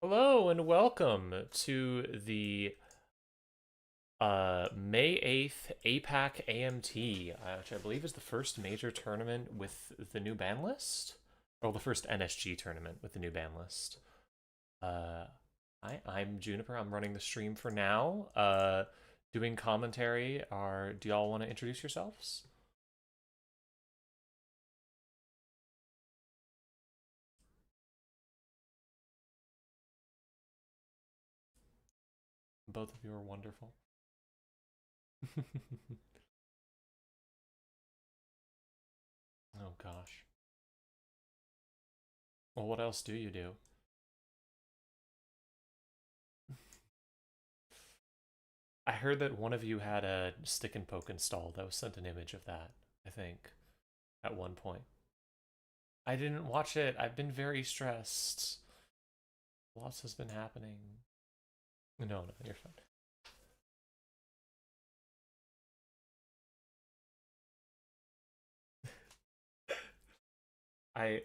Hello and welcome to the May 8th APAC AMT, which I believe is the first major tournament with the new ban list, or the first NSG tournament with the new ban list. Uh, I'm Juniper. I'm running the stream for now. Doing commentary. Do y'all want to introduce yourselves? Both of you are wonderful. Oh gosh. Well, what else do you do? I heard that one of you had a stick and poke installed. I was sent an image of that, I think, at one point. I didn't watch it. I've been very stressed. Lots has been happening. No, you're fine. I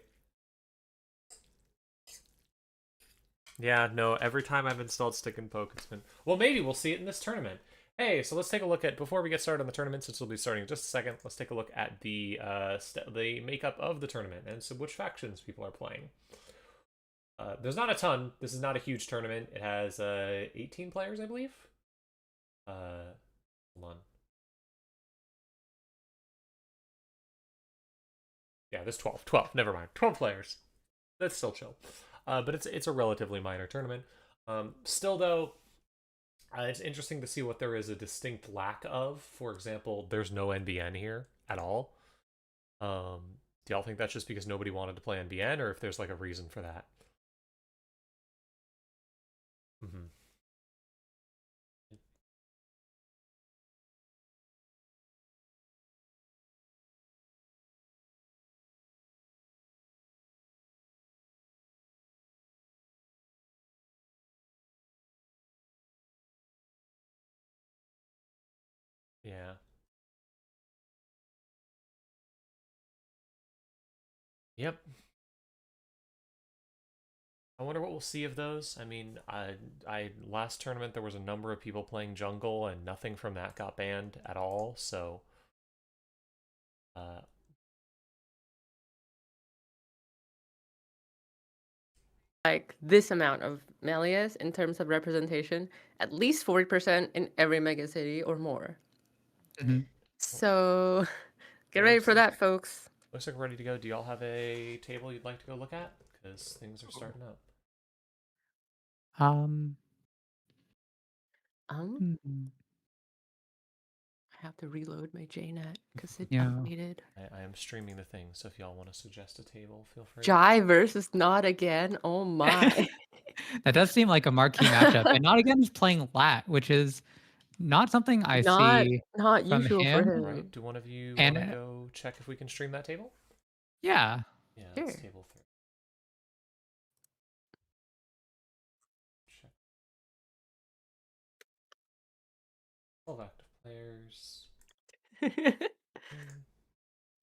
Yeah, no, every time I've installed stick and poke, it's been well, maybe we'll see it in this tournament. Hey, so let's take a look at before we get started on the tournament, since we'll be starting in just a second. Let's take a look at the makeup of the tournament and so which factions people are playing. There's not a ton. This is not a huge tournament. It has 18 players, I believe. Hold on. Yeah, there's 12. 12. Never mind. 12 players. That's still chill. But it's a relatively minor tournament. Still though, it's interesting to see what there is a distinct lack of. For example, there's no NBN here at all. Do y'all think that's just because nobody wanted to play NBN, or if there's like a reason for that? Mm-hmm. Yeah. Yep. I wonder what we'll see of those. I mean, I last tournament there was a number of people playing jungle, and nothing from that got banned at all. So, uh, like this amount of Melius in terms of representation, at least 40% in every mega city or more. Mhm. So get ready for that, folks. looks like we're ready to go. Do y'all have a table you'd like to go look at? Because things are starting up. Um, Um, mm, I have to reload my JNet because it yeah, updated. I am streaming the thing, so if y'all want to suggest a table, feel free. Jai versus Not again. Oh my. that does seem like a marquee matchup. And not again is playing lat, which is not something I not see not from usual for him. All right, him. do one of you want And to go check if we can stream that table? yeah, Yeah, that's Sure. table 3. Check. 12 active players.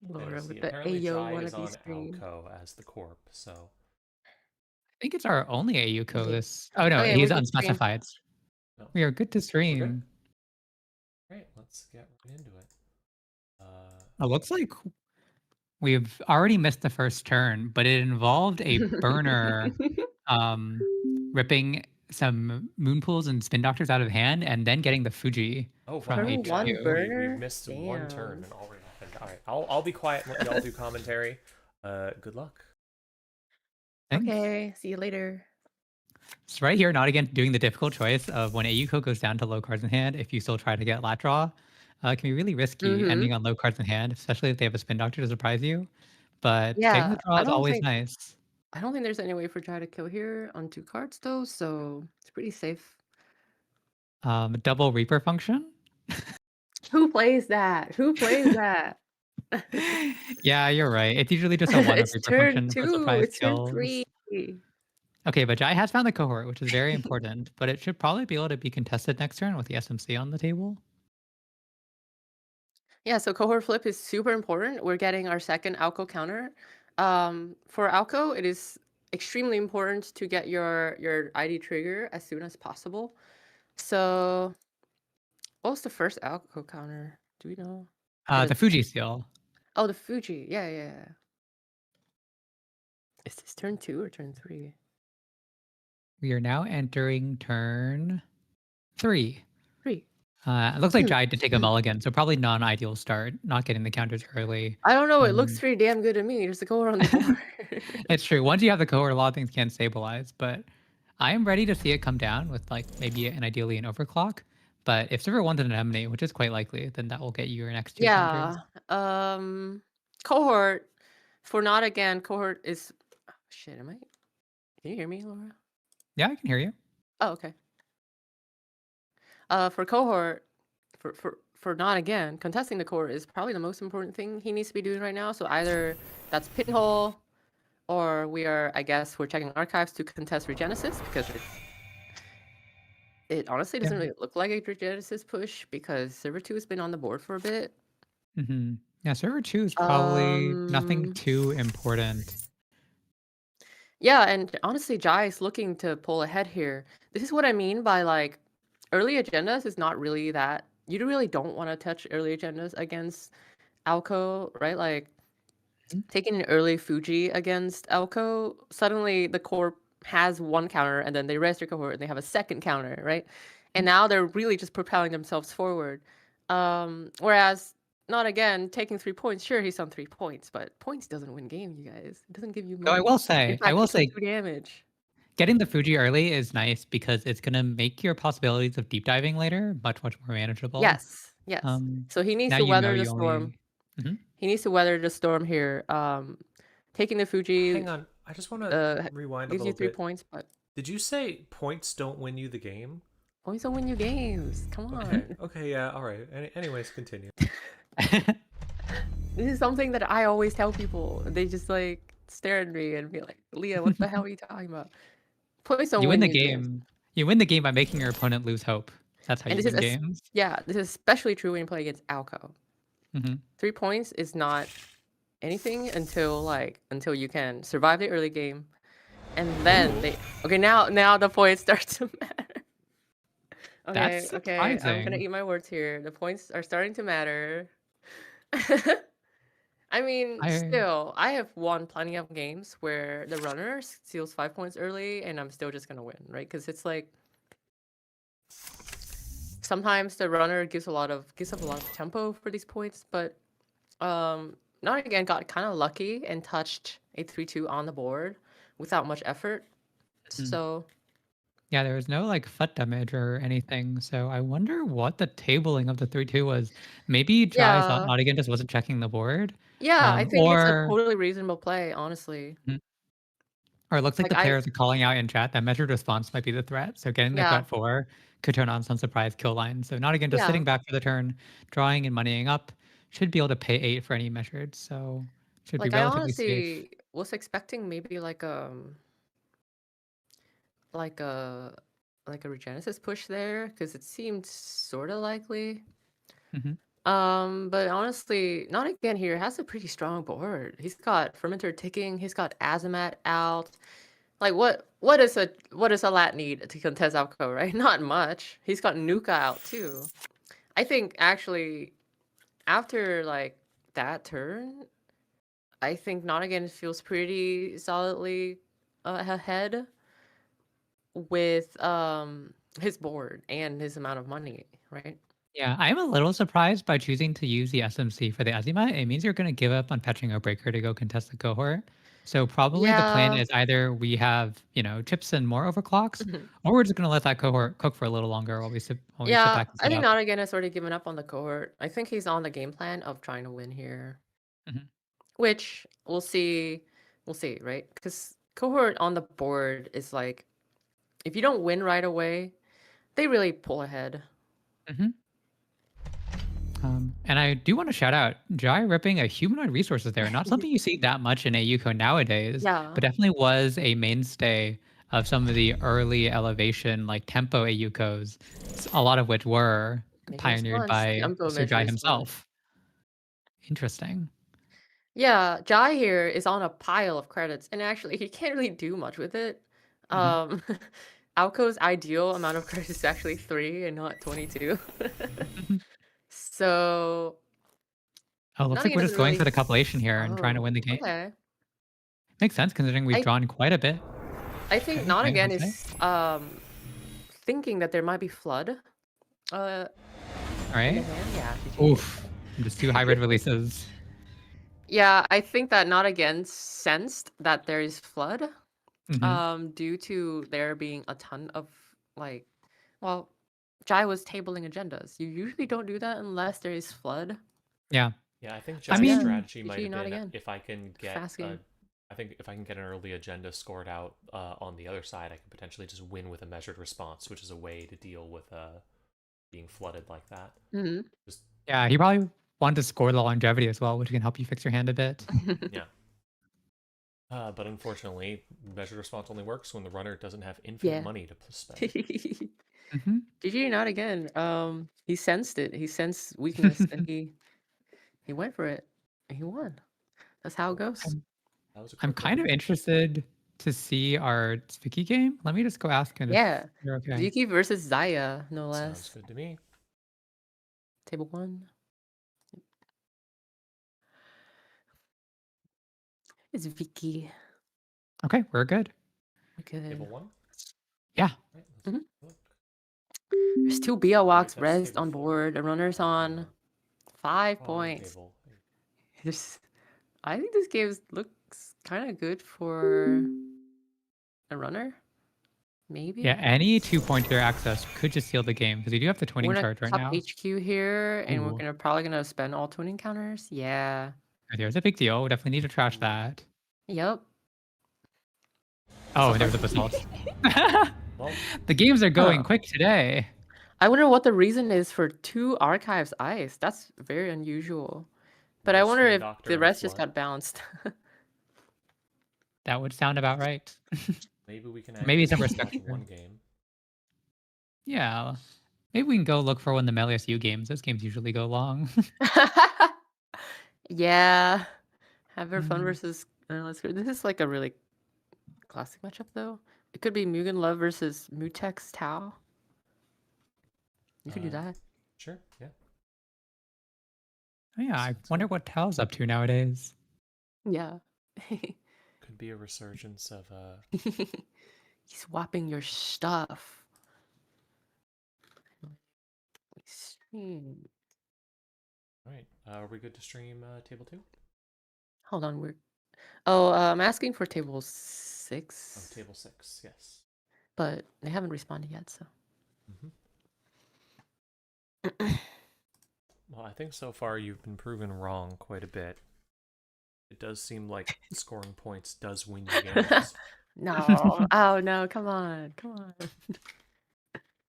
Laura with See, the apparently Ayo Jai is wannabe on stream. Alco as the corp, so I think it's our only AU code. Okay. This. Oh no, Okay, we he's can stream. unspecified. no, We are good to we're good. stream. Great, let's get right into it. It looks like we've already missed the first turn, but it involved a burner um, ripping some moon pools and spin doctors out of hand and then getting the Fuji Oh from wow, Turn yeah, one HQ. we've burner? missed one turn Damn. and already happened. All right, I'll be quiet and let y'all do commentary. Good luck. Thanks. Okay, see you later. So right here, not again doing the difficult choice of when AU code goes down to low cards in hand, if you still try to get lat draw, can be really risky Mm-hmm. ending on low cards in hand, especially if they have a spin doctor to surprise you. But getting the Yeah, draw is always nice. I don't think there's any way for Jai to kill here on 2 cards though, so it's pretty safe. Double Reaper function. Who plays that? Who plays that? Yeah, you're right. It's usually just a one of It's Reaper turn function for 2, surprise it's turn kills. 3. Okay, but Jai has found the cohort, which is very important, but it should probably be able to be contested next turn with the SMC on the table. Yeah, so cohort flip is super important. We're getting our second Alco counter. For Alco, it is extremely important to get your ID trigger as soon as possible. So, what was the first alco counter? Do we know? The Fuji seal. Oh, the Fuji. Yeah, yeah, yeah. Is this turn 2 or turn 3? We are now entering turn 3. 3. It looks like Jai did take a mulligan, so probably non-ideal start, not getting the counters early. I don't know. It looks pretty damn good to me. There's a cohort on the board. It's true. Once you have the cohort, a lot of things can stabilize, but I am ready to see it come down with like maybe an ideally an overclock. But if server 1's an emanate, which is quite likely, then that will get you your next 2 counters. Yeah. Cohort for not again. Cohort is shit. Am I? Can you hear me, Laura? Yeah, I can hear you. Oh, okay. For cohort, for not again, contesting the cohort is probably the most important thing he needs to be doing right now. So either that's pinhole, or I guess we're checking archives to contest Regenesis because it honestly doesn't really look like a Regenesis push because server 2 has been on the board for a bit. Mm-hmm. Yeah, server 2 is probably nothing too important. Yeah, and honestly, Jai is looking to pull ahead here. This is what I mean by like early agendas is not really that you really don't want to touch early agendas against Alco, right? Like taking an early Fuji against Alco, suddenly the core has one counter and then they rest their cohort and they have a second counter, right? And now they're really just propelling themselves forward. Whereas not again taking 3 points. Sure, he's on 3 points, but points doesn't win game, you guys. It doesn't give you money. I will say, In fact, it's 2 damage. Getting the Fuji early is nice because it's going to make your possibilities of deep diving later much more manageable. Yes, yes. So he needs to weather the storm. He needs to weather the storm here. Taking the Fuji. Hang on, I just want to rewind a little bit. Gives you 3 points, but did you say points don't win you the game? Points don't win you games. Come on. Okay, yeah, all right. Anyways, continue. This is something that I always tell people. They just like stare at me and be like, "Leah, what the hell are you talking about?" Points don't win the game. Games. You win the game by making your opponent lose hope. That's how you win games. Yeah, this is especially true when you play against Alco. 3 points is not anything until you can survive the early game, and then now the points start to matter. Okay, I'm gonna eat my words here. The points are starting to matter. I mean, still, I have won plenty of games where the runner steals 5 points early, and I'm still just gonna win, right? Because it's like sometimes the runner gives up a lot of tempo for these points, but not again got kind of lucky and touched a 3-2 on the board without much effort. So yeah, there was no like foot damage or anything. So I wonder what the tabling of the 3-2 was. Maybe Jai thought Nottingham just wasn't checking the board. Yeah, I think it's a totally reasonable play, honestly. Or it looks like the players are calling out in chat that measured response might be the threat. So getting the threat 4 could turn on some surprise kill line. So Nottingham just sitting back for the turn, drawing and moneying up, should be able to pay 8 for any measured. So should be relatively safe. I honestly was expecting maybe like a Regenesis push there because it seemed sort of likely. But honestly, not again here has a pretty strong board. He's got Fermenter ticking. He's got Azamat out. Like what does a lat need to contest Alco, right? Not much. He's got Nuka out too. I think actually after like that turn, I think not again feels pretty solidly ahead with his board and his amount of money, right? Yeah, I'm a little surprised by choosing to use the SMC for the Azimuth. It means you're going to give up on fetching a breaker to go contest the cohort. So probably the plan is either we have, chips and more overclocks, or we're just going to let that cohort cook for a little longer while we sit back and set I think not again has already given up on the cohort. I think he's on the game plan of trying to win here, which we'll see, right? Because cohort on the board is like, if you don't win right away, they really pull ahead. And I do want to shout out Jai ripping a humanoid resources there. Not something you see that much in AUCO nowadays, but definitely was a mainstay of some of the early elevation like tempo AUCOs, a lot of which were pioneered by Sir Jai himself. Interesting. Yeah, Jai here is on a pile of credits, and actually he can't really do much with it. Um, Alco's ideal amount of credits is actually 3 and not 22. So Oh, looks like Nottingham we're doesn't just going really. for the compilation here and trying to win the game. Okay. Makes sense considering we've I drawn quite a bit. I think Okay, Nottingham I'd say. is thinking that there might be flood All in the right. hand. Yeah, GG. Oof. Just 2 hybrid releases. Yeah, I think that Nottingham sensed that there is flood due to there being a ton of like, well, Jai was tabling agendas. You usually don't do that unless there is flood. Yeah. Yeah, I think I Jai's Yeah, mean, strategy GG, might have not been again. if I can get Fast game. I think if I can get an early agenda scored out on the other side, I can potentially just win with a measured response, which is a way to deal with being flooded like that. Mm-hmm. Just yeah, he probably wanted to score the longevity as well, which can help you fix your hand a bit. yeah. But unfortunately, measured response only works when the runner doesn't have infinite Yeah. money to spend. GG, not again. He sensed it. He sensed weakness, and he went for it, and he won. That's how it goes. That was a I'm quick kind one. of interested to see our Vicky game. Let me just go ask him Yeah, if you're okay. Vicky versus Zaya, no Sounds less. good to me. Table 1. It's Vicky. Okay, we're good. Good. Table 1? Yeah. Right, let's look. There's 2 BL Right, walks that's rest table on 4. board. The runner's on 5 Wrong points. table. I think this game looks kind of good for a runner. Maybe. Yeah, any 2-pointer access could just seal the game because we do have the We're twinning gonna charge right top now. HQ here, and we're Ooh. probably gonna spend all twinning counters. Yeah. There's a big deal. We definitely need to trash Ooh. that. Yep. Oh, So there far, was a so basalt. Well, The games are going Huh. quick today. I wonder what the reason is for 2 archives ice. That's very unusual. But I wonder Spin if Doctor the and rest just Flood. got bounced. That would sound about right. Maybe we can Maybe actually some just respect watch here. one game. Yeah. Maybe we can go look for one of the Melius U games. Those games usually go long. Yeah. Have fun versus let's go. This is like a really classic matchup though. It could be Mugen Love versus Mutex Tao. You could do that. Sure, yeah. Oh, yeah, I Sounds wonder good. what Tao's up to nowadays. Yeah. Could be a resurgence of He's swapping your stuff. Stream. Alright, are we good to stream table 2? Hold on, we're. Oh, I'm asking for table 6. Oh, table 6, yes. But they haven't responded yet, so. Well, I think so far you've been proven wrong quite a bit. It does seem like scoring points does win you games. No. Oh no, come on. Come on.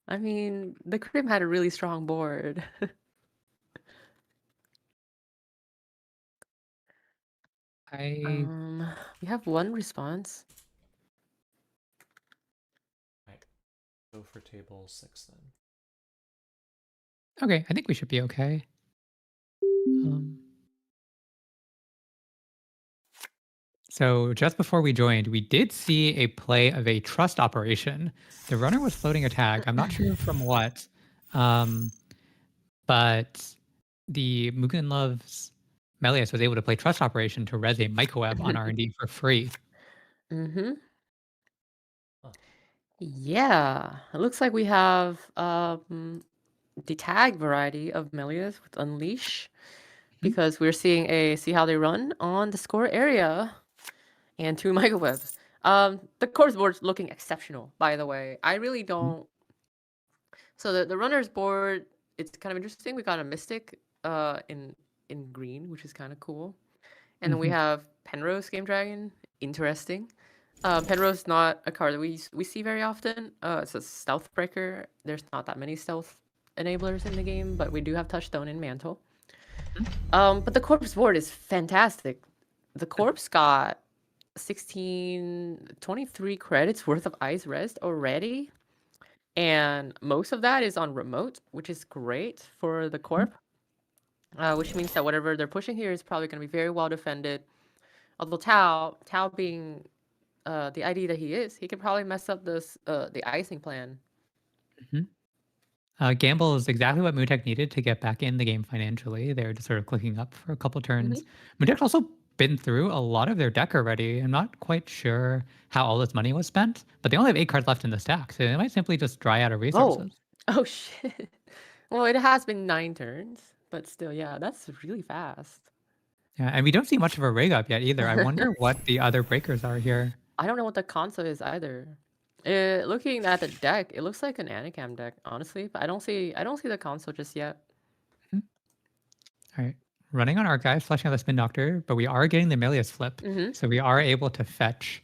I mean, the Crim had a really strong board. I We have 1 response. Right. Go for table 6 then. Okay, I think we should be okay. So just before we joined, we did see a play of a trust operation. The runner was floating a tag. I'm not sure from what, but the Mugen Love's Melius was able to play trust operation to res a microweb on R&D for free. Mm-hmm. Huh. Yeah. It looks like we have the tag variety of Melius with Unleash. Because we're seeing a see how they run on the score area and 2 microwebs. The course board's looking exceptional, by the way. I really don't. So the runner's board, it's kind of interesting. We got a Mystic in green, which is kind of cool. And then we have Penrose Game Dragon, interesting. Penrose not a card that we see very often. It's a stealth breaker. There's not that many stealth enablers in the game, but we do have Touchstone and Mantle. But the corpse board is fantastic. The corpse got 23 credits worth of ice rest already. And most of that is on remote, which is great for the corp. which means that whatever they're pushing here is probably going to be very well defended. Although Tao being the ID that he is, he could probably mess up the icing plan. Gamble is exactly what Moontech needed to get back in the game financially. They're just sort of clicking up for a couple turns. Moontech's also been through a lot of their deck already. I'm not quite sure how all this money was spent, but they only have 8 cards left in the stack, so they might simply just dry out of resources. Oh shit. Well, it has been 9 turns, but still, yeah, that's really fast. Yeah, and we don't see much of a rig up yet either. I wonder what the other breakers are here. I don't know what the console is either. Looking at the deck, it looks like an Anacam deck, honestly, but I don't see the console just yet. All right. Running on Archive, fleshing out the Spin Doctor, but we are getting the Melius flip. So we are able to fetch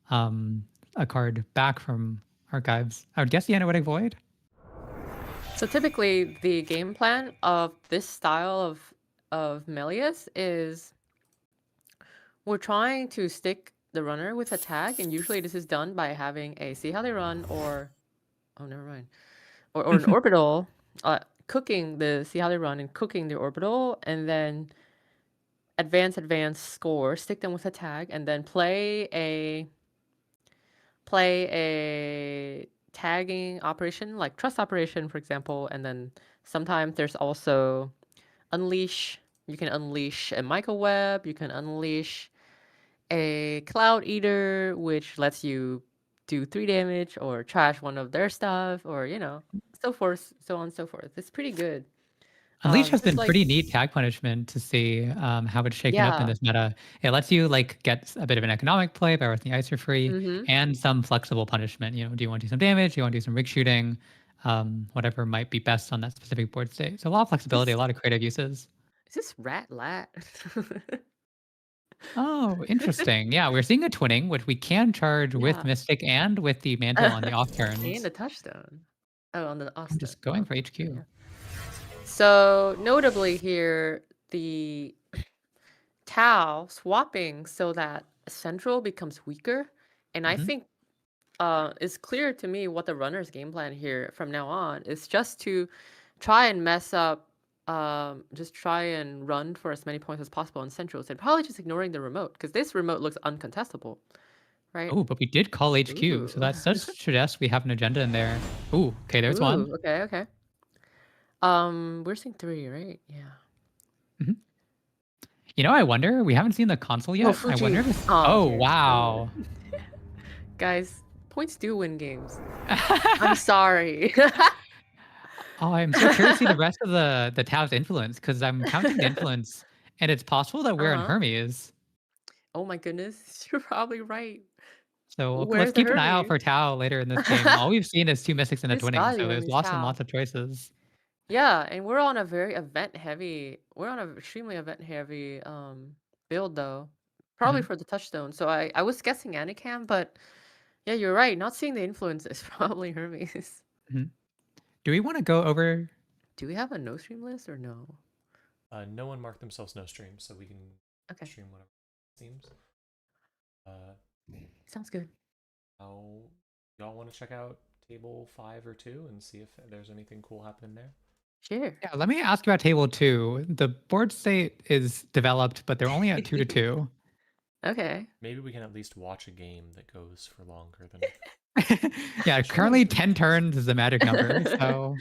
a card back from Archives. I would guess the Analytic Void. So typically, the game plan of this style of Melius is we're trying to stick the runner with a tag, and usually this is done by having a see how they run or never mind, or an orbital, cooking the see how they run and cooking the orbital, and then advance score, stick them with a tag, and then play a tagging operation like trust operation, for example, and then sometimes there's also unleash. You can unleash a microweb. You can unleash a Cloud Eater, which lets you do 3 damage or trash one of their stuff, or so forth, so on and so forth. It's pretty good. Unleash has been pretty neat tag punishment to see how it's shaken up in this meta. It lets you get a bit of an economic play by working the ice for free and some flexible punishment. Do you want to do some damage? Do you want to do some rig shooting? Whatever might be best on that specific board state. So a lot of flexibility, a lot of creative uses. Is this Rat Lat? Oh, interesting. Yeah, we're seeing a twinning, which we can charge with Mystic and with the Mantle on the off turns. And the touchstone. Oh, on the off. I'm just going for HQ. Yeah. So notably here, the Tau swapping so that Central becomes weaker. And I think it's clear to me what the runner's game plan here from now on is just to try and mess up, just try and run for as many points as possible in Centrals and probably just ignoring the remote because this remote looks uncontestable, right? Oh, but we did call HQ, so that does suggest we have an agenda in there. Ooh, okay, there's one. Okay. We're seeing 3, right? Yeah. I wonder. We haven't seen the console yet. I wonder. Oh, wow. Guys, points do win games. I'm sorry. I'm so curious to see the rest of the Tao's influence because I'm counting the influence, and it's possible that we're in Hermes. Oh my goodness, you're probably right. So let's keep an eye out for Tao later in this game. All we've seen is 2 mystics and a twinning, so there's lots and lots of choices. Yeah, and we're on a very extremely event heavy build though. Probably for the touchstone. So I was guessing Anacam, but yeah, you're right. Not seeing the influence is probably Hermes. Do we want to go over? Do we have a no stream list or no? No one marked themselves no stream, so we can stream whatever it seems. Sounds good. Y'all want to check out table 5 or 2 and see if there's anything cool happening there? Sure. Yeah, let me ask you about table 2. The board state is developed, but they're only at 2-2. Okay. Maybe we can at least watch a game that goes for longer than. Yeah, currently 10 turns is the magic number. So,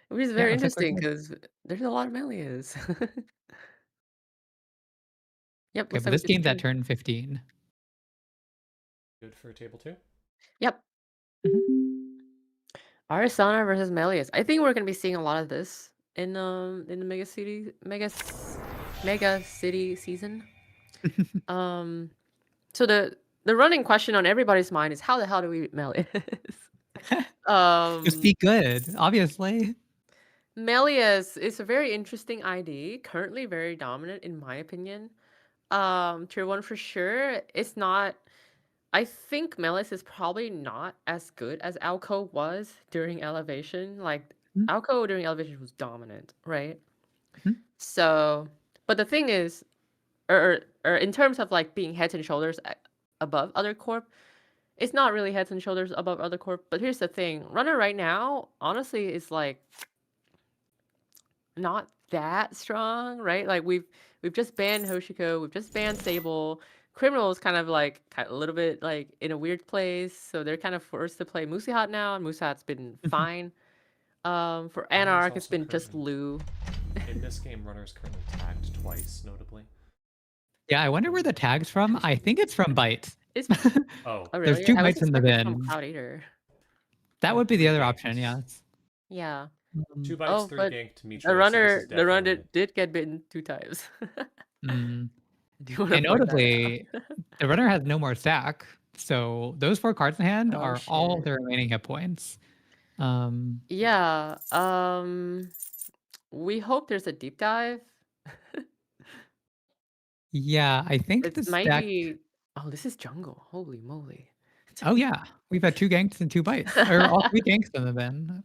which is very interesting because there's a lot of Melius. Yep. Okay, but this game's at turn 15. Good for table 2. Yep. Arisana versus Melius. I think we're gonna be seeing a lot of this in the Mega City season. So the running question on everybody's mind is how the hell do we beat Melius? Just be good, obviously. Melius is a very interesting ID, currently very dominant in my opinion. Tier 1 for sure. It's not. I think Melius is probably not as good as Alco was during Elevation. Like Alco during Elevation was dominant, right? So, but the thing is, or in terms of being heads and shoulders above other corp, it's not really heads and shoulders above other corp. But here's the thing: Runner right now, honestly, is not that strong, right? Like we've just banned Hoshiko, we've just banned Sable. Criminal is kind of like a little bit like in a weird place, so they're kind of forced to play Musihat now, and Musihat's been fine. For Runner's Anarch, it's also been just Lou. In this game, Runner's currently tagged twice, notably. Yeah, I wonder where the tag's from. I think it's from Byte. It's Oh, oh There's really? 2 I was bytes in the expecting from bin. Cloud Eater. That would be the 3 other ganks. option, yes. Yeah. 2 bytes, Oh, 3 but ganked Mitra. the runner, So the runner did get bitten 2 times. Mm. Do you want to And point that out? notably, the runner has no more stack, so those 4 cards in hand Oh, are all shit. the remaining hit points. Yeah. We hope there's a deep dive. Yeah, I think It the might stack. be. Oh, this is jungle. Holy moly. Oh yeah, we've had 2 ganks and 2 bites, or all 3 ganks in the bin.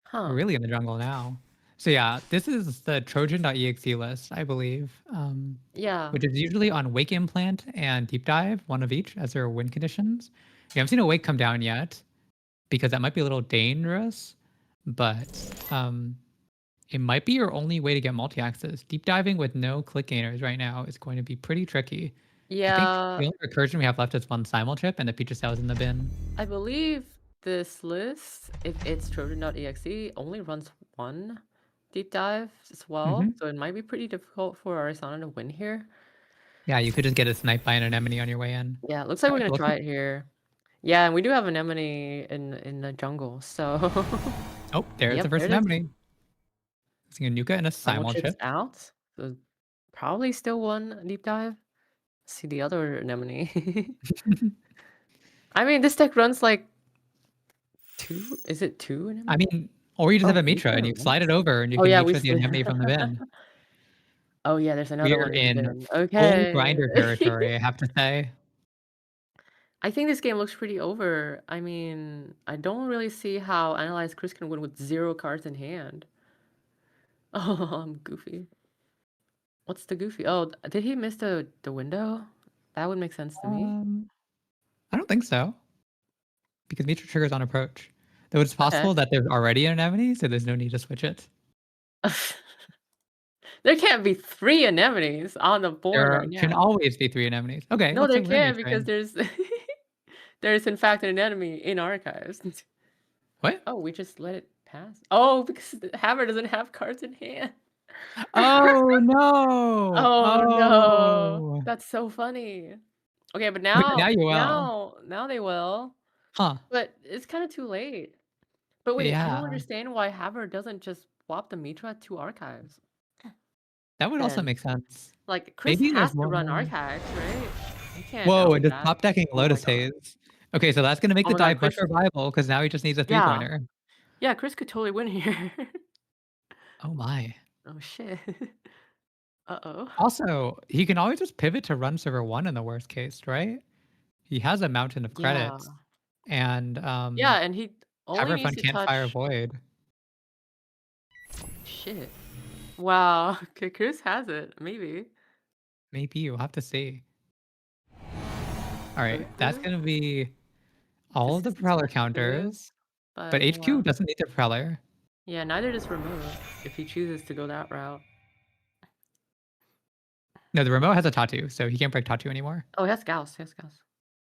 Huh. We're really in the jungle now. So yeah, this is the Trojan.exe list, I believe, Yeah. which is usually on Wake Implant and Deep Dive, one of each, as their win conditions. We haven't seen a Wake come down yet, because that might be a little dangerous, but it might be your only way to get multi-axis. Deep diving with no click gainers right now is going to be pretty tricky. I think Yeah. the only recursion we have left is one simul chip, and the Peaches Cell is in the bin. I believe this list, if it's Trojan.exe, only runs 1 deep dive as well. So it might be pretty difficult for Arisana to win here. Yeah, you could just get a snipe by an anemone on your way in. Yeah, it looks like we're gonna try it here. Yeah, and we do have an anemone in the jungle, so Oh, there's the first there it is. anemone. Using a Nuka and a simul chip. Out. So probably still 1 deep dive. See the other anemone. I mean, this deck runs like 2. Is it 2 anemone? I mean, or you just have a Mitra Mitra and you slide it over and you Oh, can yeah, Mitra the anemone from the bin. Oh, yeah, there's another We're one in bin. full Okay. grinder territory, I have to say. I think this game looks pretty over. I mean, I don't really see how Analyze Chris can win with 0 cards in hand. Oh, I'm goofy. What's the goofy? Oh, did he miss the window? That would make sense to me. I don't think so. Because Mitra triggers on approach. Though it's possible that there's already an anemone, so there's no need to switch it. There can't be 3 anemones on the board There right now. can always be 3 anemones. Okay, No, let's there see where can't Mitra because is. there's in fact an anemone in archives. What? Oh, we just let it pass. Oh, because the Hammer doesn't have cards in hand. Oh no! Oh no, Oh! that's so funny. Okay, but Wait, now now you will. now they will. Huh. But it's kind of too late. But wait, I don't Yeah. understand why Haver doesn't just swap the Mitra to archives. That would also Then, make sense. like Chris Maybe has there's to one run more. archives, right? You can't Whoa, out and just that. top decking Oh my Lotus God. Haze. Okay, so that's gonna make Oh the my God, dive much Chris. more viable because now he just needs a Yeah. 3-pointer. Yeah, Chris could totally win here. Oh my. Oh shit. Uh-oh. Also, he can always just pivot to run server 1 in the worst case, right? He has a mountain of Yeah. credits. And Yeah, and he only Haverfund needs to can't fire touch. Void. Shit. Wow. Okay, Chris has it. Maybe. Maybe you'll have to see. Alright, Okay. that's gonna be all of the This is propeller tough too, counters. But yeah. HQ doesn't need the propeller. Yeah, neither does Remove if he chooses to go that route. No, the remote has a Tatu, so he can't break Tatu anymore. Oh, he has Gauss. He has Gauss.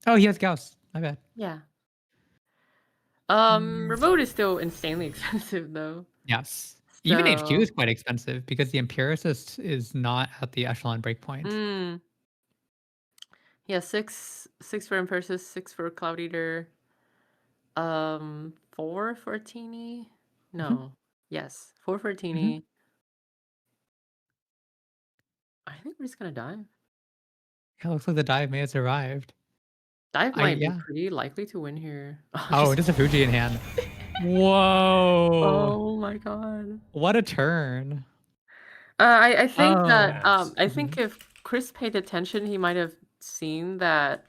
Oh, he has Gauss. My bad. Yeah. Remote is still insanely expensive though. Yes. Even HQ is quite expensive because the Empiricist is not at the echelon breakpoint. Yeah, 6 for Empiricist, 6 for Cloud Eater. 4 for Teeny? No. Yes, 4 for Teeny. I think we're just gonna dive. Yeah, looks like the dive may have survived. Dive might be pretty likely to win here. Oh, just a Fuji in hand. Whoa. Oh my god. What a turn. I think that I think if Chris paid attention, he might have seen that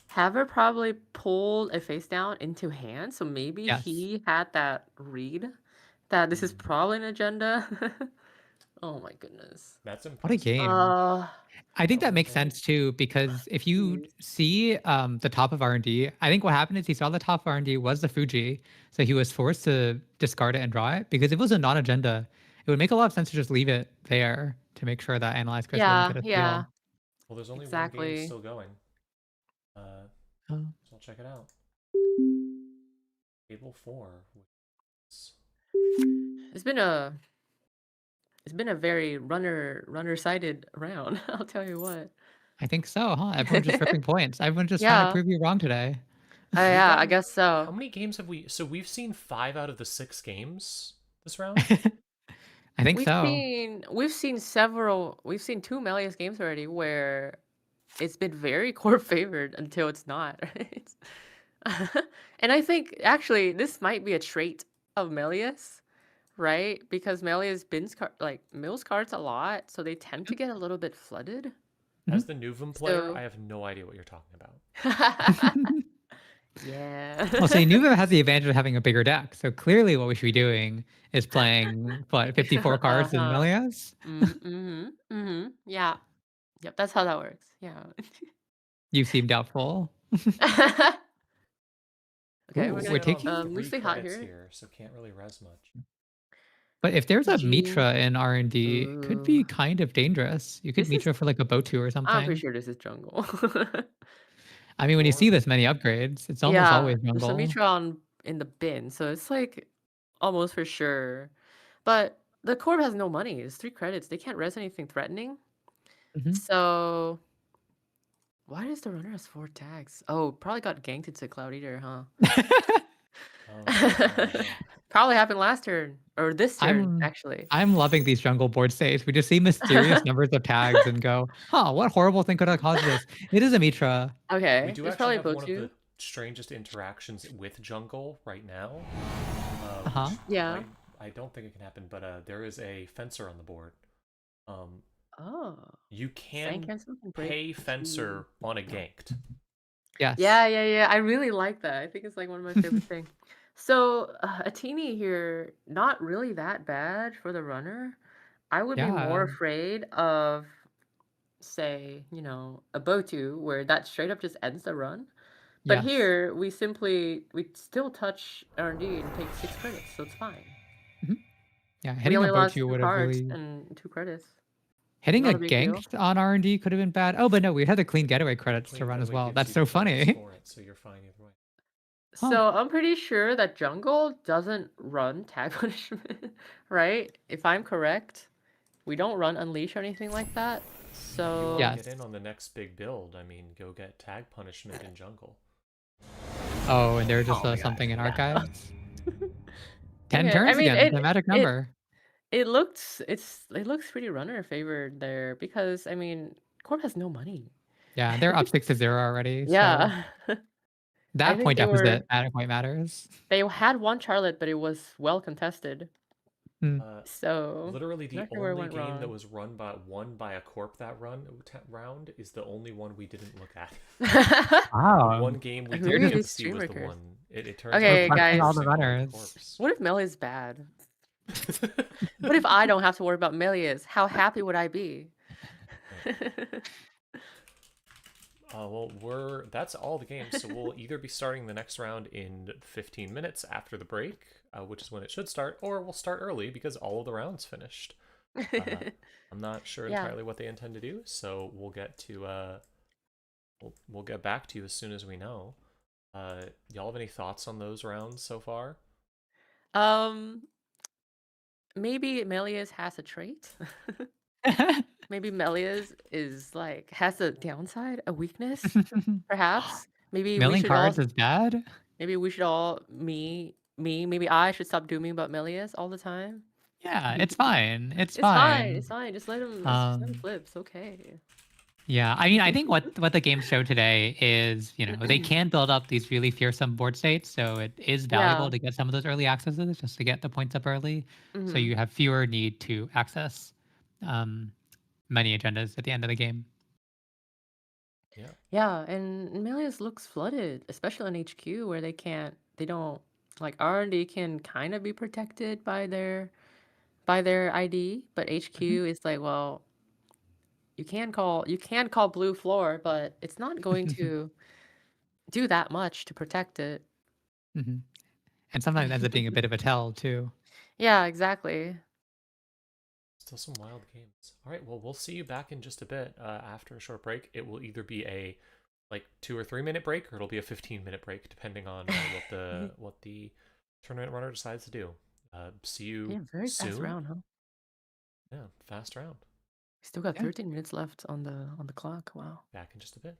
Haver probably pulled a face down into hand, so maybe he had that read that this is probably an agenda. Oh my goodness. That's impressive. What a game. I think that makes sense too, because if you see the top of R&D, I think what happened is he saw the top of R&D was the Fuji, so he was forced to discard it and draw it, because if it was a non-agenda it would make a lot of sense to just leave it there to make sure that Analyze Chris doesn't get a Yeah. steal. Well, there's only one game Exactly. still going. Oh. So I'll check it out. Table 4. It's been a very runner sided round. I'll tell you what. I think so, huh? Everyone's just ripping points. Everyone's just trying to Yeah. prove you wrong today. Yeah, I gotten- guess How so. many games have we? So we've seen 5 out of the 6 games this round. I think We've so. seen several. We've seen 2 Melius games already where it's been very core favored until it's not. Right? And I think actually this might be a trait of Melius, right? Because Melius mills cards a lot, so they tend to get a little bit flooded. As the Nuvum player, So I have no idea what you're talking about. yeah. Well, say Nuva has the advantage of having a bigger deck. So clearly what we should be doing is playing, what, 54 cards in Uh-huh. Melius? Yeah. Yep, that's how that works. Yeah. You seem doubtful. Okay, Ooh, we're we're gonna taking... loosely hot credits here. so can't really res much. But if there's a Gee. Mitra in R&D, it could be Ooh. kind of dangerous. You could This Mitra is- for like a Botu or I'm something. pretty sure this is jungle. I mean, when you see Or- this many upgrades, it's almost Yeah, always there's a jungle. Mitron in the bin, so it's like almost for sure. But the Corp has no money. It's 3 credits. They can't res anything threatening. Mhm. So why does the runner has 4 tags? Oh, probably got ganked into Cloud Eater, huh? Probably happened last turn or this turn, actually. I'm loving these jungle board states. We just see mysterious numbers of tags and go, huh, what horrible thing could have caused this? It is a Mitra. Okay, We do it's actually probably have one of Botu. the strangest interactions with jungle right now. Uh-huh. Which Yeah. I don't think it can happen, but there is a fencer on the board. Oh. You Sand can cancel can break pay fencer on a ganked. Yes. Yeah. I really like that. I think it's like one of my favorite things. So Atini here, not really that bad for the runner. I would be more Yeah. afraid of, say, a Botu where that straight up just ends the run. But Yes. here we still touch R&D and take 6 credits, so it's fine. Yeah, We hitting a only lost Botu 2 would have cards really... and 2 credits. Hitting Not a a big deal. ganked on R&D could have been bad. Oh, but no, we had the clean getaway credits to Clean run as Getaway well. gives That's you so the credits funny. for it, so you're fine either way. Huh. So I'm pretty sure that jungle doesn't run tag punishment, right? If I'm correct, we don't run unleash or anything like that. You So want Yes. to get in on the next big build, I mean, go get tag punishment in jungle. Oh, and there's just Oh my something in God, yeah. archives. 10 Okay, turns I mean, again. The magic number. it looks pretty runner favored there because I mean Corp has no money. Yeah, they're up 6-0 already. So Yeah. that think point they were- deficit, that point matters. They had one Charlotte, but it was well contested. So Literally the not sure where it only went game that wrong. was won by a corp that round is the only one we didn't look at. Wow. One game we Who didn't are get to these see was the stream one. It turns Okay, out guys. All the 100% runners. corpse. What if Melee is bad? What if I don't have to worry about Melius? How happy would I be? Well, that's all the games, so we'll either be starting the next round in 15 minutes after the break, which is when it should start, or we'll start early because all of the rounds finished. I'm not sure Yeah. entirely what they intend to do, so we'll get to we'll get back to you as soon as we know. Y'all have any thoughts on those rounds so far? Maybe Melius has a trait. Maybe Melius is like has a downside, a weakness, perhaps. Maybe we Milling should all cards is bad? maybe we should all maybe I should stop dooming about Melius all the time. Yeah, it's fine. It's It's fine. fine. Just let him flip. It's okay. Yeah, I mean, I think what the game showed today is, they can build up these really fearsome board states, so it is valuable Yeah. to get some of those early accesses just to get the points up early, so Mhm. you have fewer need to access many agendas at the end of the game. Yeah, and Melius looks flooded, especially on HQ where they don't like R&D can kind of be protected by their ID, but HQ is like, well, you can call blue floor, but it's not going to do that much to protect it. And sometimes it ends up being a bit of a tell too. Yeah, exactly. Still some wild games. All right, well, we'll see you back in just a bit after a short break. It will either be a like 2 or 3 minute break, or it'll be a 15-minute break, depending on what the tournament runner decides to do. See you Yeah, very fast soon. round, huh? Yeah, fast round. We still got Yeah. 13 minutes left on the clock. Wow. Back in just a bit.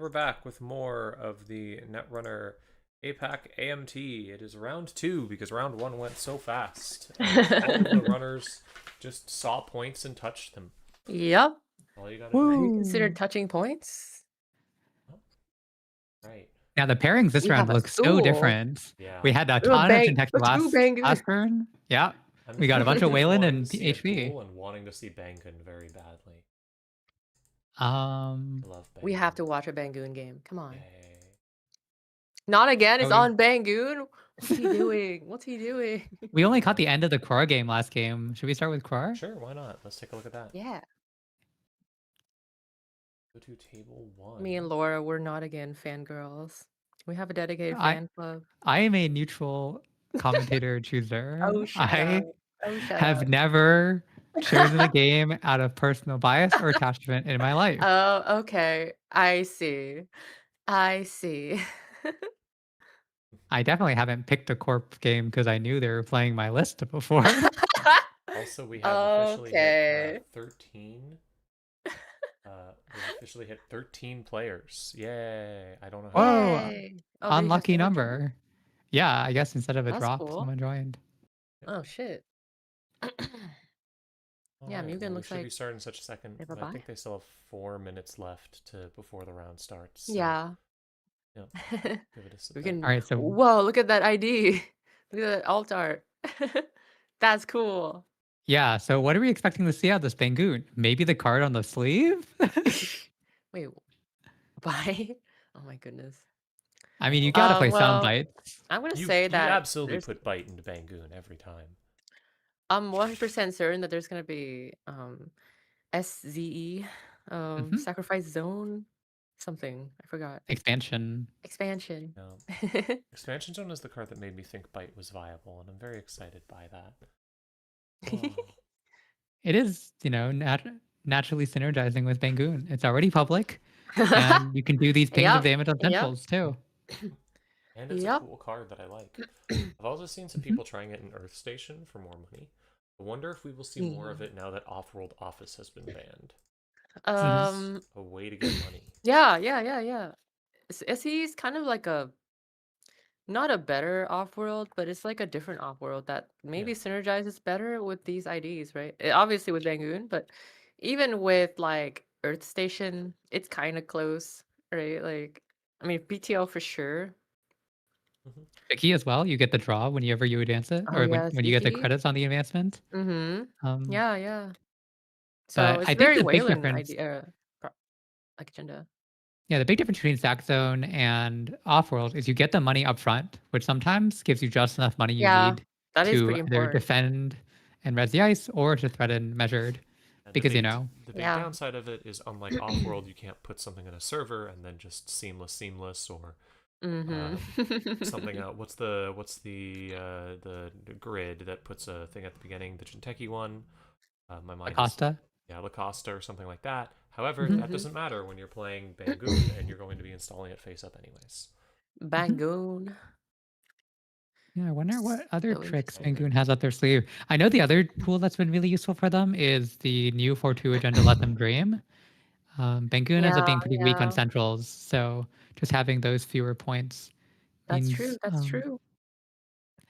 we're back with more of the Netrunner APAC AMT. It is round 2 because round 1 went so fast. And all of the runners just saw points and touched them. Yep. All you gotta Have do. you considered touching points? Right. Now the pairings this We round have a look so stool. different. Yeah. We had a We have a ton of bang- Jinteki two last Bangon. turn. Yeah. I'm We got a bunch of Wayland wanting and to see a HV. duel and wanting to see Bangon very badly. I love Bangon. We have to watch a Bangoon game. Come on. Yay. Not again. It's Oh, on Bangoon. What's he doing? What's he doing? We only caught the end of the Cror game last game. Should we start with Cror? Sure, why not? Let's take a look at that. Yeah. Go to table 1. Me and Laura, we're not again fangirls. We have a dedicated fan club. I am a neutral commentator chooser. Oh, shut up. Oh, shut have up. never chosen a game out of personal bias or attachment in my life. Oh, okay. I see. I see. I definitely haven't picked a corp game because I knew they were playing my list before. Also, we have officially hit 13. We've officially hit 13 players. Yay! I don't know how. Whoa, Yay. Oh, really, unlucky just number. Yeah, I guess instead of a That's drop, cool. someone joined. Oh, shit. Yeah, Alright, Mugen well, we looks should be like starting in such a second. they have a But I bye? think they still have 4 minutes left before the round starts. So, Yeah. yeah, give it a We bit. can. All right, so Whoa! Look at that ID. Look at that alt art. That's cool. yeah, so what are we expecting to see out of this Bangoon? Maybe the card on the sleeve? Wait. Bye. Oh my goodness. I mean, you gotta play some Well, bites. I'm gonna You say that absolutely there's. put bite into Bangoon every time. I'm 100% certain that there's gonna be SZE, Sacrifice Zone, something. I forgot. Expansion. Expansion. No. Expansion Zone is the card that made me think bite was viable, and I'm very excited by that. Oh. It is, naturally synergizing with Bangoon. It's already public, and you can do these pings of Yep. damage on Yep. centrals too. And it's a Yep. cool card that I like. I've also seen some people trying it in Earth Station for more money. I wonder if we will see more of it now that Off-World Office has been banned. Um. A way to get money. Yeah. SE's kind of like not a better off-world, but it's like a different off-world that maybe synergizes better with these IDs, right? Obviously with Bangoon, but even with like Earth Station, it's kind of close, right? Like, I mean, PTL for sure. Vicky as well. You get the draw whenever you advance it, or yes, when you get the Vicky. credits on the advancement. Yeah. So But it's I think very the big Wayland difference, idea, like agenda. yeah, the big difference between Stack Zone and Offworld is you get the money up front, which sometimes gives you just enough money you Yeah, need that is to pretty either important. defend and res the ice or to threaten measured. And Because the big Yeah. downside of it is, unlike Offworld, you can't put something in a server and then just seamless or something out. What's the grid that puts a thing at the beginning? The Jinteki one. My mind is Acosta. yeah, Lacosta or something like that. However, that doesn't matter when you're playing Bangoon and you're going to be installing it face up anyways. Bangoon. Yeah, I wonder what other So tricks interesting. Bangoon has up their sleeve. I know the other tool that's been really useful for them is the new 4-2 agenda Let Them Dream. Bangoon ends up being pretty weak on centrals, so just having those fewer points That's means true. That's true.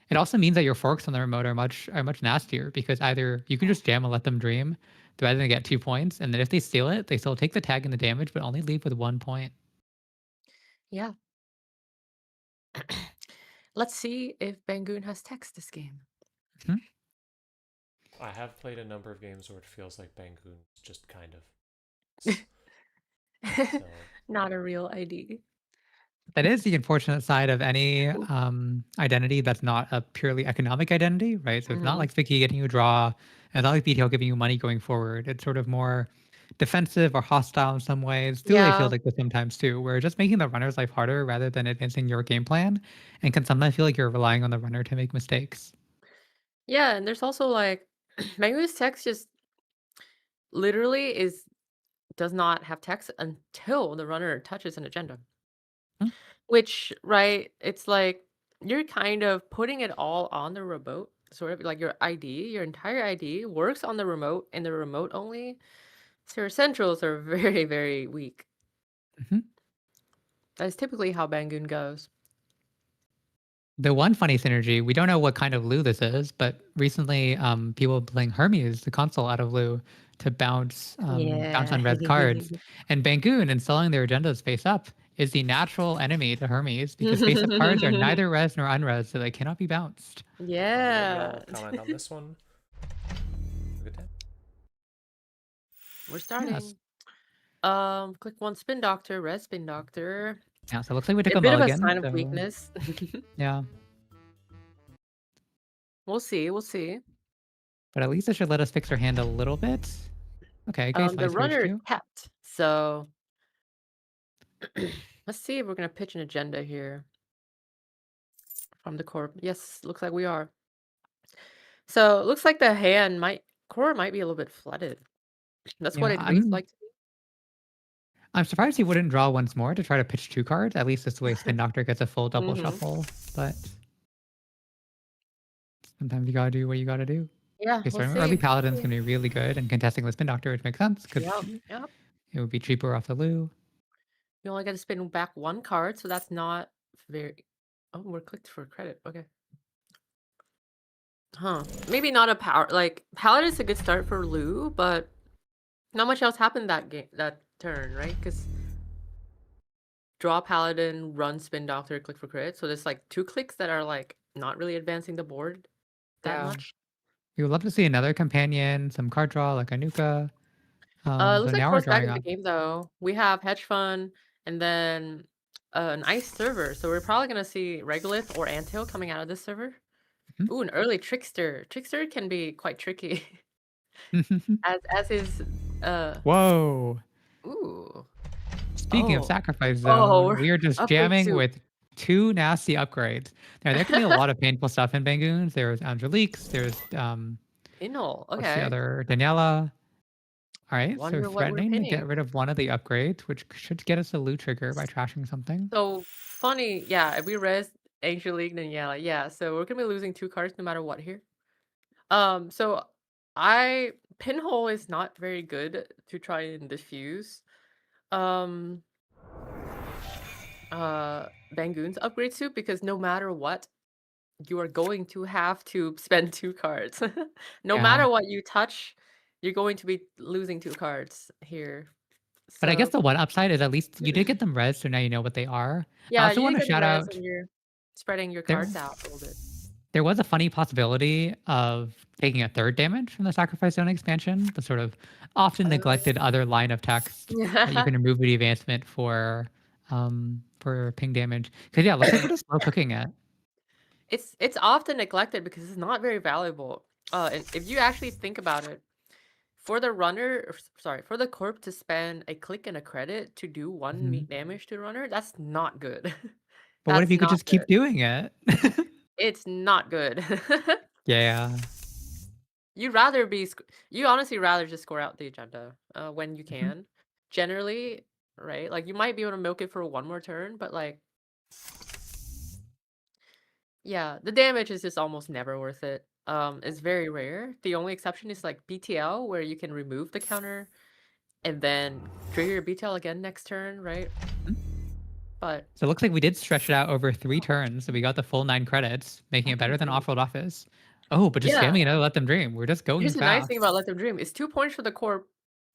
it also means that your forks on the remote are much nastier because either you can just jam and let them dream, rather than get 2 points, and then if they steal it, they still take the tag and the damage, but only leave with 1 point. Yeah. Let's see if Bangoon has text this game. I have played a number of games where it feels like Bangoon's just kind of. So. Not a real ID. That is the unfortunate side of any identity that's not a purely economic identity, right? So it's not like Vicky getting you a draw, and it's not like BTL giving you money going forward. It's sort of more defensive or hostile in some ways. Duelie feels like this sometimes too, where just making the runner's life harder rather than advancing your game plan, and can sometimes feel like you're relying on the runner to make mistakes. Yeah, and there's also like Bangoon's text just literally does not have text until the runner touches an agenda. Which, right, it's like you're kind of putting it all on the remote, sort of like your entire ID works on the remote and the remote only. So your centrals are very, very weak. That's typically how Bangoon goes. The one funny synergy, we don't know what kind of Lu this is, but recently people were playing Hermes, the console out of Lu, to bounce Yeah. on red cards. And Bangoon, installing their agendas face up, is the natural enemy to Hermes because face up cards are neither res nor unres, so they cannot be bounced. Yeah. I'll comment on this one. Good time. We're starting. Yes. Click one spin doctor, red spin doctor. Yeah, so it looks like we took A a bit of a mulligan. sign of So, weakness. yeah, We'll see. We'll see. but at least it should let us fix our hand a little bit. Okay, great The slice for runner H2. kept. So let's see if we're gonna pitch an agenda here from the corp. Yes, looks like we are. So it looks like the hand core might be a little bit flooded. That's what Yeah, it reads like to me. I'm surprised he wouldn't draw once more to try to pitch 2 cards. At least this way Spin Doctor gets a full double shuffle. But sometimes you gotta do what you gotta do. Yeah, Okay, so we'll early see. Paladin's gonna be really good, and contesting the Spin Doctor, which makes sense because Yep. it would be cheaper off the Lu. You only get to spin back one card, so that's not very. Oh, we're clicked for credit. Okay. Huh. Maybe not a power. Like Paladin is a good start for Lu, but not much else happened that turn, right? Because draw Paladin, run Spin Doctor, click for credit. So there's like 2 clicks that are like not really advancing the board that much. We would love to see another companion, some card draw like Anuka. So Looks like now we're Core's back drawing in the up. game though. We have Hedge Fund and then an Ice server. So we're probably gonna see Regolith or Anthill coming out of this server. Mhm. Ooh, an early Trickster. Trickster can be quite tricky. as is Whoa! ooh. Speaking of Oh. sacrifice Oh, zone, we're we are just upgrade jamming 2. with 2 nasty upgrades. Now there can be a lot of painful stuff in Bangoons. There's Angelique's, there's Inul. what's the Okay. other? Daniela. All right, so Wonder what we're threatening to get pinning. rid of one of the upgrades, which should get us a Lu trigger by trashing something. So funny, yeah, if we res Angelique, then yeah. So we're gonna be losing 2 cards no matter what here. So I Pinhole is not very good to try and diffuse. Um Bangoon's upgrade soup because no matter what, you are going to have to spend 2 cards. No Yeah. matter what you touch, you're going to be losing 2 cards here. But I guess So the one upside is at least you did get them res, so now you know what they are. I yeah, also you want did to get the shout res out and you're spreading your there cards out a little bit. there was a funny possibility of taking a 3rd damage from the Sacrifice Zone expansion, the sort of often neglected other line of text that you can remove the advancement for ping damage. Because yeah, it looks like we're just slow cooking it. It's often neglected because it's not very valuable. And if you actually think about it, for the runner, for the corp to spend a click and a credit to do 1 Mhm. damage to the runner, that's not good. But what if That's you could not just keep good. doing it? It's not good. Yeah. You'd rather be you honestly rather just score out the agenda when you Mhm. can. Generally, right? Like you might be able to milk it for 1 more turn, but like yeah, the damage is just almost never worth it. It's very rare. The only exception is like BTL where you can remove the counter and then trigger your BTL again next turn, right? Mhm. But So it looks like we did stretch it out over 3 turns, so we got the full 9 credits, making it better than Off-World Office. Oh, but just yeah, scamming another Let Them Dream. We're just going here's the nice thing fast. about Let Them Dream. It's 2 points for the corp,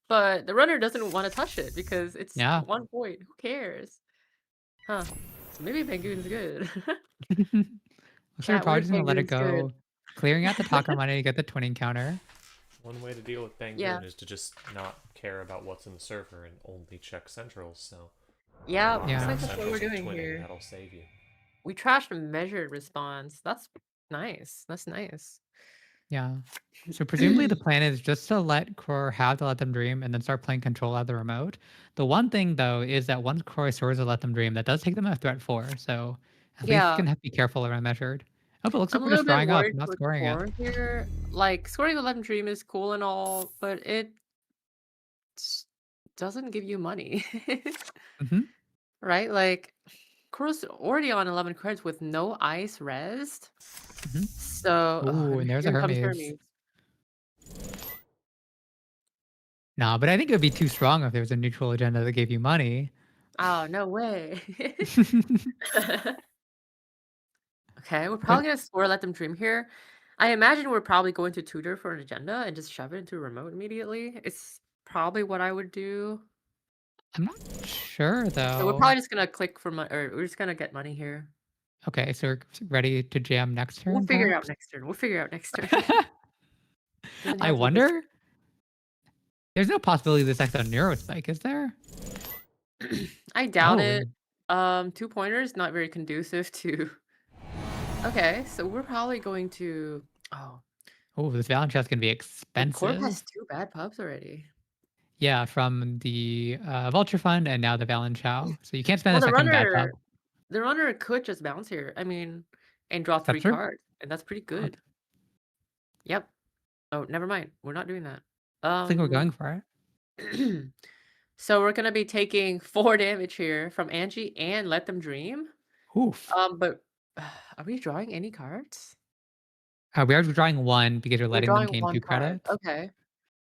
but the runner doesn't want to touch it because it's Yeah. 1 point. Who cares? Huh. So maybe Bangoon's good. Looks like we're Chat, probably weird just gonna let it Bangoon's good. go. Clearing out the Taka money to get the twinning counter. One way to deal with Yeah. Bangoon is to just not care about what's in the server and only check centrals. So Yeah, looks Yeah. like that's what centrals we're with doing twinning, here. that'll save you. We trashed a measured response. That's nice. That's nice. Yeah. So presumably the plan is just to let Core have to Let Them Dream and then start playing control out of the remote. The one thing though is that once Core stores a Let Them Dream, that does take them a threat 4. So at least Yeah. you can have to be careful around measured. Oh, but it looks I'm like a we're little just bit drawing up, worried not for scoring it. Core here. Like, scoring 11 Dream is cool and all, but it doesn't give you money. Hmm. Right? Like, Core's already on 11 credits with no ice rezzed. Hmm. So, Ooh, and there's a here comes Hermes. Hermes. No, but I think it would be too strong if there was a neutral agenda that gave you money. Oh, no way. Okay, we're But probably gonna score Let Them Dream here. I imagine we're probably going to tutor for an agenda and just shove it into remote immediately. It's probably what I would do. I'm not sure So we're though. probably just gonna click for money, or we're just gonna get money here. Okay, so we're ready to jam next We'll turn, figure it out perhaps? next turn. We'll figure it out next turn. Even I hands with this. wonder. There's no possibility this acts on Neurospike, is there? I doubt Oh, it. 2 pointers, not very conducive to. Okay, so we're probably going to. Oh, oh, this Valen chest can be wait, Corp expensive. has 2 bad pubs already. Yeah, from the Vulture Fund and now the Valen Chow. So you can't spend Well, a second bad pub. the runner could just bounce here. I mean, and draw That's 3 true. cards, and that's pretty Oh, good. Yep. Oh, never mind. We're not doing that. I think we're going for So we're gonna be taking 4 damage here from Angie and Let Them Dream. it. Oof. But are we drawing any cards? We are drawing one because you're We're letting them drawing gain 1 2 card. credits. Okay.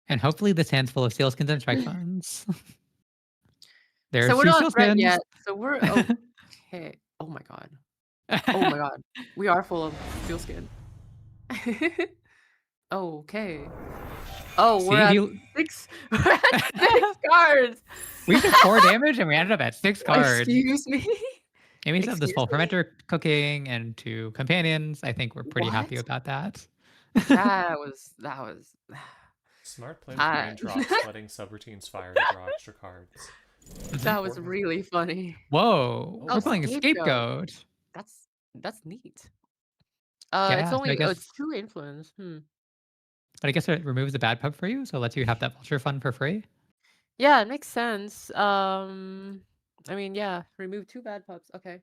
And hopefully this hand's full of Sealskins and Strike Funds. So There's we're 2 not a threat Sealskins. yet. So we're okay. Oh my god. Oh my god. We are full of steel skin. Okay. Oh, we're See, if at you 6 we're at 6 cards. we took 4 damage and we ended up at 6 cards. Excuse me? And we still have this Excuse full me? fermenter cooking and 2 companions. I think we're pretty happy What? about that. That was Smart play with I raindrops, letting subroutines fire to draw extra cards. Mhm. that was really funny. Whoa, Oh, we're playing a scapegoat. scapegoat. That's neat. Yeah, It's so I only it's guess 2 influence. Hmm. but I guess it removes the bad pub for you, so it lets you have that vulture fund for free. Yeah, it makes sense. I mean, yeah, remove 2 bad pups. Okay.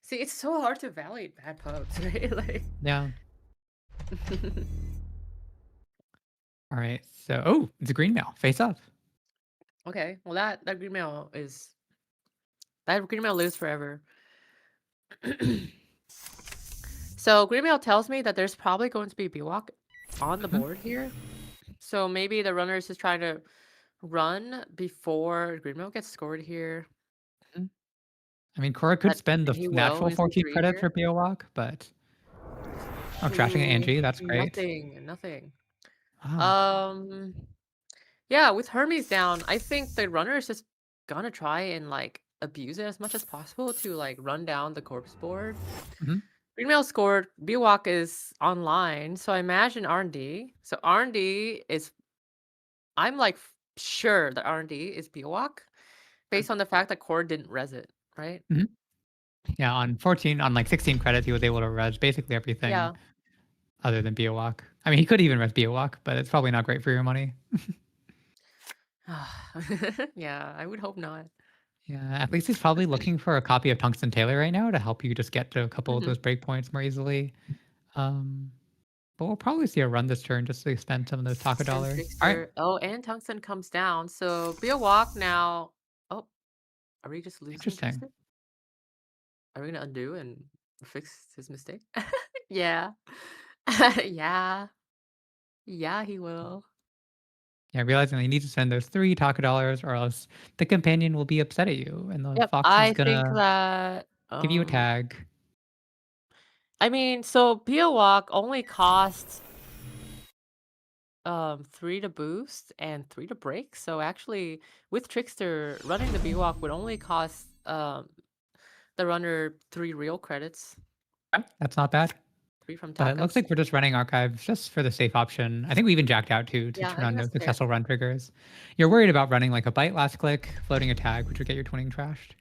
See, it's so hard to validate bad pups, right? Like Yeah. All right. So, oh, it's a green mail. Face up. Okay, well that green mail is that green mail lives forever. So green mail tells me that there's probably going to be Biwak on the Mhm. board here. So maybe the runner is just trying to run before green mail gets scored here. Mhm. I mean, Cora could But spend the and he will natural use 4 keep V3 credits here. for PO Walk, but oh, trashing Ooh, Angie. That's great. nothing. Wow. Um, yeah, with Hermes down, I think the runner is just gonna try and like abuse it as much as possible to like run down the corpse board. Mhm. Green mail scored. Biwak is online, so I imagine R&D. So R&D is I'm like sure that R&D is Biwak based on the fact that Core didn't res it, right? Mhm. Yeah, on 14, on like 16 credits, he was able to res basically everything Yeah. other than Bio Walk. I mean, he could even res Bio Walk, but it's probably not great for your money. Yeah, I would hope not. Yeah, at least he's probably looking for a copy of Tungsten Taylor right now to help you just get to a couple of Mhm. those breakpoints more easily. Um, but we'll probably see a run this turn just to spend some of those taco And dollars. All right. Trickster. Oh, and Tungsten comes down. So Biwak now. Oh, are we just losing Interesting. Trickster? Are we gonna undo and fix his mistake? Yeah. Yeah. Yeah, he will. Yeah, realizing they need to spend those 3 taco dollars or else the companion will be upset at you and the Yep, fox is I think gonna that, give you a tag. I mean, so Biowak only costs 3 to boost and 3 to break. So actually, with Trickster, running the Biowak would only cost the runner 3 real credits, Yeah, that's not bad. 3 from But it looks tacos. like we're just running archives just for the safe option. I think we even jacked out too to Yeah, I turn on think no that's fair. successful run triggers. You're worried about running like a bite last click, floating a tag, which would get your twinning trashed.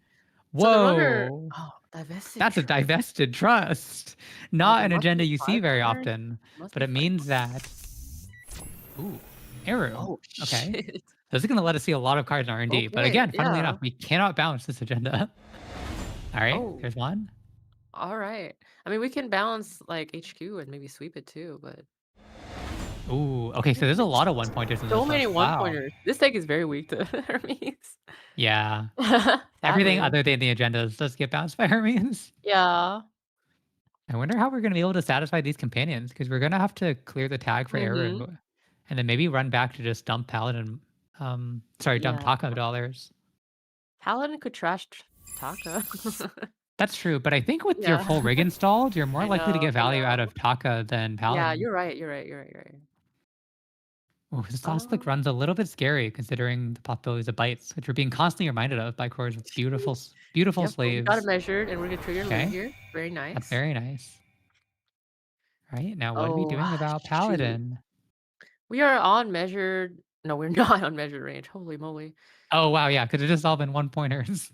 So the runner, Whoa! divested That's a trust. divested trust. Oh, Not there an must agenda be you 5 see very corners. often, Must but be it 5 means corners. that. Ooh, Eru. Oh, Okay. shit. This is going to let us see a lot of cards in R&D. But Okay, again, funnily yeah. enough, we cannot balance this agenda. All right, Oh, there's one. all right. I mean, we can balance like HQ and maybe sweep it too, but Ooh, okay, so there's a lot of one pointers in so this many list. one Wow. pointers. This deck is very weak to Hermes. Yeah. Everything Sadly. other than the agendas does get bounced by Hermes. Yeah. I wonder how we're going to be able to satisfy these companions because we're going to have to clear the tag for error Mm-hmm. and then maybe run back to just dump paladin, sorry, dump Yeah. taco dollars. Paladin could trash Taka. That's true, but I think with your Yeah. full rig installed, you're more I likely to know, get I value out know. of Taka than Yeah, Paladin. you're right, you're right, you're right, you're right. Ooh, this last look runs a little bit scary considering the possibilities of bites, which we're being constantly reminded of by Core's beautiful, beautiful Yep, but we got it slaves. measured, and we're gonna trigger Lou Okay, here. Very that's nice. very nice. Right, now what are we Oh, doing about shoot. Paladin? We are on measured no, we're not on measured range, holy moly. Oh, wow, yeah, could have just all been 1-pointers.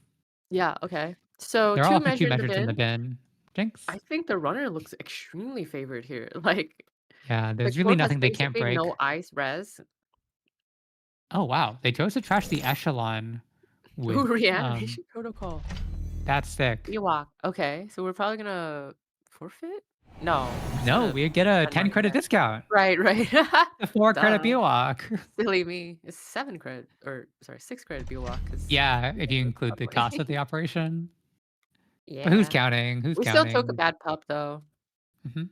Yeah, okay. So They're 2 all for 2 measured in the measures in the bin. bin. Jinx. I think the runner looks extremely favored here. Like, Yeah, the there's really corp has nothing they can't basically break. no ice res. Oh, wow, they chose to trash the Echelon Ooh, with, reanimation protocol. that's sick. Ewok. Okay, so we're probably gonna forfeit? No, we're just No, gonna we get a spend 10 money credit there. discount. Right, right. A 4 credit Duh. Biowak. Silly me. It's 7 credit or sorry, 6 credit Ewok 'cause Yeah, if you it's include blood the money. cost of the operation. But who's Yeah. counting? Who's We still took a counting? bad pup though. Mhm.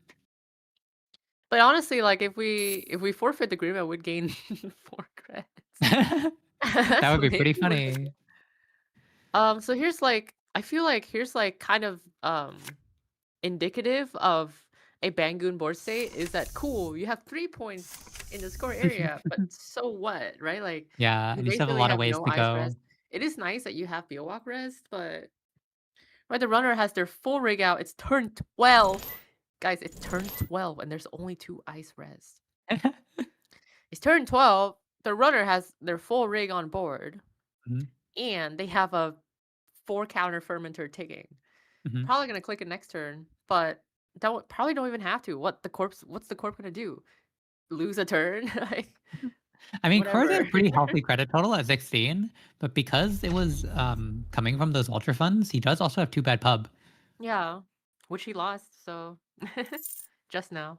But honestly, like if we forfeit the agreement, we'd gain 4 credits. That That's would be way pretty worth funny. it. So here's like I feel like here's like kind of indicative of a Bangoon board state is that cool, you have 3 points in the score area, but so what, right? Like Yeah, you and you still have a basically lot of have ways no to ice res. go. It is nice that you have Biowak res, but right, the runner has their full rig out. It's turn 12. Guys, it's turn 12 and there's only 2 ice res. It's turn 12. The runner has their full rig on board, Mhm, and they have a 4 counter fermenter ticking. mhm. Probably gonna click it next turn, but probably don't even have to. What's the corp gonna do? Lose a turn? Like I mean, Core had whatever. a pretty healthy credit total at 16, but because it was, coming from those Ultra funds, he does also have 2 bad pub. Yeah, which he lost. So just now.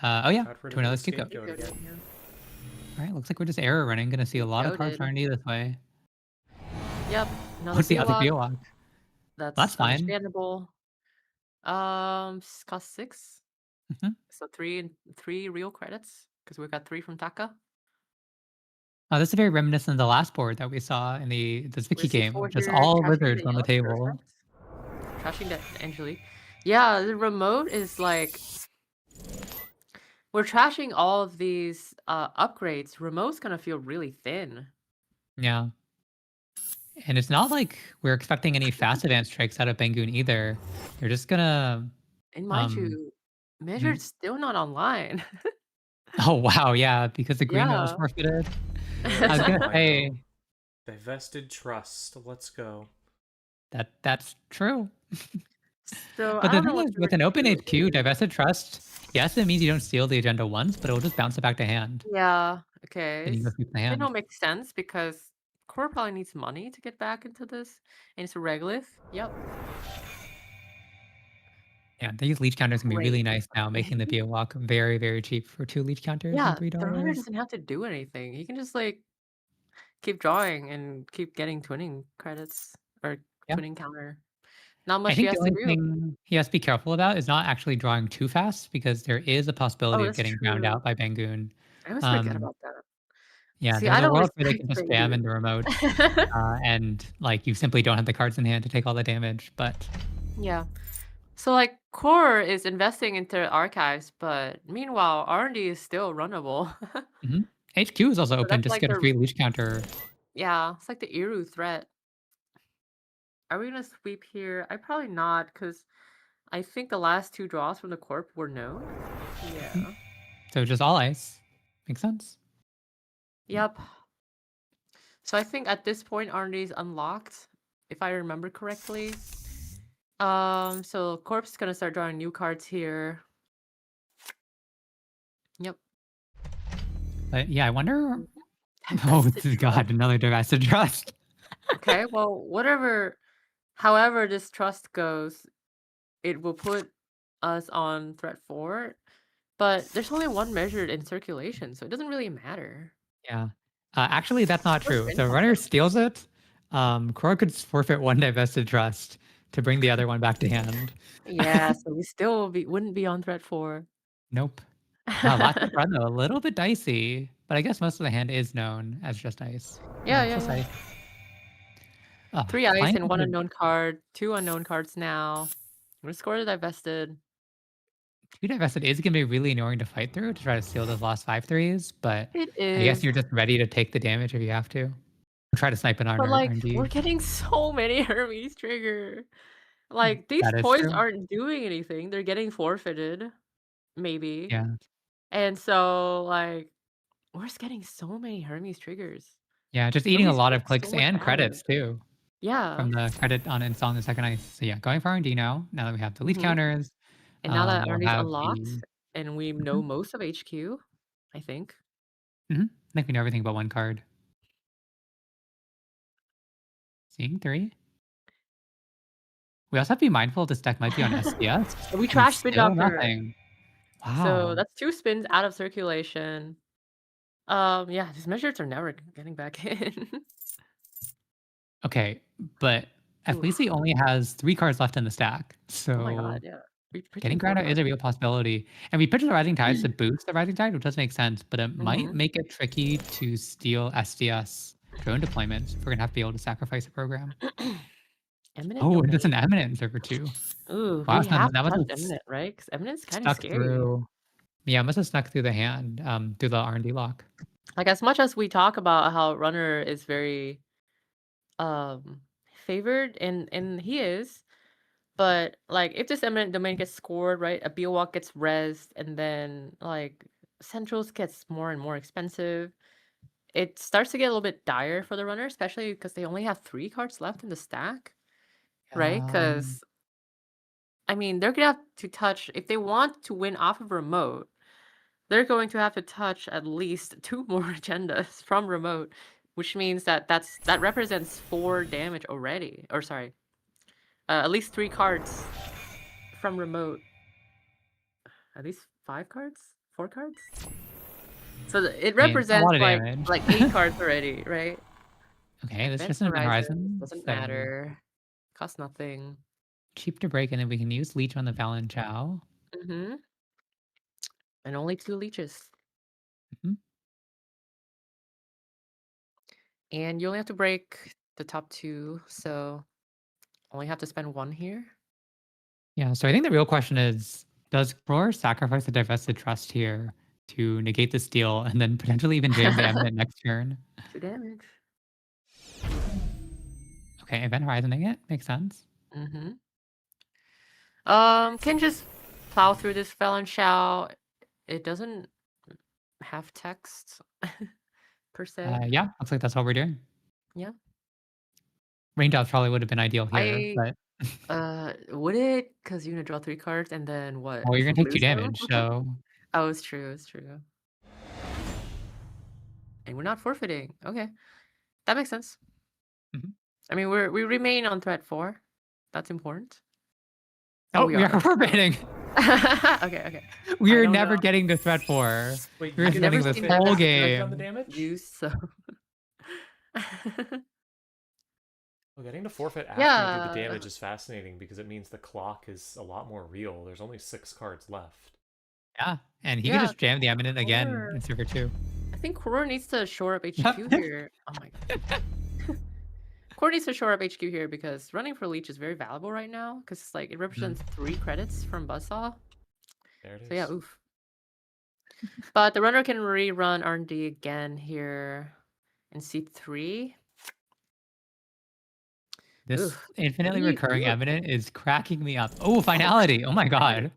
Oh yeah, God, where to did another the scapegoat. scapegoat again? Alright, looks like we're just error running, gonna see a lot of cards Goated. RND this way. Yep, another What's the other Biowak. Biowak? That's That's fine. understandable. Cost 6, Mhm. so 3 real credits because we got 3 from Taka. Oh, this is very reminiscent of the last board that we saw in this Vicky Where's the game, 4 of just here? all Trashing wizards the on the yellow, table. perfect. Trashing that Angelique. Yeah, the remote is like we're trashing all of these upgrades. Remote's gonna feel really thin. Yeah. And it's not like we're expecting any fast advance tricks out of Bangoon either. They're just gonna, And mind um you, mhm. measured's still not online. Oh, wow, yeah, because agreement was Yeah. forfeited. Where I is was gonna online say though? Divested trust. Let's go. that's true. So But I the don't know thing what is, to with an open do HQ, here. divested trust, yes, it means you don't steal the agenda once, but it'll just bounce it back to hand. Yeah, okay. Then you go through the It hand. don't make sense because Core probably needs money to get back into this. And it's a regolith. Yep. Yeah, these leech counters can be really Great. nice now, making the BO walk very, very cheap for 2 leech counters and Yeah, the runner $3. doesn't have to do anything. He can just like keep drawing and keep getting twinning credits or Yeah. twinning counter. Not I much he think the has to only do. thing he has to be careful about is not actually drawing too fast because there is a Oh, possibility of that's getting drowned true. out by Bangoon. I always forget Um, about that. yeah, See, there's I a don't world where they respect can just spam Bangoon. into remote, and, like, you simply don't have the cards in hand to take all the damage, but Yeah. So like Core is investing into archives, but meanwhile R&D is still runnable. mhm. HQ is also So open that's just to like get a the free leech counter. yeah, it's like the Iru threat. Are we gonna sweep here? I probably not, because I think the last 2 draws from the corp were known. Mm, Yeah. so just all ice. Makes sense. Yep. So I think at this point R&D is unlocked, if I remember correctly. So Corp's is gonna start drawing new cards here. Yep. But, yeah, I wonder oh, Divested trust. god, another divested trust. Okay, well, however this trust goes, it will put us on threat 4, but there's only 1 measured in circulation, so it doesn't really matter. Yeah. Actually, that's not We're true. If spin the runner bottom. steals it, Korra could forfeit 1 divested trust to bring the other one back to hand. Yeah, so we still wouldn't be on threat 4. Nope. Last up run, though, a little bit dicey, but I guess most of the hand is known as just ice. Yeah, Yeah, it's yeah, just yeah. ice. 3 ice playing and 1 unknown card. 2 unknown cards now. We're scored divested. 2 divested is going to be really annoying to fight through to try to steal those last 5-3s, but It I guess is. you're just ready to take the damage if you have to. Try to snipe it on But, like, RNG. we're getting so many Hermes trigger. Like, these That is points true. aren't doing anything. They're getting forfeited, maybe. Yeah. And so, like, we're just getting so many Hermes triggers. Yeah, just eating a Hermes lot does of clicks so much and credits damage. too Yeah. from the credit on installing the second ice. So yeah, going for R&D now that we have the lead Mhm. counters. And now that We'll R&D's have unlocked the and we know most of HQ, I think. I think we know everything but one card. Seeing 3. We also have to be mindful this deck might be on SDS And we and trash spin still doctor. nothing. So Wow. that's 2 spins out of circulation. Yeah, these measures are never getting back in. Okay, but at least he Oof. only has 3 cards left in the stack. Oh my god, So yeah. We're getting pitching 4 Grotto is cards. a real possibility. And we pitched the Rising Tides to boost the Rising Tide, which does make sense, but it might Mhm. make it tricky to steal SDS drone deployments if we're gonna have to be able to sacrifice a program. Eminent Oh, and it's an domain. Eminent in server 2. Ooh, Wow, we so have that to must touch have Eminent, right? Because Eminent's kinda stuck scary. through. Yeah, it must have snuck through the hand, through the R&D lock. Like, as much as we talk about how Runner is very, um, favored, and he is, but, like, if this Eminent domain gets scored, right, a Beowalk gets rezzed, and then, like, Centrals gets more and more expensive, it starts to get a little bit dire for the Runner, especially because they only have 3 cards left in the stack, right? Um, Because I mean, they're gonna have to touch if they want to win off of remote, they're going to have to touch at least 2 more agendas from remote, which means that that represents 4 damage already. Or sorry, at least 3 cards from remote. At least 5 cards? 4 cards? So it I mean, a represents lot of like damage. 8 cards already, right? Okay, that's Event just an Event Horizons Horizon, doesn't so matter. Costs nothing. cheap to break, and then we can use Leech on the Valen Chow. Mhm. And only 2 leeches. Mhm. And you only have to break the top 2, so only have to spend 1 here. Yeah, so I think the real question is, does Crore sacrifice the Divested Trust here to negate the steal and then potentially even jam the Eminent next turn? 2 damage. Okay, Event Horizoning it. Makes sense. Mhm. Can just plow through this Felon Shao. It doesn't have text per se. Yeah, looks like that's what we're doing. Yeah. Raindrops probably would have been ideal here, I but would it? Because you're gonna draw 3 cards and then what? well, you're gonna take 2 Lose them? damage, so Oh, it's true. It's true. And we're not forfeiting. Okay, that makes sense. Mhm. I mean, we remain on threat 4. That's important. Oh, Oh, we we are are. forbidding. Okay, okay. We I are don't never know. getting to threat 4. Wait, We're you I've can spending never this seen forfeit whole that after you've done the game. damage? used, so Well, getting to forfeit after you do the yeah. damage is fascinating because it means the clock is a lot more real. There's only 6 cards left. Yeah, and he could Yeah, just jam the Eminent again Core. in server 2. I think Core needs to shore up HQ here. Oh my god. Core needs to shore up HQ here because running for Leech is very valuable right now because like it represents 3 credits from Buzzsaw. There it is. So yeah, oof. But the runner can rerun R&D again here in C3. This Oof. infinitely What do recurring you Eminent is cracking me up. Oh, finality. Oh my god.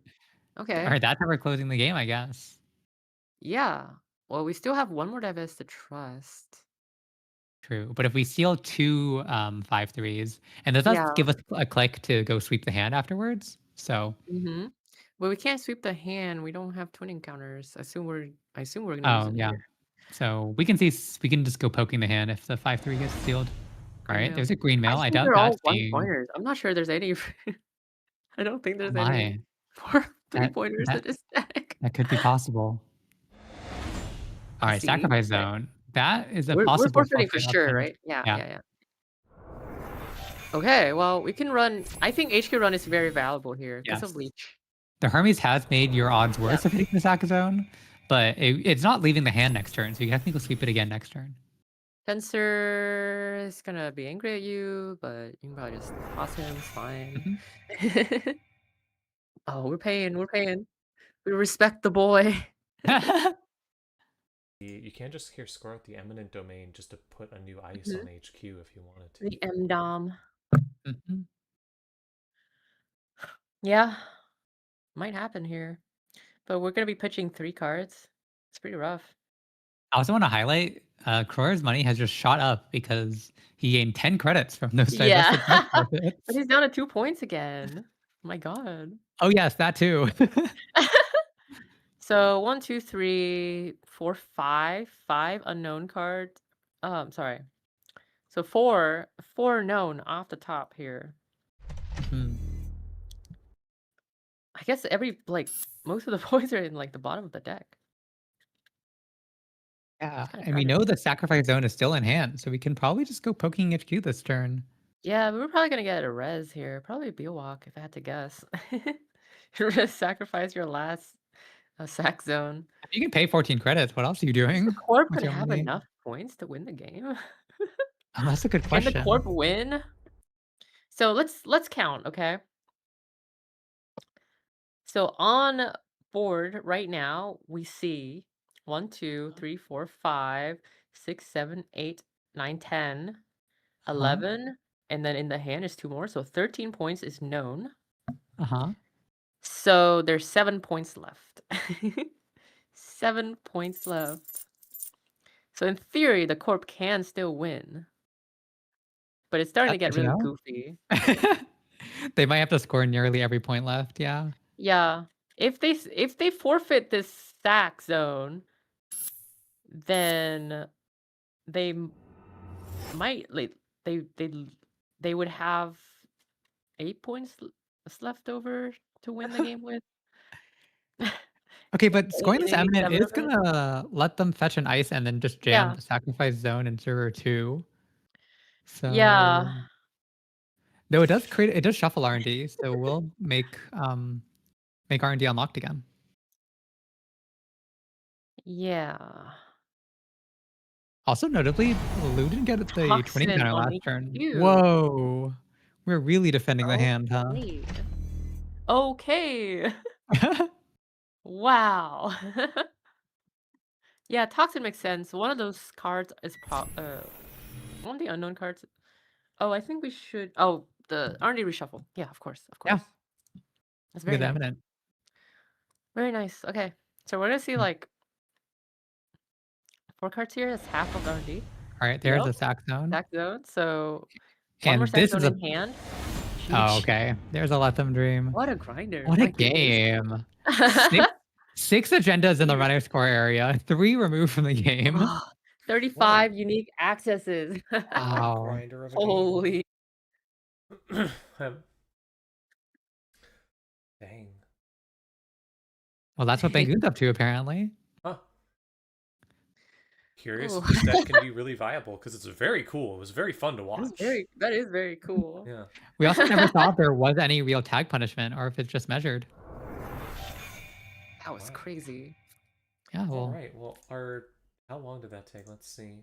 Okay. Alright, that's how we're closing the game, I guess. Yeah. Well, we still have 1 more Divest to trust. True. But if we steal 2 5/3s, and does Yeah. that give us a click to go sweep the hand afterwards? So Mhm. Well, we can't sweep the hand. We don't have twin encounters. I assume we're gonna use oh it yeah. here. So we can see we can just go poking the hand if the 5/3 gets sealed. Green Alright, mail. there's a green I mail. I think doubt they're that's all 1 being pointers. I'm not sure there's any I don't think oh there's any my. 4 3 That pointers in that this deck. that could be possible. Alright, See? sacrifice Okay. zone. That is a We're possible forfeiting for forfeit sure, option. right? Yeah, Yeah. yeah, yeah. Okay, well, we can run I think HQ run is very valuable here because of Yes. Leech. The Hermes has made your odds Yeah. worse of hitting the sack zone, but it's not leaving the hand next turn, so you can technically sweep it again next turn. Fencer is gonna be angry at you, but you can probably just toss him. It's fine. Oh, we're paying. We're paying. We respect the boy. You can just here score out the eminent domain just to put a new ice Mhm. on HQ if you wanted to. The M-Dom. Mhm. Yeah, might happen here. But we're gonna be pitching 3 cards. It's pretty rough. I also want to highlight Cror's money has just shot up because he gained 10 credits from those Yeah. divested test But profits. he's down to 2 points again. My god. Oh, yes, that too. So 1, 2, 3, 4, 5. 5 unknown cards. Sorry. So 4 known off the top here. Mhm. I guess most of the boys are in like the bottom of the deck. Yeah, It's kind of and we crowded. know the sacrifice zone is still in hand, so we can probably just go poking HQ this turn. Yeah, we were probably gonna get a res here. Probably Beowalk if I had to guess. Sacrifice your last sack zone. If you can pay 14 credits, what else are you Does the doing Corp with gonna your have money? enough points to win the game? Oh, that's a good Can the question. Corp win? So let's count, okay? So on board right now, we see 1, 2, 3, 4, 5, 6, 7, 8, 9, 10, Uh-huh. 11, and then in the hand is 2 more. So 13 points is known. Uh-huh. So there's 7 points left. 7 points left. So in theory, the Corp can still win. But it's starting to That's get good to really know. goofy. They might have to score nearly every point left, yeah. Yeah. If they forfeit this sack zone, then they might like they would have 8 points left over to win the game with. Okay, but scoring this They need eminent 7 is of it. gonna let them fetch an ice and then just jam Yeah. the sacrifice zone in server 2. Yeah. So though it does shuffle R&D, so we'll make R&D unlocked again. Yeah. Also notably, Lou didn't get the 20 Toxin counter on last turn. HQ. Whoa. We're really defending the hand, huh? Okay. Okay. Wow. Yeah, Toxin makes sense. One of those cards is one of the unknown cards. Oh, I think we should. Oh, the R&D reshuffle. Yeah, of course, of Yeah, course. That's good very nice. eminent. Very nice. Okay, so we're gonna see Mm. like 4 cards here. That's half of R&D. All right, there's Yep, a sack zone. sack zone. So one more And sack this is zone a in hand. oh, Sheesh. okay. There's a Let Them Dream. What a grinder. What a My goodness. game. Six six agendas in the runner score area, 3 removed from the game. Oh, 35 unique accesses. Wow. Grinder of a Holy. game. Dang. Well, that's what Bangon's up to apparently. Huh. Curious Oh. if this deck can be really viable because it's very cool. It was very fun to watch. That is very cool. Yeah. We also never thought there was any real tag punishment or if it's just measured. That was Wow. crazy. Yeah, All well, right. Well, how long did that take? Let's see.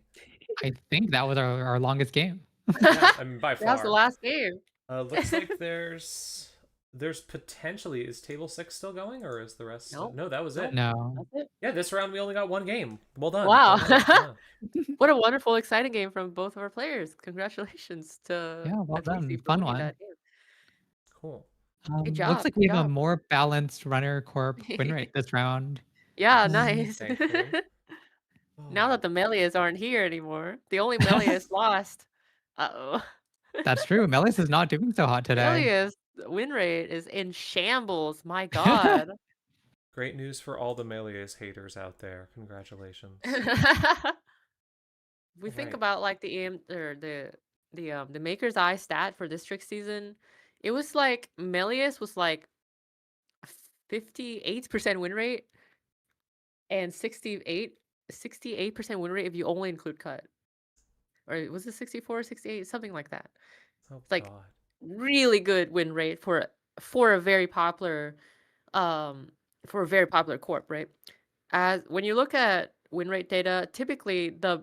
I think that was our longest game. Yeah, I mean, by far. That was the last game. Looks like there's potentially, is table 6 still going or is the rest Nope. No, that was it. No. That's it. Yeah, this round we only got 1 game. Well done. Wow. Well done. Yeah. What a wonderful, exciting game from both of our players. Congratulations to Yeah, well done. FTC for Fun winning one. that game. Cool. Good Looks job. like Good we have a job. more balanced runner corp win rate this round. Yeah, nice. Thankfully. Now that the Melius aren't here anymore, the only Melius lost. Uh-oh. That's true. Melius is not doing so hot today. Melius win rate is in shambles. My God. Great news for all the Melius haters out there. Congratulations. If we think Alright. about like the Maker's Eye stat for district season, it was like Melius was like 58% win rate and 68% win rate if you only include cut. Or was it 64, 68, something like that. Oh, It's like God. really good win rate for a very popular corp, right? As when you look at win rate data, typically the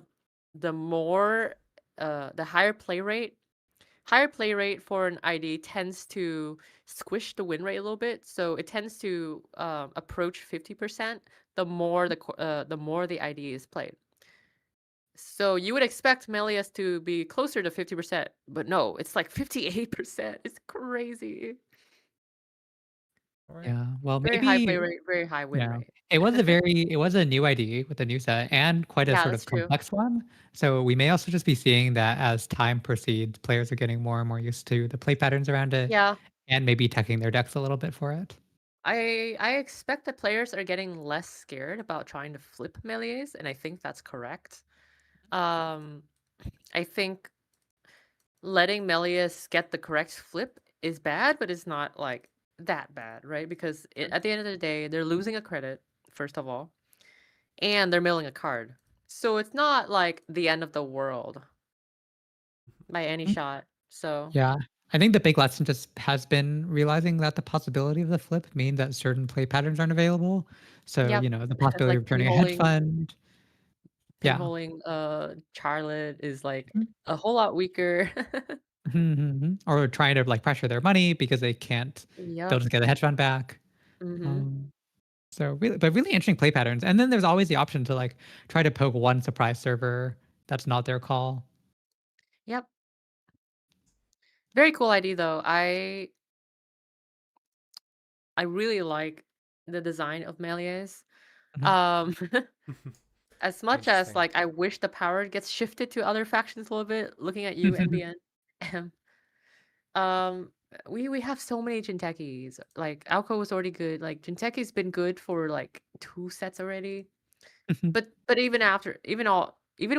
the more the higher play rate for an ID tends to squish the win rate a little bit, so it tends to approach 50% the more the ID is played. So you would expect Melius to be closer to 50%, but no, it's like 58%. It's crazy. All right. Yeah. Well, Very high play maybe rate, very high win yeah. rate. It was a new ID with a new set and quite a Yeah, sort that's of true. complex one. So we may also just be seeing that as time proceeds, players are getting more and more used to the play patterns around it Yeah. and maybe teching their decks a little bit for it. I expect that players are getting less scared about trying to flip Melius, and I think that's correct. Um, I think letting Melius get the correct flip is bad, but it's not like that bad, right? Because at the end of the day, they're losing a credit, first of all, and they're milling a card. So it's not like the end of the world by any Mm, shot. So, yeah. I think the big lesson just has been realizing that the possibility of the flip means that certain play patterns aren't available. So, yep, the possibility like of turning a hedge fund. Yeah. pinholing Charlotte is like Mm, a whole lot weaker. mhm, mhm. Or trying to like pressure their money because they can't, they'll Yep. just get the hedge fund back. Mhm. Um, So really interesting play patterns. And then there's always the option to like try to poke one surprise server that's not their call. Yep. Very cool idea though. I really like the design of Melius. Mhm. Um as much as Interesting. like I wish the power gets shifted to other factions a little bit, looking at you, NBN. um we have so many Jintekis. Like Alco was already good. Like Jinteki's been good for like 2 sets already. But even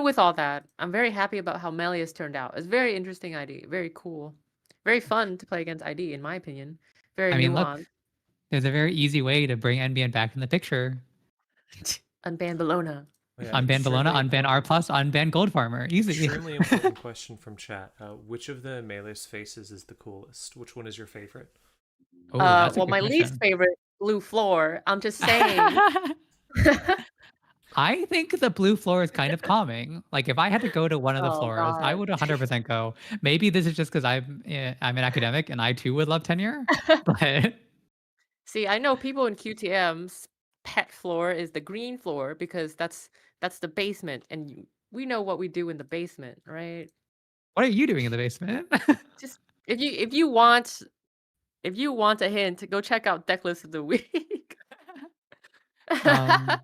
with all that, I'm very happy about how Melius turned out. It's a very interesting ID, very cool, very fun to play against ID, in my opinion. Very I mean, look, nuanced. there's a very easy way to bring NBN back in the picture. Unban Bologna. Oh, yeah, Unban Bologna, unban R plus, unban Gold Farmer. Easy. extremely important question from chat. Which of the Melius faces is the coolest? Which one is your favorite? Oh, that's a Well, good my least question. favorite, blue floor. I'm just saying. I think the blue floor is kind of calming. Like if I had to go to one of the Oh floors, I God. would 100% go. Maybe this is just because I'm an academic and I too would love tenure, but See, I know people in QTM's pet floor is the green floor because that's the basement, and we know what we do in the basement, right? what are you doing in the basement? Just if you want a hint, go check out deck list of the week. um,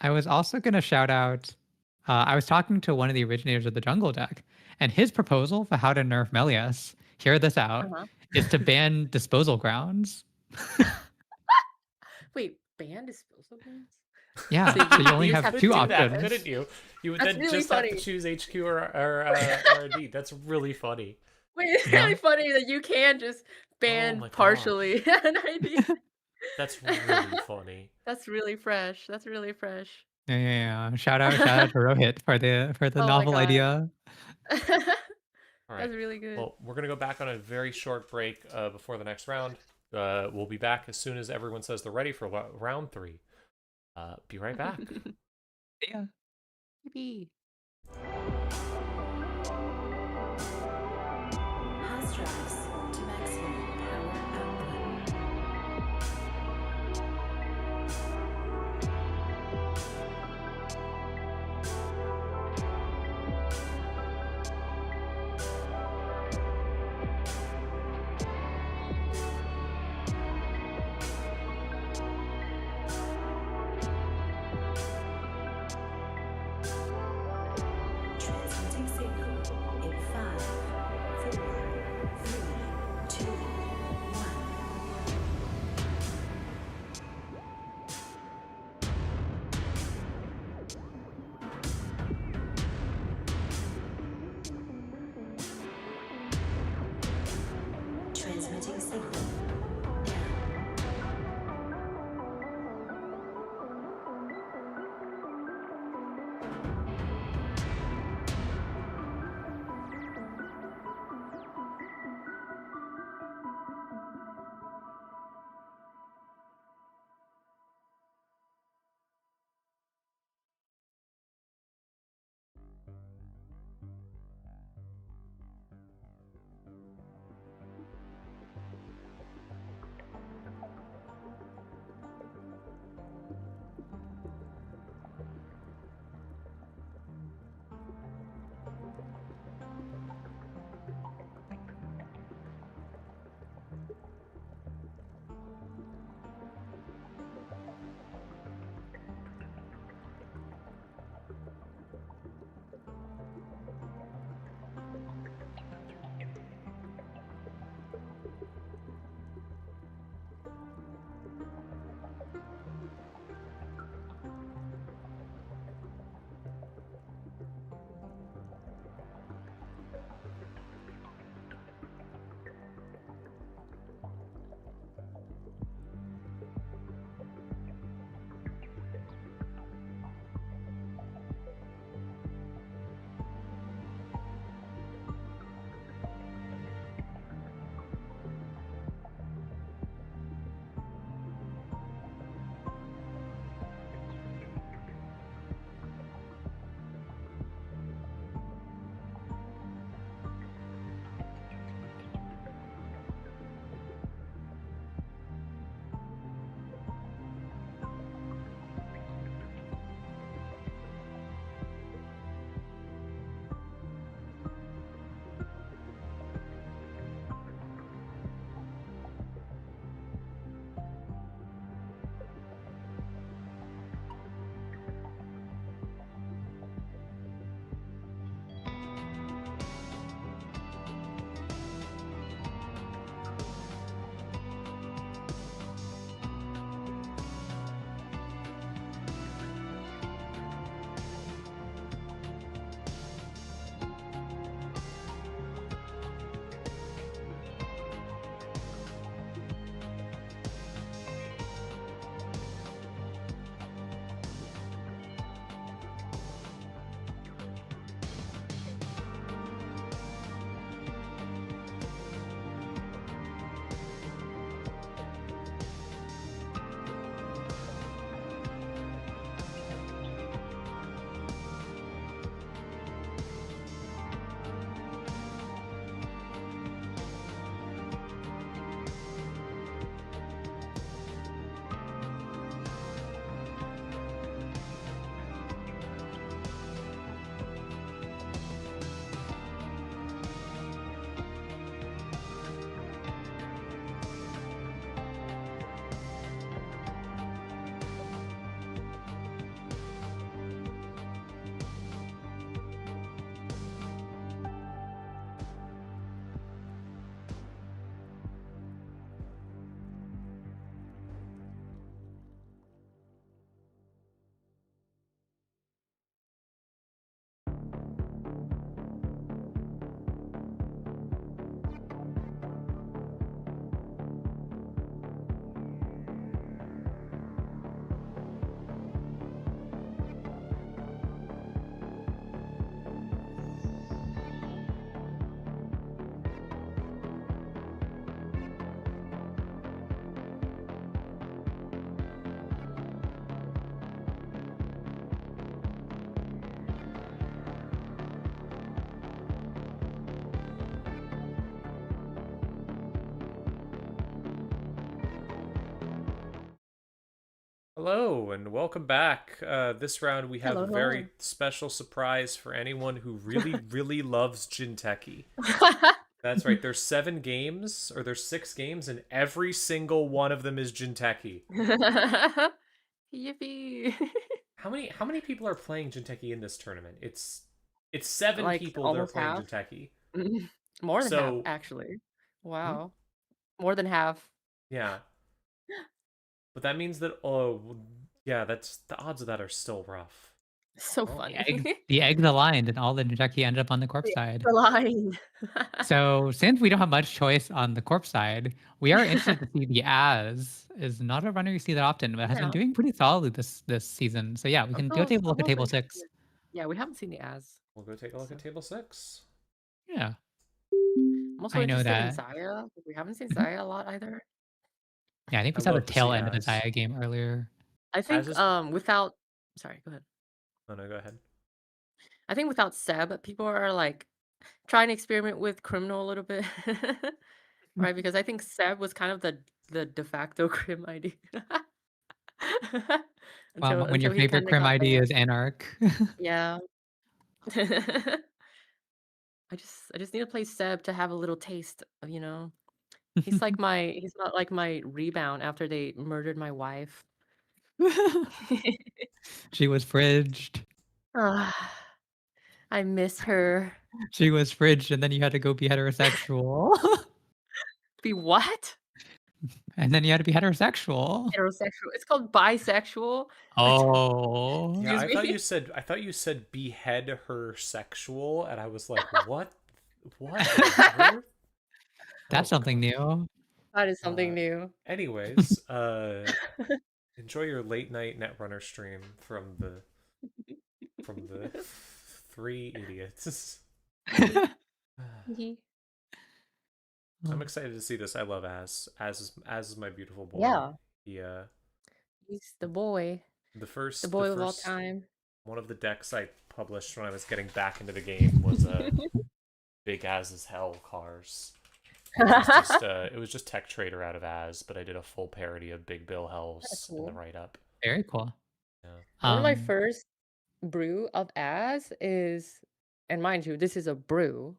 I was also going to shout out. I was talking to one of the originators of the Jungle deck, and his proposal for how to nerf Melius, hear this out, Uh-huh. is to ban disposal grounds. Wait, ban disposal grounds? Yeah, So so you you only just have have to two Do do that, that. couldn't options. you? You would That's then really just have to funny. choose HQ or RD. That's really funny. Wait, it's Yeah. really funny that you can just Oh ban my gosh. partially an idea. That's really funny. That's really fresh. That's really fresh. Yeah. Shout out to Rohit for the Oh my novel god. idea. All right. That's really good. Well, we're gonna go back on a very short break before the next round. We'll be back as soon as everyone says they're ready for round 3. Be right back. Yeah. Yippee. House drives to maximum power output. Transmitting signal in 5, 4, 3, Hello and welcome back. This round we have Hello, a very hello. special surprise for anyone who really, really loves Jinteki. That's right. There's 7 games, or there's 6 games, and every single one of them is Jinteki. Yippee! How many people are playing Jinteki in this tournament? It's 7 Like people that are almost playing half. Jinteki. More than half, So, actually. hmm? Wow. More than half. Yeah. But that means that yeah, that's the odds of that are still rough. So Well, funny. The eggs aligned, and all the Jackie ended up on the corpse The side. the line. So since we don't have much choice on the corpse side, we are interested to see the As is not a runner you see that often, but has been Yeah, doing pretty solidly this season. So yeah, we can go take a I'm look at also table interested. 6. Yeah, we haven't seen the as. we'll go take a look So at table 6. Yeah, I'm also I know interested in that. Zaya. We haven't seen Mhm. Zaya a lot either. Yeah, I think I we saw the love to tail see end of a Az. Zaya game earlier. I Az think is... without sorry, go ahead. Oh, no, go ahead. I think without Seb, people are like trying to experiment with criminal a little bit. Right? Because I think Seb was kind of the de facto crim ID. Well, when Until your he favorite kinda crim got ID is banned. Anarch. Yeah. I just need to play Seb to have a little taste of, he's not like my rebound after they murdered my wife. She was fridged. Ah, I miss her. She was fridged, and then you had to go be heterosexual. Be what? And then you had to be heterosexual. Heterosexual. It's called bisexual. Oh. Yeah, Excuse me? I thought you said behead her sexual, and I was like, what? What on earth? That's Oh something gosh. new. That is something Uh, new. anyways, enjoy your late night Netrunner stream from the 3 idiots. I'm excited to see this. I love Az. Az is my beautiful boy. Yeah, He he's the boy. the The first boy of all time. one of the decks I published when I was getting back into the game was Big Az's Hell cars. It was just Tech Trader out of Az, but I did a full parody of Big Bill Hells in the Cool. write-up. Very cool. Yeah. One of my first brew of as is, and mind you, this is a brew,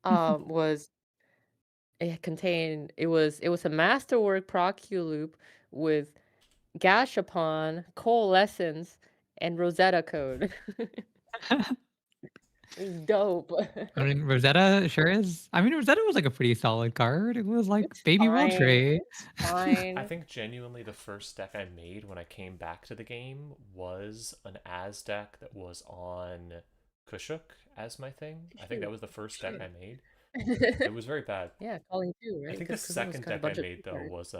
was it was a masterwork procu loop with Gashapon, Coalescence, and Rosetta code. It was dope. I mean, Rosetta sure is. I mean, Rosetta was like a pretty solid card. It was like It's baby World fine. Tree. It's fine. I think genuinely the first deck I made when I came back to the game was an Az deck that was on Kushuk as my thing. I think that was the first deck I made. It was very bad. Yeah, calling too, I right? think the 'Cause it was second got a deck I bunch of made though cards. was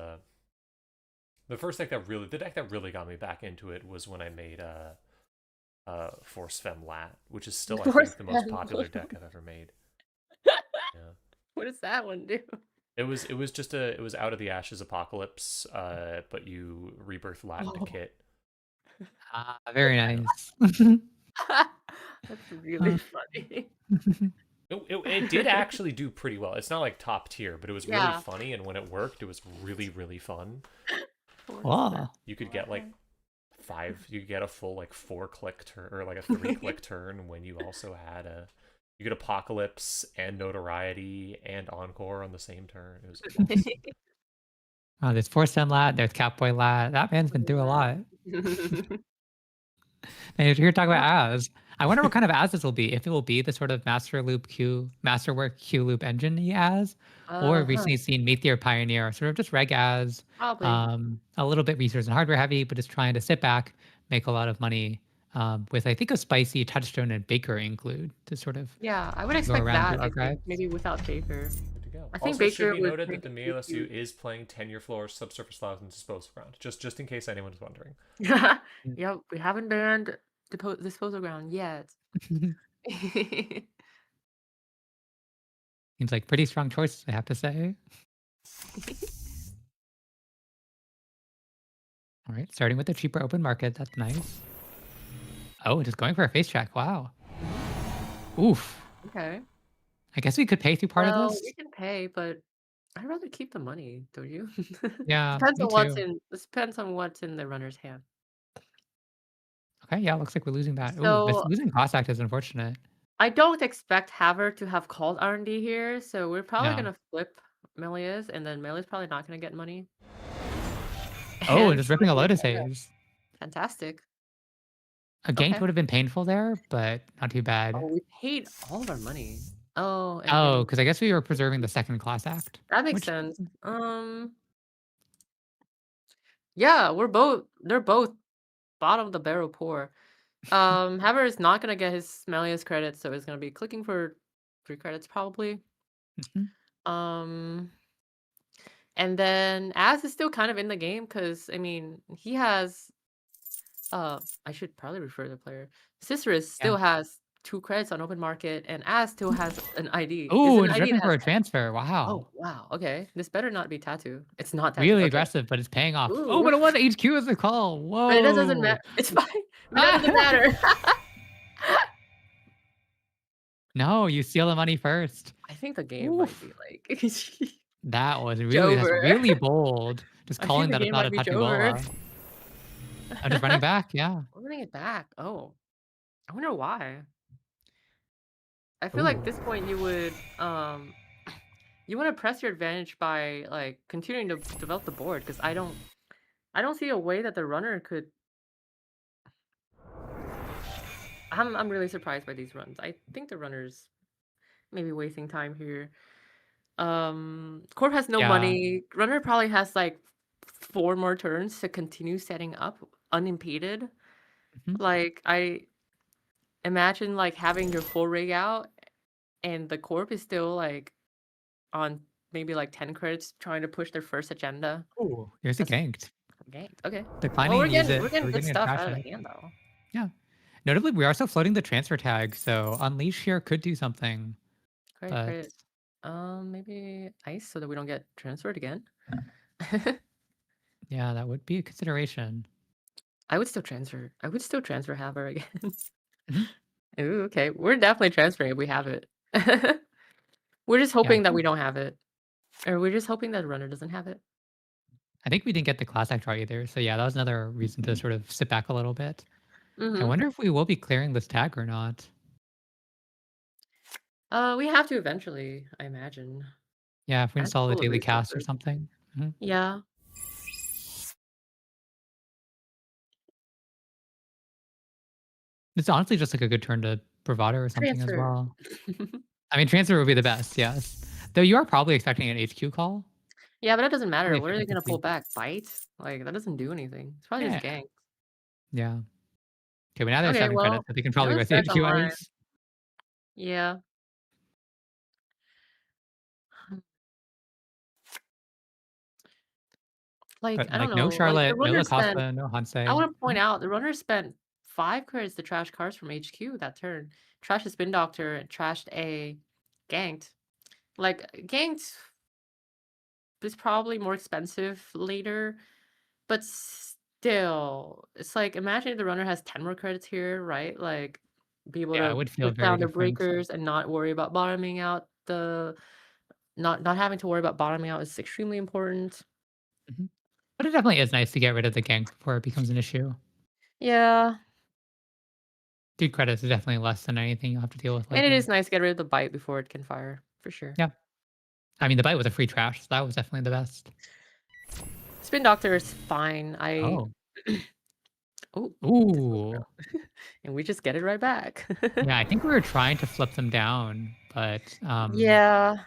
the first deck the deck that really got me back into it was when I made Force Femme Lat, which is still I Force think the most Femme popular Lat. deck I've ever made. Yeah. What does that one do? It was it was Out of the Ashes Apocalypse, but you rebirth Lat into Oh. Kit. Ah, very nice. That's really funny. It did actually do pretty well. It's not like top tier, but it was really Yeah. funny, and when it worked, it was really, really fun. Cool. You could get like you could get a full like 4-click turn or like a 3-click turn when you also had you get Apocalypse and Notoriety and Encore on the same turn. It was cool. Oh, there's Force Sun Lat, there's Catboy Lat. That man's been through a lot. And if you're talking about Az, I wonder what kind of Az this will be. If it will be the sort of Masterwork Q loop engine he has, or Uh-huh. recently seen Meteor Pioneer, sort of just reg Az, Probably. a little bit resource and hardware heavy, but just trying to sit back, make a lot of money, with I think a spicy Touchstone and Baker include to sort of Yeah, I would go expect around that, through I think, archives. maybe without Baker. Good to go. I think Also, should Baker be would noted make that the it MLSU easy. is playing tenure floor subsurface labs and disposal ground. Just in case anyone is wondering. Yep, we haven't banned disposal ground yet. Seems like pretty strong choices, I have to say. All right, starting with the cheaper open market. That's nice. Oh, just going for a face check. Wow. Oof. Okay. I guess we could pay through part of Well, this. we can pay, but I'd rather keep the money, don't you? Yeah, Depends me on what's too. in. This depends on what's in the runner's hand. Okay, yeah, looks like we're losing that. Ooh, this So losing class act is unfortunate. I don't expect Haver to have called R&D here, so we're probably No. gonna flip Melius, and then Melius probably not gonna get money. Oh, and And just ripping a flipping Lotus Haver. Haze. Fantastic. A ganked Okay. would have been painful there, but not too bad. Oh, we paid all of our money. Oh, and Oh, getting because I guess we were preserving the second class act, that makes which sense. Yeah, they're both bottom of the barrel poor. Haver is not gonna get his Melius credits, so he's gonna be clicking for 3 credits probably. Mhm. Um, and then Az is still kind of in the game because I mean he has I should probably refer the player. Cicerus Yeah. still has 2 credits on open market, and Az still has an ID. Is Oh, an and it's ID ripping that for has a transfer. oh Wow. wow, okay. This better not be tattoo. It's not tattoo. Really Okay. aggressive, but it's paying off. Oh, Ooh. but it was HQ as a call. But it doesn't Whoa. matter. It's fine. But that doesn't matter. No, you steal the money first. I think the game might Oof. be like That's Jover. really bold. Just I think calling the that it's game not might a be Jover. Tatubola. I'm just running back, yeah. We're running it back. Oh, I wonder why. I feel like at this Ooh. point you would you want to press your advantage by like continuing to develop the board because I don't see a way that the runner could. I'm really surprised by these runs. I think the runner's maybe wasting time here. Corp has no Yeah. money. Runner probably has like 4 more turns to continue setting up unimpeded. Mhm. Like I imagine like having your full rig out and the corp is still like on maybe like 10 credits trying to push their first agenda. Ooh, here's a That's ganked. ganked. Okay. Well, Declining to use it. we're getting We're good getting a stuff trash out of it. the hand though. Yeah. Notably, we are still floating the transfer tag, so Unleash here could do something. Great, But great. Maybe ice so that we don't get transferred again. yeah, that would be a consideration. I would still transfer. I would still transfer Haver again. Mhm. Ooh, okay. We're definitely transferring if we have it. We're just Yeah, hoping that we don't have it. Or we're just hoping that runner doesn't have it. I think we didn't get the class act draw either. So yeah, that was another reason to sort of sit back a little bit. I Mm-hmm. wonder if we will be clearing this tag or not. We have to eventually, I imagine. Yeah, if we That's install the full of daily cast or resources. something. Mhm. Yeah. It's honestly just like a good turn to bravado or something as Transfer. well. I mean, transfer would be the best, yes. Though you are probably expecting an HQ call. Yeah, but that doesn't matter. Only What are they gonna pull 50/50. back? Bite? Like that doesn't do anything. It's probably just Yeah. gank. Yeah. Okay, but now they're Okay, 7 well, credits, so they can now probably the go to star's HQ online. ice. Yeah. Like, But I don't like no know. Like the Charlotte, no runner spent Lacosta, no I Hansei. want to point out the runner spent 5 credits to trash cards from HQ that turn. Trashed the spin doctor and trashed a ganked. Like ganked is probably more expensive later, but still, it's like imagine if the runner has 10 more credits here, right? Like be able Yeah, it to would feel put very down the different. breakers and not worry about bottoming out the not having to worry about bottoming out is extremely important. Mhm. But it definitely is nice to get rid of the gank before it becomes an issue. Yeah. Dude credits is definitely less than anything you'll have to deal with And it later. is nice to get rid of the bite before it can fire, for sure. Yeah. I mean, the bite was a free trash, so that was definitely the best. Spin Doctor is fine. I Oh. oh, Ooh. and we just get it right back. Yeah, I think we were trying to flip them down, but Yeah.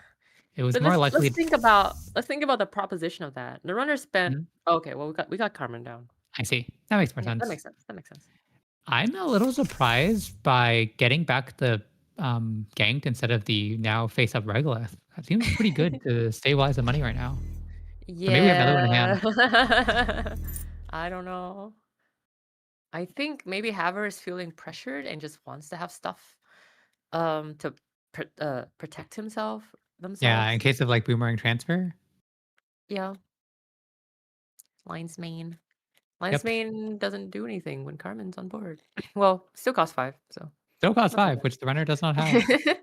it was But more let's likely. think about the proposition of that. The runner spent Mhm. okay, well we got Carmen down. I see. That makes more Yeah, that sense. makes sense. That makes sense. I'm a little surprised by getting back the ganked instead of the now face up Regolith. That seems pretty good to stabilize the money right now. But maybe we have another one in Yeah. hand. I don't know. I think maybe Haver is feeling pressured and just wants to have stuff to protect Yeah, in themselves. case of like boomerang transfer. Yeah. Lion's Mane. Lion's Yep. Mane doesn't do anything when Carmen's on board. Well, still costs 5, so Still cost not too 5, which the runner does not have. bad.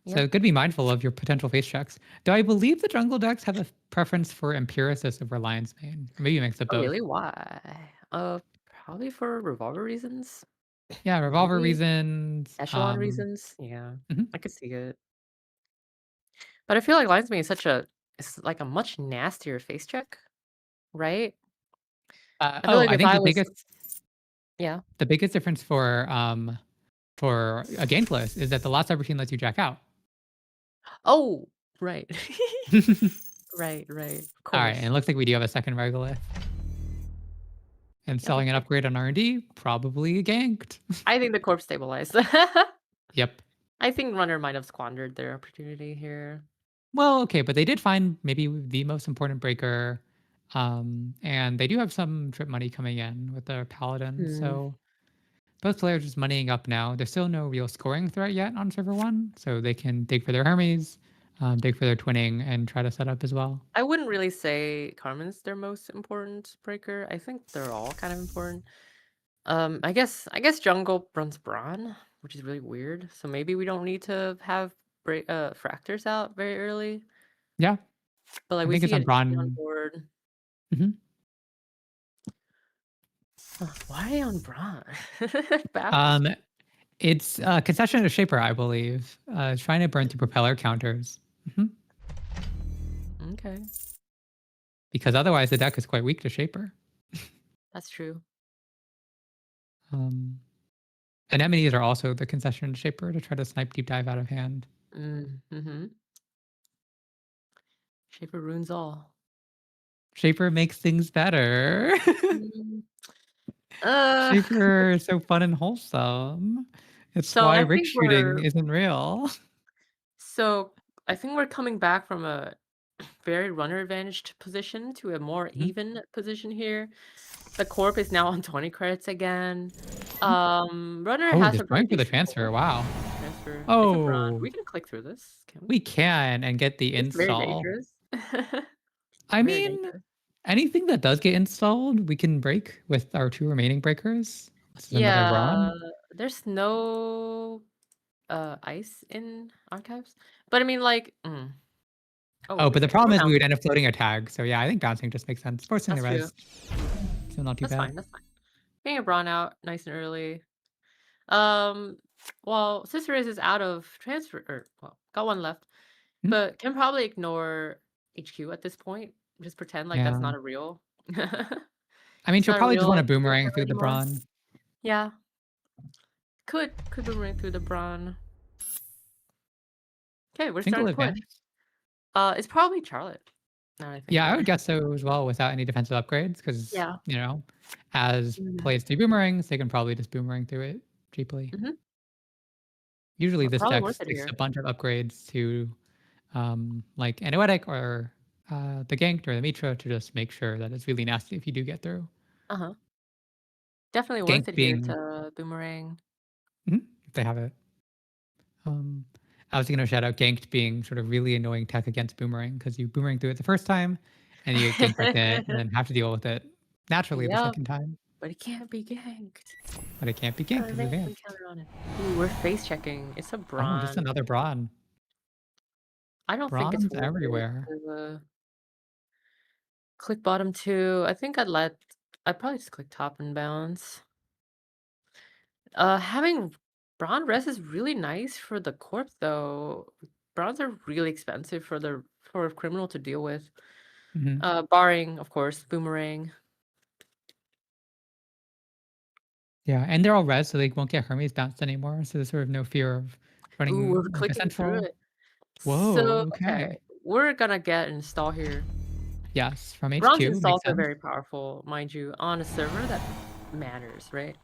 So good to be mindful of your potential face checks. Do I believe the jungle decks have a preference for Empiricist over Lion's Mane? Or maybe a mix of Oh, both. really? Why? Probably for revolver reasons. Yeah, revolver Maybe. reasons. Echelon reasons. Yeah, mhm. I could see it. But I feel like Lion's Mane it's like a much nastier face check, right? I feel like I if think I was, yeah. the biggest difference for a gankless is that the last routine lets you jack out. Oh, right. Right. Of All right, course. and it looks like we do have a second regolith. And selling an upgrade on R&D, probably ganked. I think the corpse stabilized. Yep. I think Runner might have squandered their opportunity here. Well, okay, but they did find maybe the most important breaker. And they do have some trip money coming in with their Paladin. So both players just moneying up now. There's still no real scoring threat yet on server 1. So they can dig for their Hermes, dig for their twinning, and try to set up as well. I wouldn't really say Carmen's their most important breaker. I think they're all kind of important. I guess Jungle runs Brawn, which is really weird. So maybe we don't need to have Fractors out very early. Yeah. But like I we think it's see on it Brawn. on board. Why are they on Brawn? It's concession to Shaper, I believe. Trying to burn through propeller counters. Okay. Because otherwise the deck is quite weak to Shaper. That's true. Anemones are also the concession to Shaper to try to snipe deep dive out of hand. Shaper ruins all. Shaper makes things better. Uh, Shaper is so fun and wholesome. It's So why I Rick think shooting isn't real. So I think we're coming back from a very runner advantaged position to a more even position here. The corp is now on 20 credits again. Runner Oh, has just a pretty going for the decent transfer. corp. Wow. Transfer. It's a Brawn. Oh, We can click through this, can we? we can and get the It's very install. dangerous. I Very mean, dangerous. anything that does get installed, we can break with our 2 remaining breakers. This is another Yeah, Brawn. there's no ice in archives. But I mean like Oh, but the okay, problem we're is we would bouncing. end up floating a tag. So yeah, I think bouncing just makes sense. Forcing the That's true. res. Still not too That's bad. fine. That's fine. Getting a Brawn out nice and early. Well, Sister Race is out of transfer, or well, got one left, but can probably ignore HQ at this point. Just pretend like that's Yeah. not a real. I mean, It's she'll not a probably just real want to Sister Race boomerang server through the anymore. Brawn. Yeah, could boomerang through the Brawn. Okay, we're Single starting to push. advantage. It's probably Charlotte. Now I think Yeah, I about would it. guess so as well without any defensive upgrades because, Yeah. you know, as plays do boomerangs, they can probably just boomerang through it cheaply. Usually Well, this probably deck worth it sticks here. a bunch of upgrades to like Anoetic or the Ganked or the Mitra to just make sure that it's really nasty if you do get through. Definitely worth it here to boomerang. If they have it. I was going to shout out Ganked being sort of really annoying tech against boomerang because you boomerang through it the first time and you get ganked with it and then have to deal with it naturally the second time. But it can't be ganked. But it can't be ganked because advanced. Ooh, we're face checking. It's a Brawn. Oh, just another Brawn. I don't think it's Bronze everywhere. to, click bottom 2. I think I'd probably just click top and balance. Having Brawn res is really nice for the corp though. Bronze are really expensive for a criminal to deal with. Barring, of course, boomerang. Yeah, and they're all res, so they won't get Hermes bounced anymore. So there's sort of no fear of running Ooh, we're like a clicking through central. it. Whoa, So, okay. we're gonna get install here. Yes, from HQ. Bronze Makes installs are sense. very powerful, mind you, on a server that matters, right?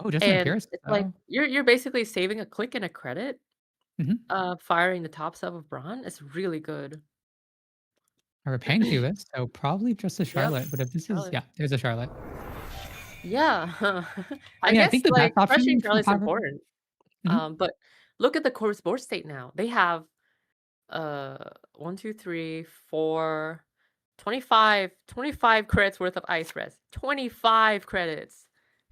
Oh, just And Empiricist, it's like though. you're basically saving a click and a credit. Mm-hmm. Firing the top sub of Brawn is really good. We're paying through this, so probably just a Charlotte. Yep, But if this Charlotte. is, yeah, there's a Charlotte. Yeah, I mean, I think the like best option crushing for Charlotte's power. important. But look at the course board state now. They have 1, 2, 3, 4, 25 credits worth of ice res. 25 credits.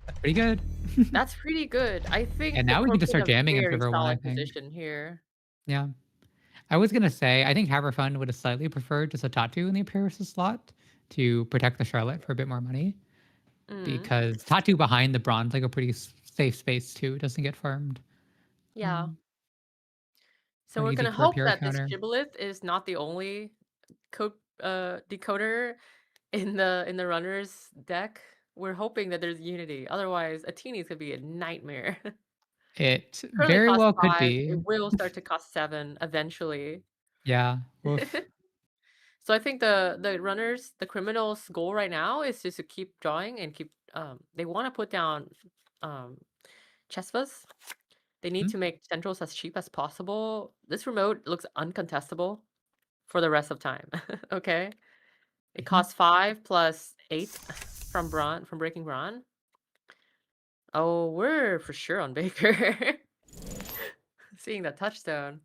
That's pretty good. That's pretty good. I think And the now we can corp's just in start a jamming in very server 1, I solid think. position here. Yeah. I was gonna say, I think Haverfund would have slightly preferred just a Tatu in the Imperius slot to protect the Charlotte for a bit more money. Mm, Because Tatu behind the bronze, like a pretty safe space too, doesn't get farmed. yeah. So An we're easy gonna core hope PR that this counter. shibboleth is not the only code decoder in the runner's deck. We're hoping that there's unity. Otherwise, Atenes could be a nightmare. It Currently very costs well could 5. be. It will start to cost 7 eventually. Yeah. Woof. So I think the criminals' goal right now is just to keep drawing and keep they want to put down um Chesvas. They need Hmm? to make centrals as cheap as possible. This remote looks uncontestable for the rest of time. Okay. It Mhm. costs 5 plus 8 from breaking Brawn. Oh, we're for sure on Baker. Seeing that touchstone.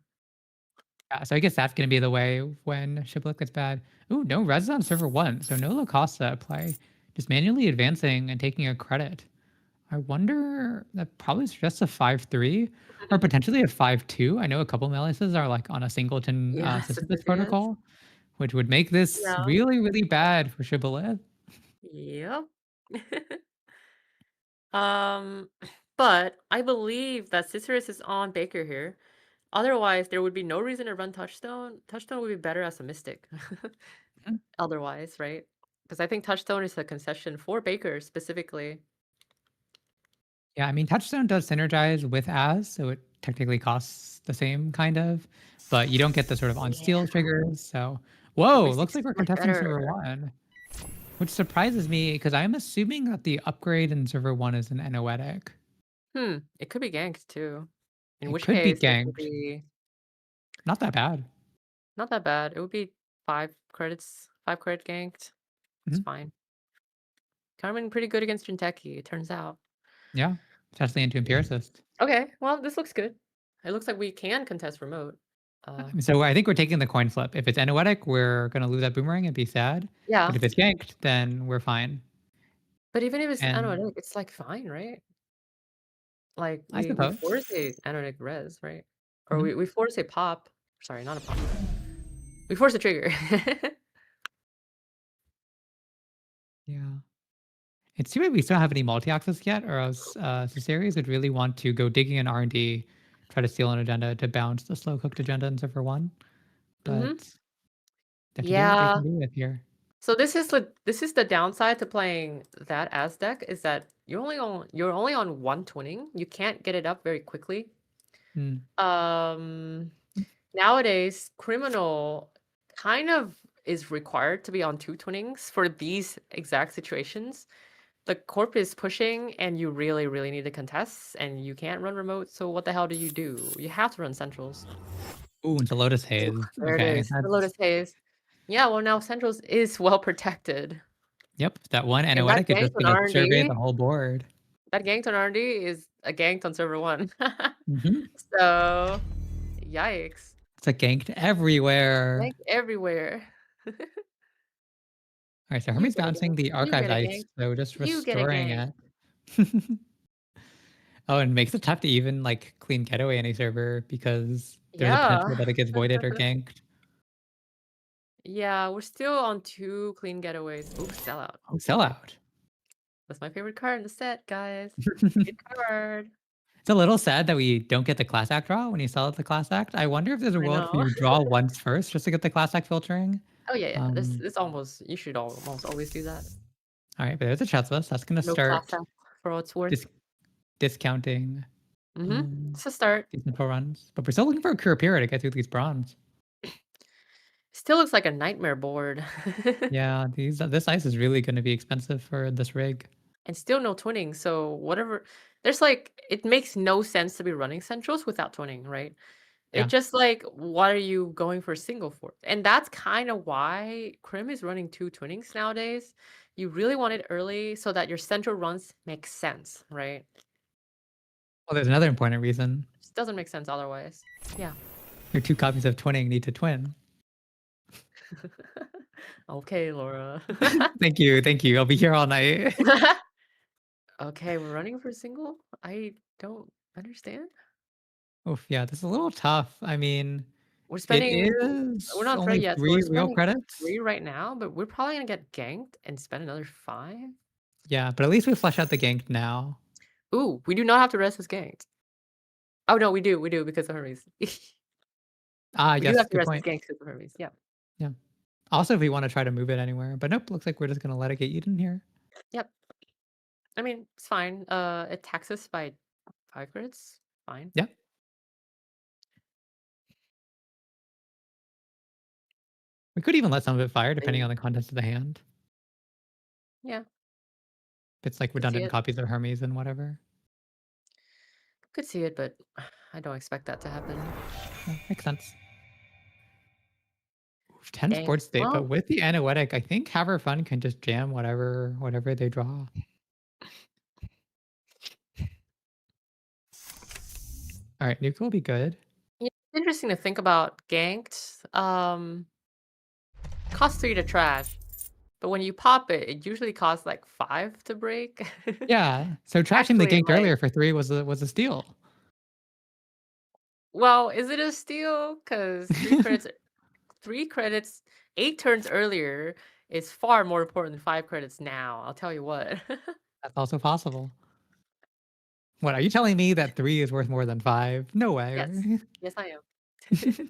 Yeah, so I guess that's gonna be the way when Shibboleth gets bad. Ooh, no res on server 1, so no Lacosta at play. Just manually advancing and taking a credit. I wonder that probably suggests a 5-3 or potentially a 5-2. I know a couple Meliuses are like on a singleton Yeah, Sisyphus Sisyphus. protocol, which would make this Yeah. really, really bad for Shibboleth. Yep. Um, but I believe that Cicerus is on Baker here. Otherwise, there would be no reason to run Touchstone. Touchstone would be better as a Mystic. Mhm. Otherwise, right? Because I think Touchstone is a concession for Baker specifically. Yeah, I mean, Touchstone does synergize with As, so it technically costs the same kind of, but you don't get the sort of on Yeah, steal triggers. So, but whoa, looks Mystic's like we're so much contesting server better. 1, which surprises me because I'm assuming that the upgrade in server 1 is an Anoetic. It could be ganked too. In It which could be case, it would ganked. be Not that bad. not that bad. It would be 5 credits, 5 credit ganked. It's Mhm. fine. Coming pretty good against Jinteki, it turns out. Yeah, especially into Empiricist. Okay, well, this looks good. It looks like we can contest remote. So I think we're taking the coin flip. If it's Anoetic, we're going to lose that boomerang and be sad. But Yeah, if it's ganked, then we're fine. but even if it's And anodytic, it's like fine, right? Like I we suppose. force a anodytic res, right? Or Mhm. we force a pop. Sorry, not a pop. We force a trigger. Yeah. It's too bad we don't have any multi-access yet, or else Cesares would really want to go digging in R&D, try to steal an agenda to bounce the slow cooked agenda in server 1. Hmm. But they have to do what they Yeah. can do with here. So this is the downside to playing that as deck is that you're only on 1 twinning. You can't get it up very quickly. Hmm. Nowadays, criminal kind of is required to be on 2 twinnings for these exact situations. The corp is pushing and you really, really need to contest and you can't run remote, so what the hell do? You have to run centrals. Ooh, into Lotus Ooh, Haze. there it Okay, is. The that's Lotus Haze. Yeah, well now centrals is well protected. yep. That one And that Anoetic is ganked just on gonna survey R&D, the whole board. that ganked on R&D is a ganked on server 1. Mhm. So, yikes. It's like ganked everywhere. Ganked everywhere. All right, so You Hermes get a bouncing gank. the You archived get a ice, gank. so just You get a restoring gank. it. Oh, and makes it tough to even like clean getaway any server because there's a potential Yeah. that it gets voided or ganked. Yeah, we're still on 2 clean getaways. Ooh, sellout. Oh, sellout. That's my favorite card in the set, guys. Good card. It's a little sad that we don't get the class act draw when you sell at the class act. I wonder if there's a I world where know. you draw once first just to get the class act filtering. Oh yeah, yeah. This Um, this almost you should almost always do that. all right, but there's a chest list. That's going to No class start act for what it's worth. discounting It's a start. these info runs. But we're still looking for a Kurapira to get through these bronze. Still looks like a nightmare board. Yeah, this ice is really going to be expensive for this rig. And still no twinning, so whatever there's like it makes no sense to be running centrals without twinning, right? It Yeah. just like what are you going for single for? And that's kind of why Crim is running 2 twinnings nowadays. You really want it early so that your central runs make sense, right? Well, there's another important reason. It doesn't make sense otherwise. Yeah. Your 2 copies of twinning need to twin. Okay, Laura. Thank you. I'll be here all night. Okay, we're running for single? I don't understand. Oof, yeah, this is a little tough. I mean, We're it spending we're is not ready only yet, so we're 3 real spending credits. 3 right now, but we're probably gonna get ganked and spend another 5. Yeah, but at least we flesh out the gank now. Ooh, we do not have to rest as ganked. Oh, no, we do because of Hermes. Ah, We do yes, have to good rest as point. ganked because of Hermes, yeah. Yeah. Also, if we wanna try to move it anywhere, but nope, looks like we're just gonna let it get eaten here. Yep. I mean, it's fine. It taxes by 5 crits. Fine. Yeah. We could even let some of it fire depending on the contents of the hand. Yeah, If it's like could see redundant it. copies of Hermes and whatever. Could see it, but I don't expect that to happen. Yeah, makes sense. Oof, 10 Dang. sports state, but Well, with the Anoetic, I think Haver Fun can just jam whatever they draw. All right, Nuke will be good. yeah, it's interesting to think about ganked. Costs 3 to trash, but when you pop it, it usually costs like 5 to break. Yeah, so trashing the Actually, ganked like, earlier for 3 was a steal. well, is it a steal? Because 3 credits, 8 turns earlier is far more important than 5 credits now. I'll tell you what. That's also possible. What, are you telling me that 3 is worth more than 5? No way. Yes. Right? Yes, I am.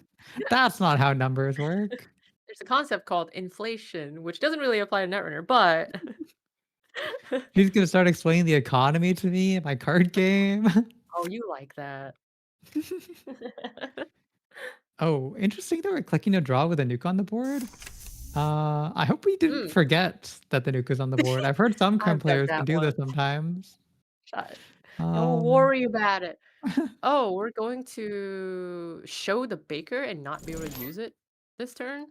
That's not how numbers work. There's a concept called inflation, which doesn't really apply to Netrunner, but He's gonna start explaining the economy to me in my card game. oh, you like that. Oh, interesting that we're clicking a draw with a nuke on the board. I hope we didn't Mm. forget that the nuke is on the board. I've heard some Crim I've done players can that do this once. sometimes. Shut. Don't Um, worry about it. Oh, we're going to show the baker and not be able to use it this turn?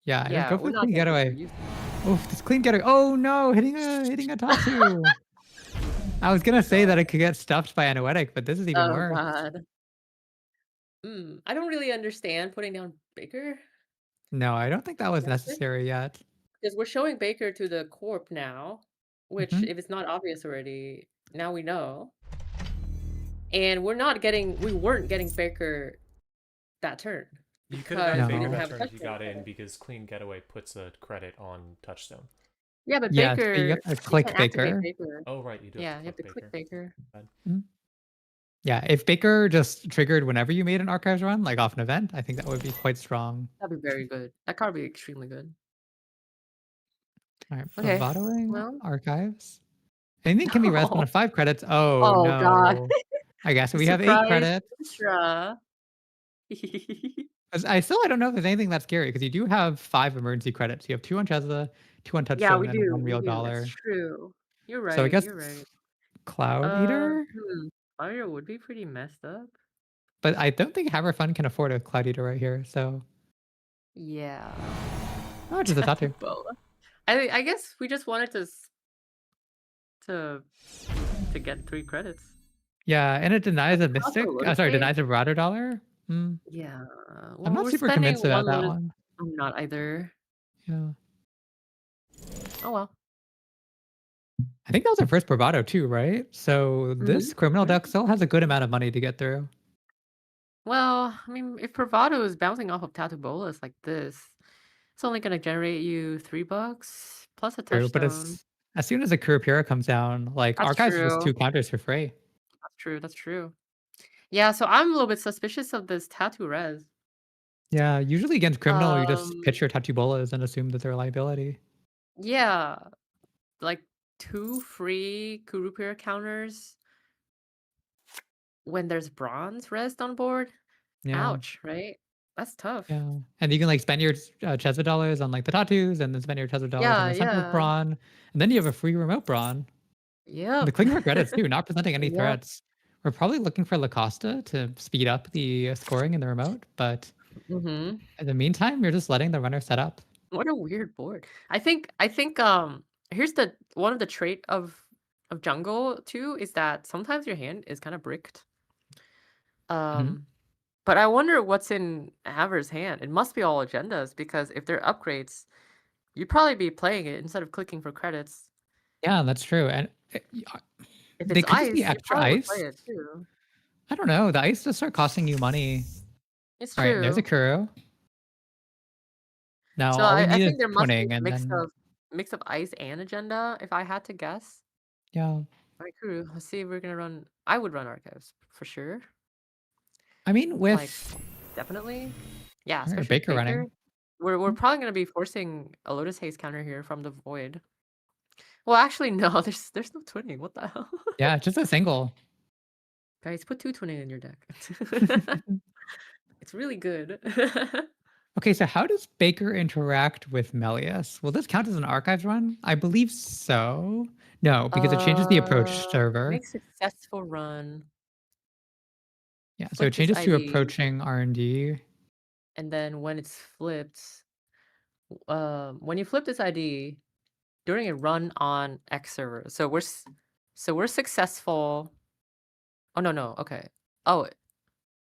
yeah, just Yeah, go for we're the not clean gonna be able getaway. to use it. Oof, this clean getaway. Oh no, hitting a tattoo. I was gonna say that it could get stuffed by Anoetic, but this is even Oh worse. god. I don't really understand putting down baker. No, I don't think that was Justice? necessary yet. Because we're showing baker to the corp now, which Mhm. if it's not obvious already, now we know. And we weren't getting baker that turn You could have gotten because we Baker didn't No. that have a turn if you touchdown got in credit. because Clean Getaway puts a credit on Touchstone. Yeah, but Yes, but you baker, have to you click can't activate Baker. baker. Oh, right, you do have Yeah, to you have click to click Baker. baker. Bad. Mhm. Yeah, if Baker just triggered whenever you made an archives run, like off an event, I think that would be quite strong. That'd be very good. That card would be extremely good. All right, Okay. bravadoing Well. archives. Anything can be res one of 5 credits. Oh Oh god. no. I guess we have 8 Surprise credits. extra. 'Cause I don't know if there's anything that's scary because you do have 5 emergency credits. You have 2 on Chesla, 2 on Yeah, Touchstone, we and do. 1 We real do. That's dollar. true. You're So I right. guess You're right. Cloud Eater, Fire would be pretty messed up. but I don't think Haver Fun can afford a Cloud Eater right here. So Yeah. oh, just a tattoo. Boa. I guess we just wanted to to get 3 credits. Yeah, and it denies a Also, Mystic. Lotus Sorry, Wave? denies a Brother Dollar. Hmm. Yeah. I'm Well, not we're super spending convinced about 1 that Lotus. one. I'm not either. Yeah. Oh well. I think that was our first bravado too, right? So this criminal deck still has a good amount of money to get through. Well, I mean, if Bravado is bouncing off of Tattoo Bolas like this, it's only gonna generate you $3 plus a True, but touchstone. as soon as a Kurapira comes down, like That's archives are just true. 2 counters for free. That's true. That's true. Yeah, so I'm a little bit suspicious of this tattoo res. Yeah, usually against criminal, you just Um, pitch your tattoo bolas and assume that they're a liability. yeah, like 2 free Kurupira counters when there's bronze rest on board. Yeah, Ouch, right? That's tough. yeah, and you can like spend your Chesva dollars on like the tattoos, and then spend your Chesva dollars on Yeah, the Central yeah. Brawn, and then you have a free remote Brawn. And the Yep. clicking for credits too, not presenting any Yep. threats. We're probably looking for Lacosta to speed up the scoring in the remote, but Mm-hmm. in the meantime, you're just letting the runner set up. What a weird board. I think here's the one of the trait of jungle too is that sometimes your hand is kind of bricked. Mhm. Um but I wonder what's in Haver's hand. It must be all agendas because if they're upgrades, you'd probably be playing it instead of clicking for credits. Yeah, that's true. And If they it's could just be ice, you extra probably would ice. play it too. I don't know. The ice does start costing you money. It's All right, there's a true. Kuro. Now So all we I need is think there must be twinning, a and then mix of ice and agenda, if I had to guess. yeah. All right, crew. Let's see if we're gonna run. I would run archives for sure. I mean, Like, with definitely. Yeah, all right, especially Baker running. We're probably gonna be forcing a Lotus Haze counter here from the void. Well, actually, no. There's no twinning. What the hell? Yeah, just a single. Guys, put 2 twinning in your deck. It's really good. Okay, so how does Baker interact with Melius? Will this count as an archives run? I believe so. No, because it changes the approach server. Make successful run. Yeah, so Flip it this changes to ID. approaching R&D. And then when it's flipped, when you flip this ID during a run on X server, so we're successful. Oh no, okay. Oh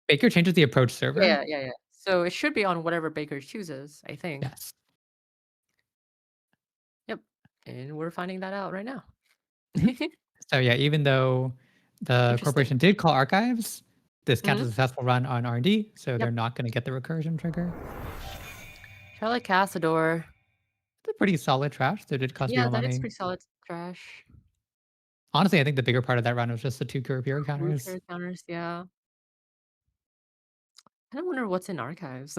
Baker changes the approach server. yeah. So it should be on whatever Baker chooses, I think. Yes. Yep, and we're finding that out right now. So yeah, even though the Interesting. corporation did call archives, this counts Mhm. as a successful run on R&D, so Yep. they're not going to get the recursion trigger. Charlie Cassador. It's a pretty solid trash. So it did cost Yeah, real that money. is pretty solid trash. Honestly, I think the bigger part of that run was just the 2 Kurapira counters. Blue counters, yeah. I don't wonder what's in archives.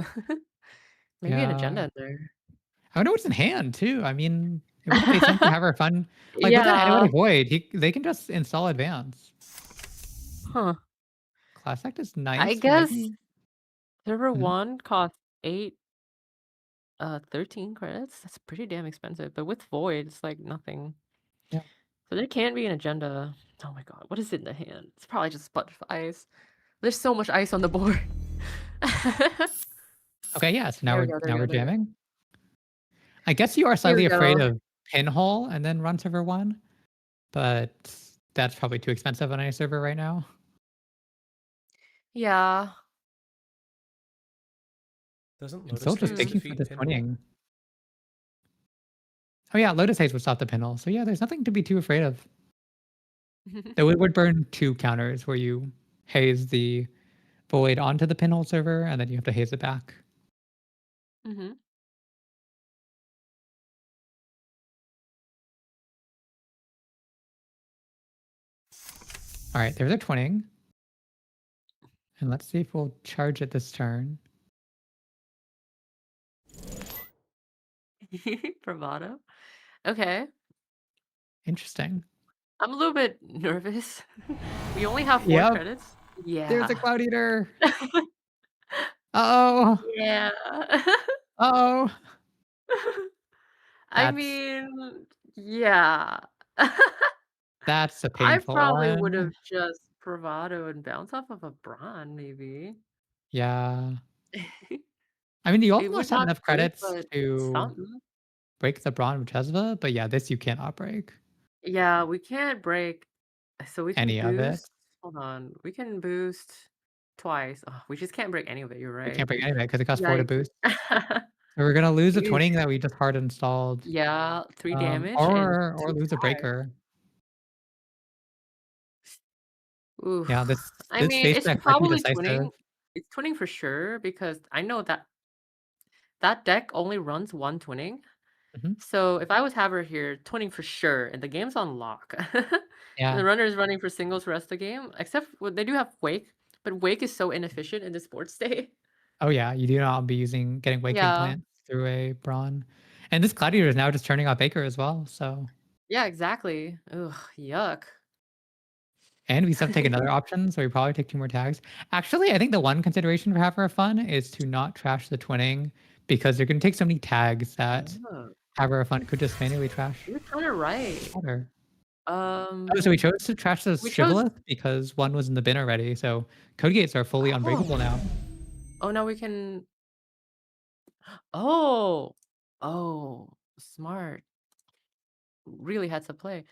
Maybe an agenda in there. I wonder what's in hand too. I mean, it would have made sense to have her fun. Like with that Yeah. Antimatter Void, they can just install advance. Huh. Class Act is nice. I but guess maybe- server Mhm. 1 costs 13 credits. That's pretty damn expensive. But with Void, it's like nothing. Yeah. So there can be an agenda. Oh my god, what is it in the hand? It's probably just a bunch of ice. There's so much ice on the board. Okay, yeah. So now There we we're go, there we go, there we go. jamming. I guess you are Here slightly we afraid go. of Pinhole and then run server 1, but that's probably too expensive on any server right now. Yeah. Doesn't I'm Lotus still just Haze thinking for defeat this Pinhole? winning. Oh yeah, Lotus Haze would stop the Pinhole. So yeah, there's nothing to be too afraid of. Though it would burn 2 counters where you haze the Void onto the Pinhole server and then you have to haze it back. Mm-hmm. All right, there's a twinning. And let's see if we'll charge it this turn. Bravado. Okay. Interesting. I'm a little bit nervous. We only have 4 Yep. credits. Yeah. There's a Cloud Eater. Uh-oh. Yeah. Uh-oh. I That's- mean, yeah. That's a I painful probably would one. have just bravado and bounce off of a Bron, maybe. Yeah. I mean, you It would almost have not enough break, credits but to something. break the Brawn with Jezva, but yeah, this you cannot break. Yeah, we can't break. So we can Any of it. boost. Hold on. We can boost twice. Oh, we just can't break any of it. You're We right. can't break any of it because it costs 4 to Yikes. boost. So we're gonna lose the Jeez. twinning that we just hard installed. Yeah, 3 damage. Or and 2 lose a power. breaker. Oof. Yeah, this I mean, face it's deck might be probably decisive. twinning. It's twinning for sure because I know that deck only runs 1 twinning. Mhm. So if I was have her here, twinning for sure, and the game's on lock. Yeah. The runner is running for singles for the rest of the game, except they do have Wake, but Wake is so inefficient in this board state. Oh yeah, you do not be getting Wake Yeah. Eggplant through a Brawn. And this Cloud Eater is now just turning off Baker as well, so. Yeah, exactly. Ugh, yuck. And we still have to take another option, so we probably take 2 more tags. Actually, I think the one consideration for Have Her Fun is to not trash the twinning, because they're going to take so many tags that Oh, Have Her Fun could just manually trash. you're kind of right. Water. Um, Oh, so we chose to trash the we chose- Shibboleth because 1 was in the bin already, so code gates are fully unbreakable now. oh, now we can. Oh, smart. Really had to play.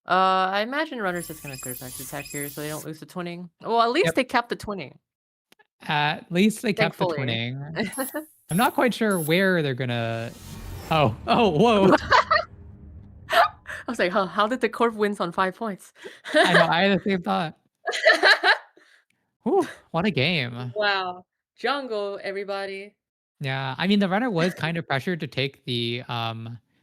I imagine runner's just gonna clear back the attack here so they don't lose the twinning. Well, at least Yep. they kept the twinning. At least they kept the Thankfully. twinning. I'm not quite sure where they're gonna. Oh, whoa! I was like, huh, how did the corp wins on 5 points? I know, I had the same thought. Whew, what a game. Wow. Jungle, everybody. Yeah, I mean, the runner was kind of pressured to take the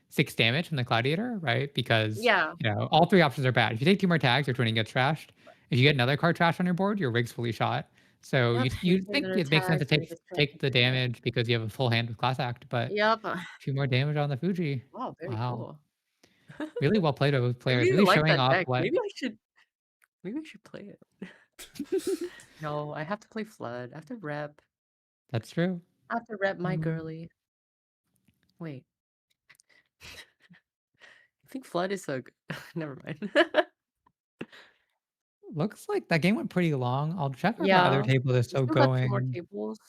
6 damage from the Gladiator, right? Because, Yeah. all 3 options are bad. If you take 2 more tags, your twinning gets trashed. If you get another card trashed on your board, your rig's fully shot. So Yep. you think Another it makes sense to tag, take the damage because you have a full hand with Class Act, but Yep. 2 more damage on the Fuji. Wow, very Wow. cool. Really well played by both I players, really really like showing that off deck. what Maybe I should play it. No, I have to play Flood. I have to rep. That's true. I have to rep my Um, girly. Wait. I think Flood is a never mind. Looks like that game went pretty long. I'll check if my other Yeah. table is We still still got 2 more going. tables.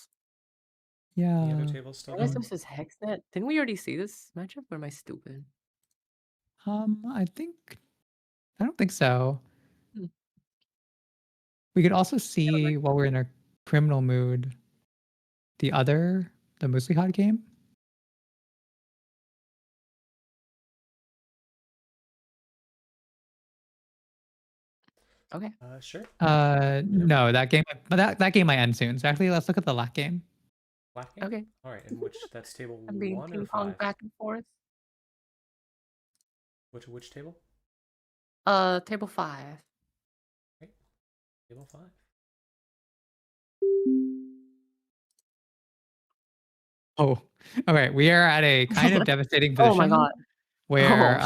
The other Yeah. table's still Unless going. this is Hexnet. Didn't we already see this matchup or am I stupid? I don't think so. Hmm. We could also see while we're in a criminal mood, the mostly hot game. Okay. Sure. No, that game, but that game might end soon. So actually, let's look at the last game. Black game? Okay. All right, and that's table I'm being 1 or ping pong 5? back and forth. Which table? Table 5. Okay. Table 5. Oh, all right. We are at a kind of devastating Oh my position god. where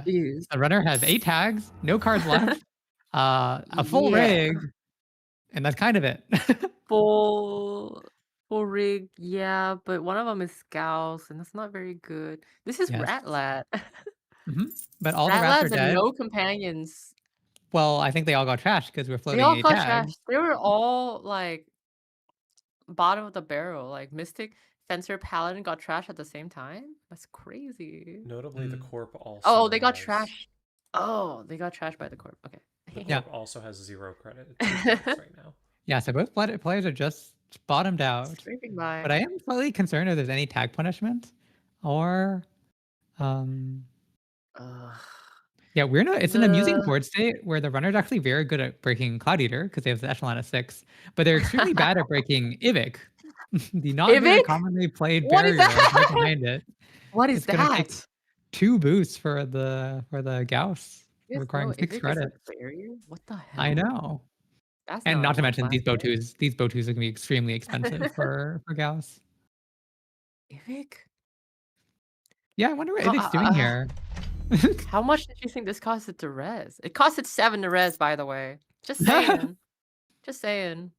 Jeez. the runner has 8 tags, no cards left, a full Yeah. rig, and that's kind of it. Full rig, yeah, but one of them is Scouse, and that's not very good. This is Yes. Ratlat. But all the rats are Ratlat and dead. no companions. Well, I think they all got trashed because we're They floating all 8 got tags. trashed. They were all like bottom of the barrel. Like Mystic, Fencer, Paladin got trashed at the same time. That's crazy. Notably, the corp also. Oh, they got has- trashed. Oh, they got trashed by the corp. Okay. The Yeah. corp also has 0 credit. It's 2 points right now. Yeah, so both players are just bottomed out. Scraping by. But I am slightly concerned if there's any tag punishment or Ugh. yeah, it's an amusing The- board state where the runner's actually very good at breaking Cloud Eater because they have the echelon of 6, but they're extremely bad at breaking Ivic, the not very Ivic? commonly played What is barrier that? right behind it. What is It's gonna take that? 2 boosts for the Gauss, You guys requiring know 6 Ivic is a credits. barrier? What the hell? I know. That's And not to on mention these Class A. Botus. These Botus are gonna be extremely expensive for Gauss. Ivic? Yeah, I wonder what How- Ivic's doing here. How much did you think this costed to res? It costed 7 to res, by the way. Just saying. Just saying.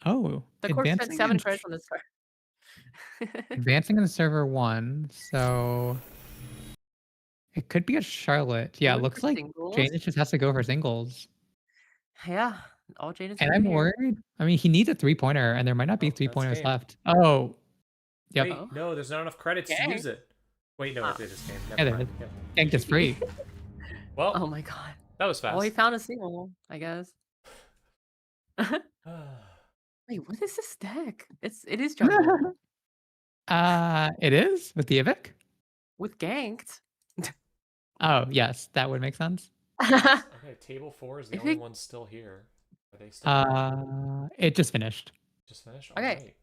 Oh, The court spent advancing 7 in, credits on this card. advancing in server 1, so it could be a Charlotte. Yeah, it Going looks for like singles? Janus just has to go for singles. Yeah, all Janus And are I'm here. worried. I mean, he needs a 3-pointer, and there might not be Oh, that's 3-pointers game. left. Oh, yep. Wait, no, there's not enough credits to Okay. use it. Wait, no, Ah. it is game. Yeah, Never there mind. is. Yeah. Ganked is free. Well, Oh my god. that was fast. Well, he found a single, I guess. Wait, what is this deck? It is jungle. It is with the Ivic. With ganked. Oh, yes, that would make sense. Okay, table 4 is the If only it- one still here. Are they still here? It just finished. Just finished? Okay. Alright.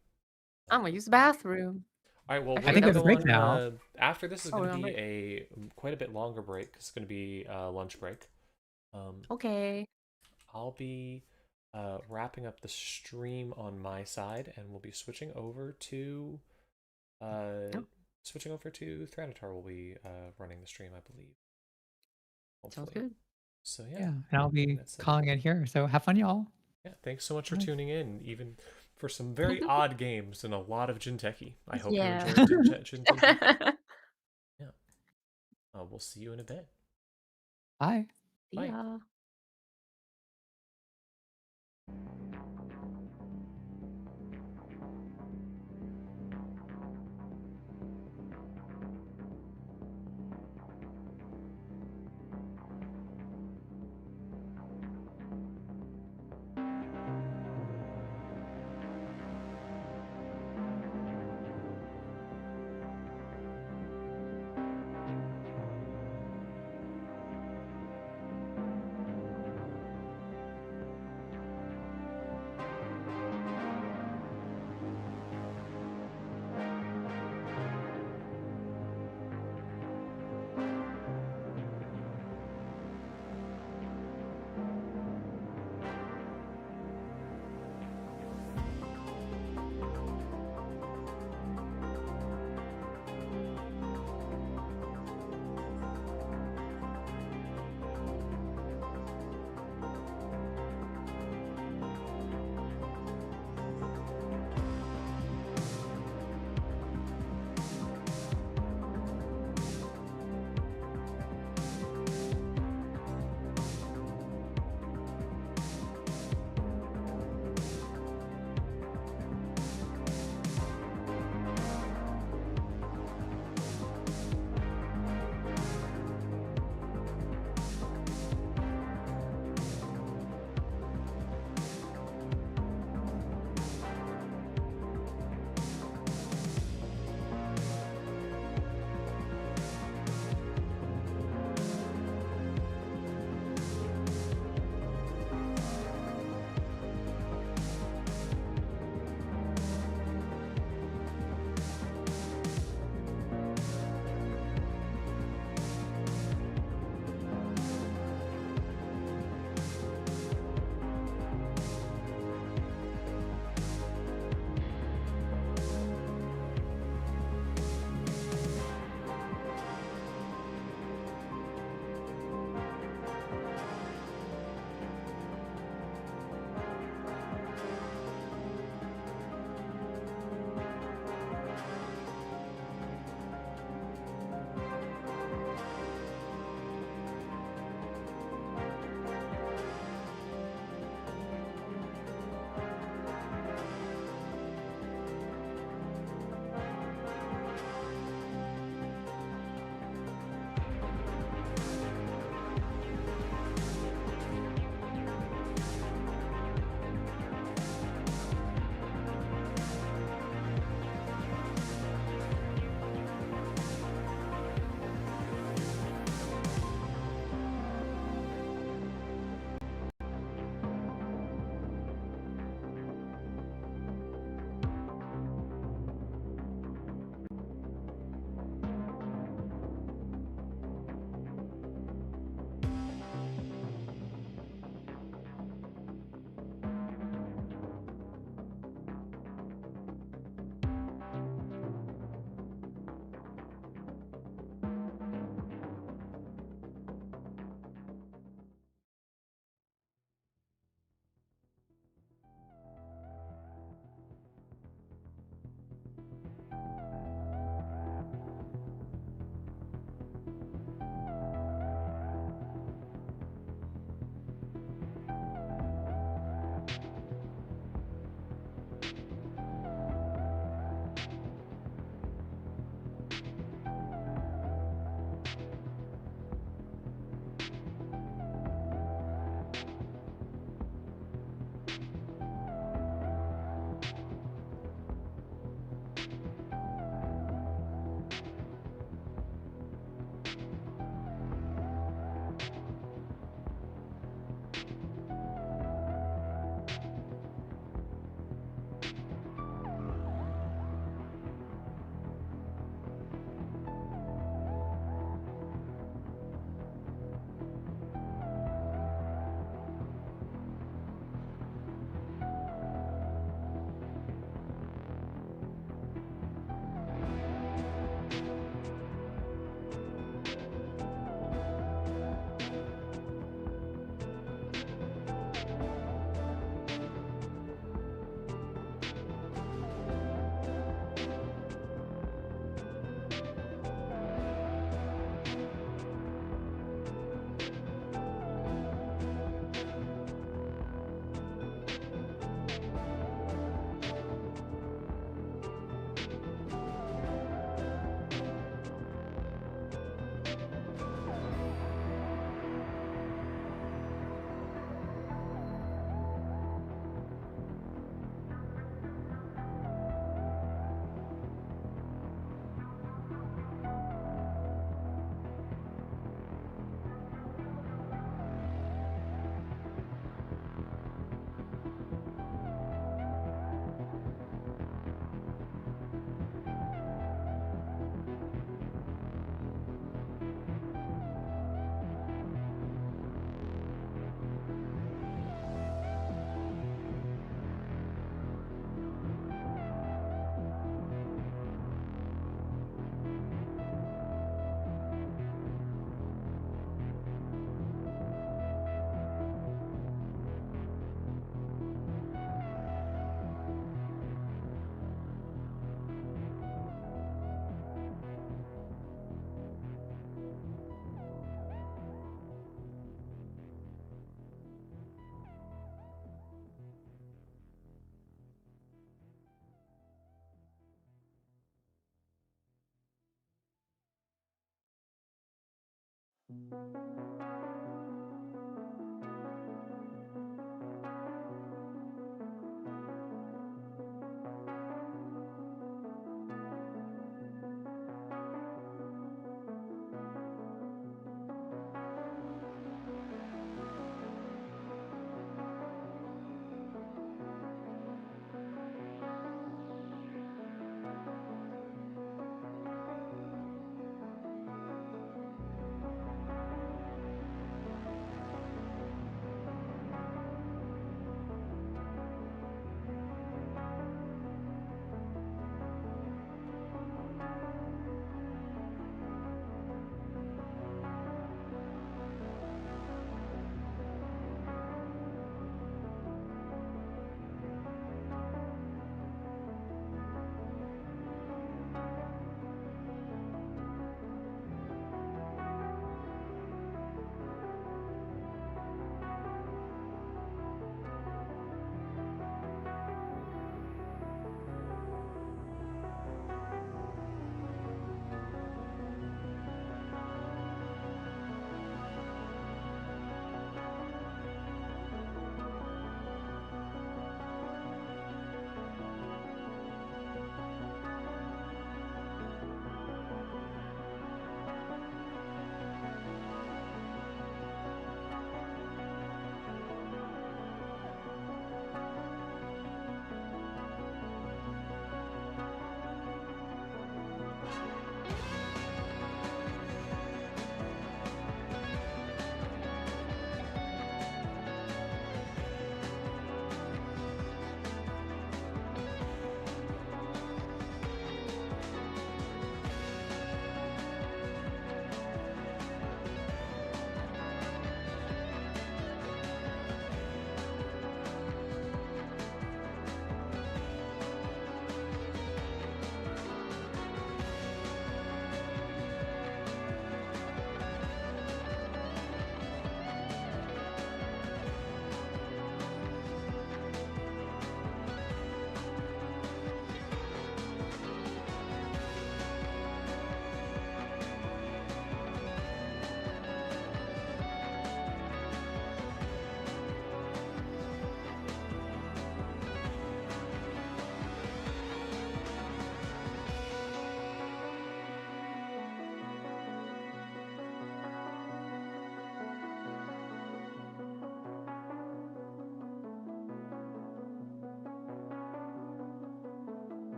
I'm gonna use the bathroom. All right, well, I we're think gonna it's a go break on, now. After this is Oh, going we're to on be quite a bit longer break. It's going to be lunch break. Okay. I'll be wrapping up the stream on my side, and we'll be switching over to Thanatar. Will be running the stream, I believe. Sounds Hopefully. good. So Yeah, yeah, and I'll be that's it. calling it here. So have fun, y'all. Yeah, thanks so much for Nice. tuning in, even for some very odd games and a lot of Jinteki. I hope Yeah. you enjoyed Jinteki. We'll see you in a bit. Bye. Bye. Yeah.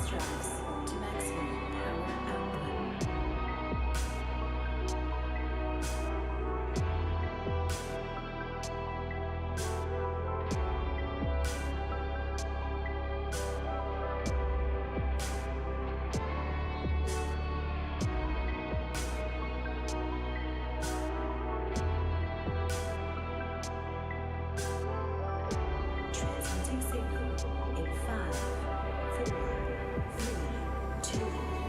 House drives to maximum power output. Transmitting signal in 5, 4, 3, 2,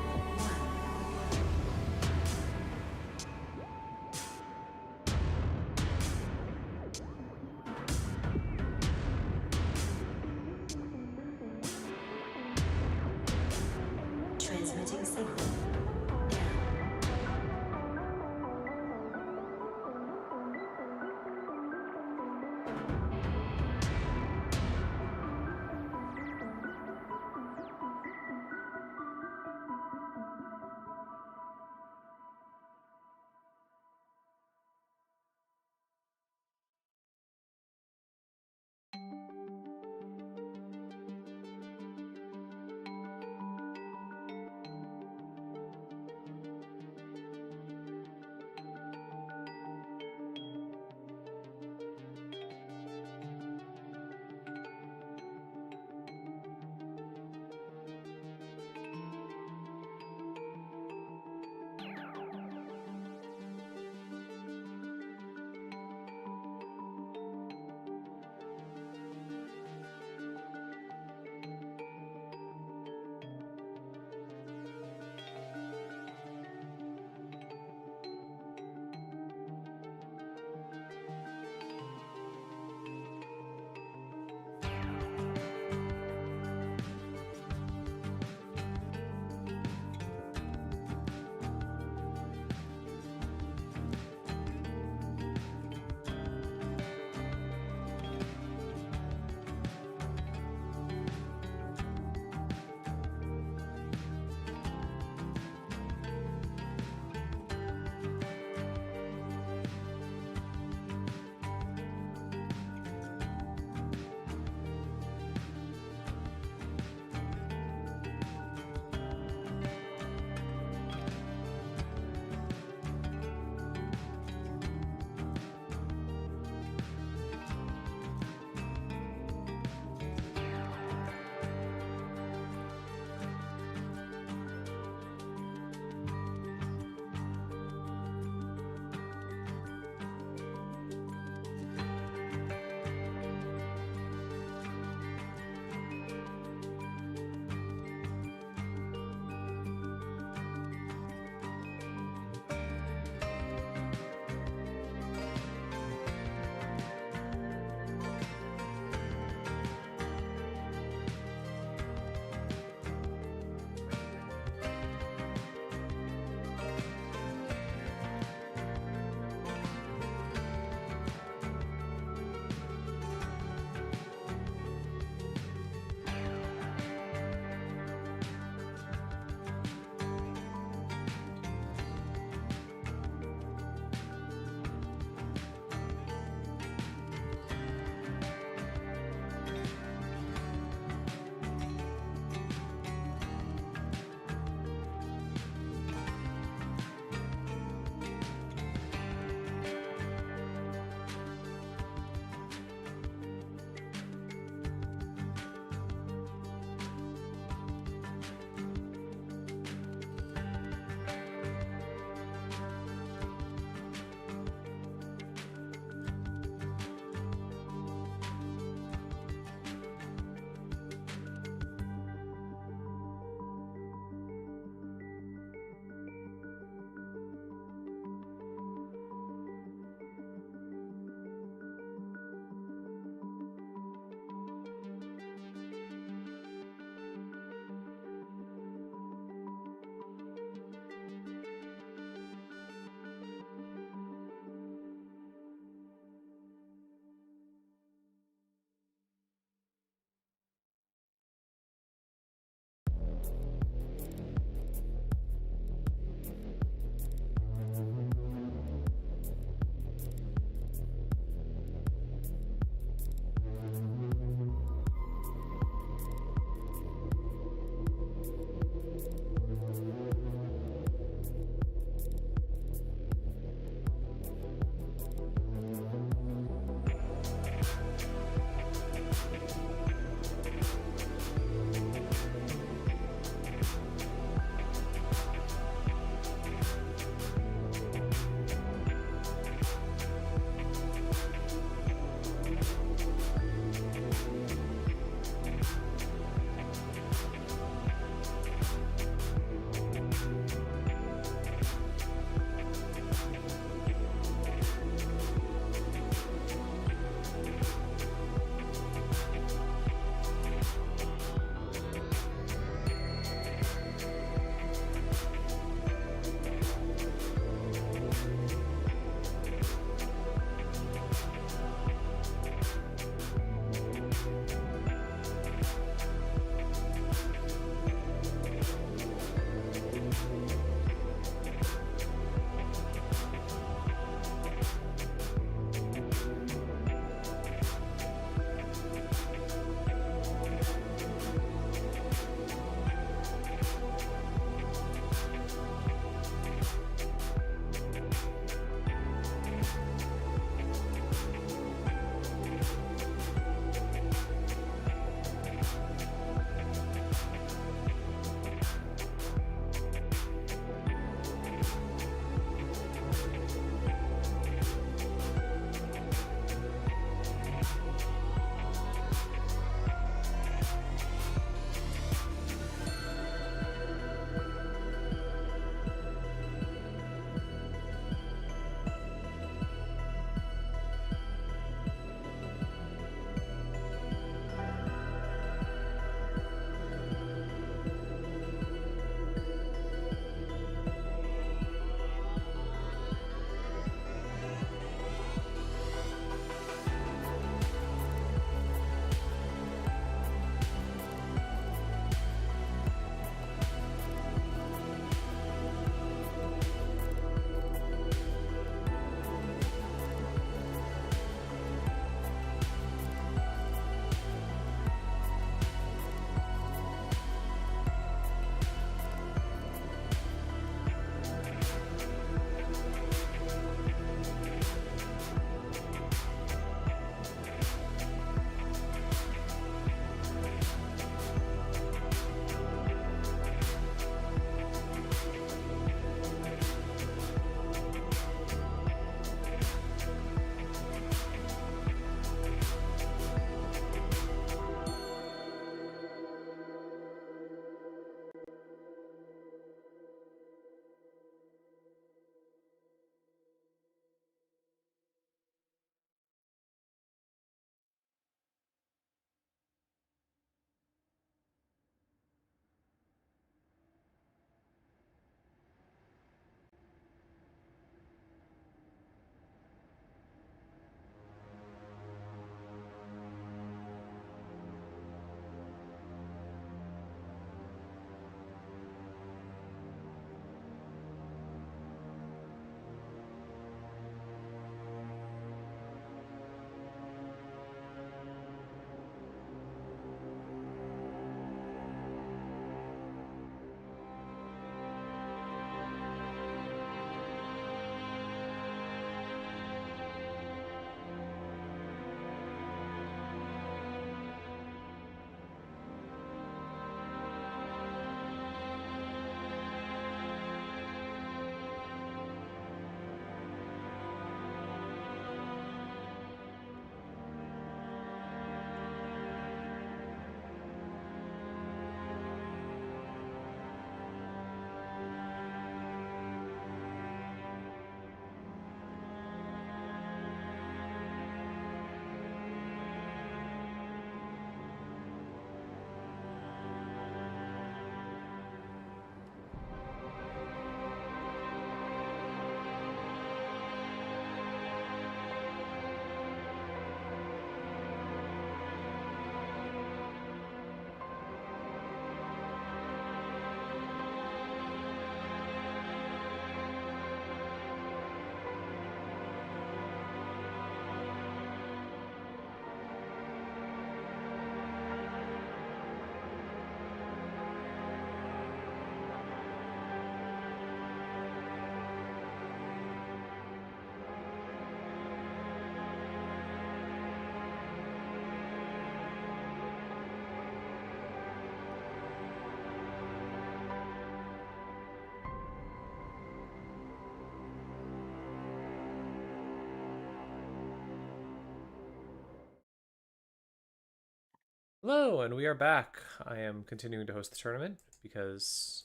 Hello, and we are back. I am continuing to host the tournament because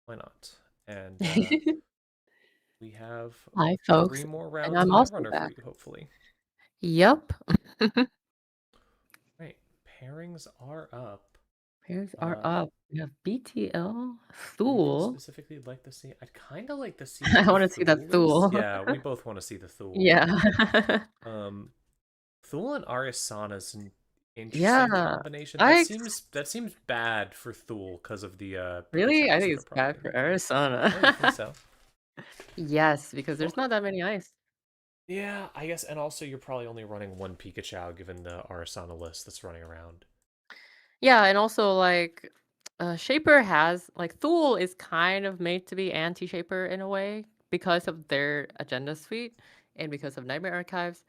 why not? And we have Hi, 3 folks. more And rounds of I'm also Netrunner for back. you, hopefully. Yep. Right, pairings are up. Pairs are Uh, up. We have BTL, Anything Thule. specifically you'd like to see? I'd kind of like to see I what the want to see that Thule is. Thule. Yeah, we both want to see the Thule. Yeah. Thule and Arisana's an interesting Yeah. combination. I That seems bad for Thule because of the really, I Pikachu's think that are it's bad probably for gonna be. Oh, you think Arizona. so? Yes, because Well, there's not that many ice. yeah, I guess, and also you're probably only running one Pikachu given the Arisana list that's running around. Yeah, and also like Shaper has like Thule is kind of made to be anti-Shaper in a way because of their agenda suite and because of Nightmare Archives.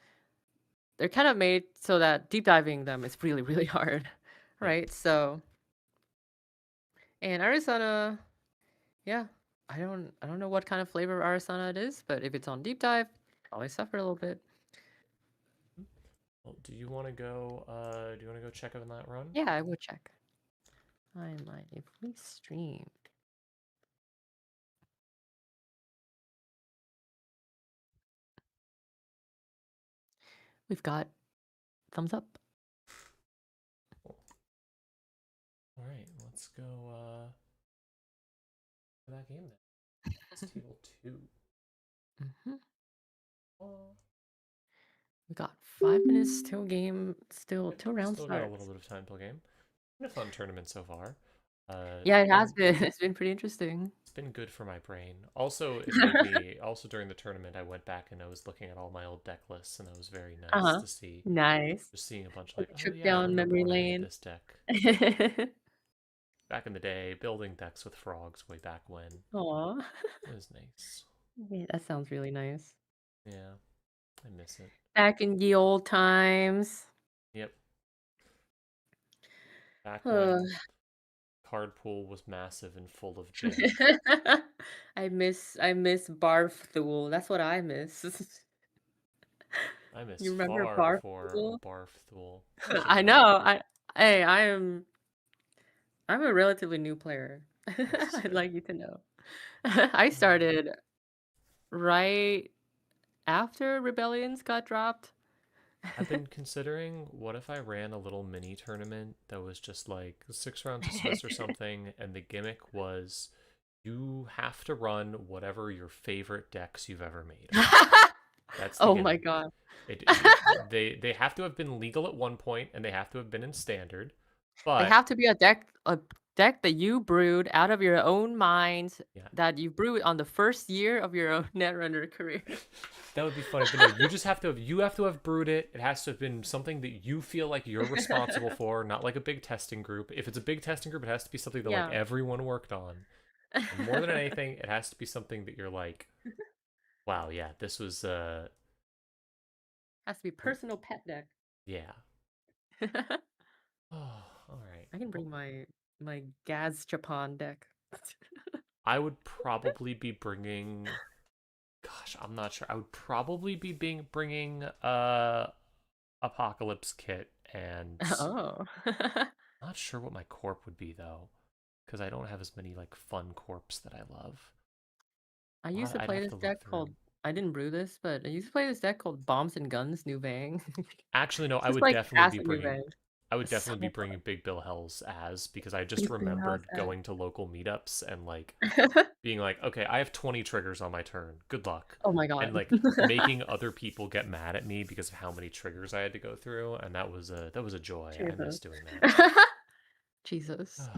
They're kind of made so that deep diving them is really, really hard. Yeah. Right? So and Arizona, yeah. I don't know what kind of flavor of Arizona it is, but if it's on deep dive, probably suffer a little bit. Well, do you want to go check on that run? Yeah, I would check. I might if we stream. We've got thumbs up. Cool. All right, let's go to that game then. It's table 2. Mm-hmm. Oh, We got 5 minutes till game, still yep, till round still got a little starts. bit of time till game. Been a fun tournament so far. Yeah, it has Been been. It's been pretty interesting. It's been good for my brain. Also, it made me. Also, during the tournament, I went back and I was looking at all my old deck lists, and it was very nice Uh-huh. to see. Nice. Just seeing a bunch Take like, a oh trip yeah, I down remember memory when I made lane. this deck back in the day, building decks with frogs way back when. Aw. It was nice. Yeah, that sounds really nice. Yeah, I miss it. Back in the old times. Yep. Back Uh, when card pool was massive and full of jank. I miss Barf Thule. That's what I miss. I miss You remember far Barf before Thule? Barf Thule. Actually, I no. know. Hey, I'm a relatively new player. This is I'd fair. like you to know. I started right after Rebellions got dropped. I've been considering what if I ran a little mini tournament that was just like 6 rounds of Swiss or something, and the gimmick was you have to run whatever your favorite decks you've ever made are. That's the Oh my gimmick. god. They have to have been legal at one point, and they have to have been in standard. They But have to be a deck that you brewed out of your own mind, yeah, that you brewed on the first year of your own Netrunner career. that would be funny. But no, you have to have brewed it. It has to have been something that you feel like you're responsible for, not like a big testing group. If it's a big testing group, it has to be something that like Yeah. everyone worked on. And more than anything, it has to be something that you're like, wow, yeah, this was Has to be personal pet deck. yeah. Oh, all right. I can bring my Gaz Japan deck. I would probably be bringing gosh, I'm not sure. I would probably be bringing Apocalypse Kit, and Oh. not sure what my corp would be though, because I don't have as many like fun corps that I love. I used to I'd play have this to look deck through. called, I didn't brew this, but I used to play this deck called Bombs and Guns New Bang. Actually, no, Just like acid New Bang. I would It's so definitely be fun. bringing Big Bill Hells as because I just Big Bill Hells remembered as. going to local meetups and like being like, okay, I have 20 triggers on my turn. Good luck. Oh my And god. like making other people get mad at me because of how many triggers I had to go through, and that was a joy. I miss Jesus. doing that. Jesus.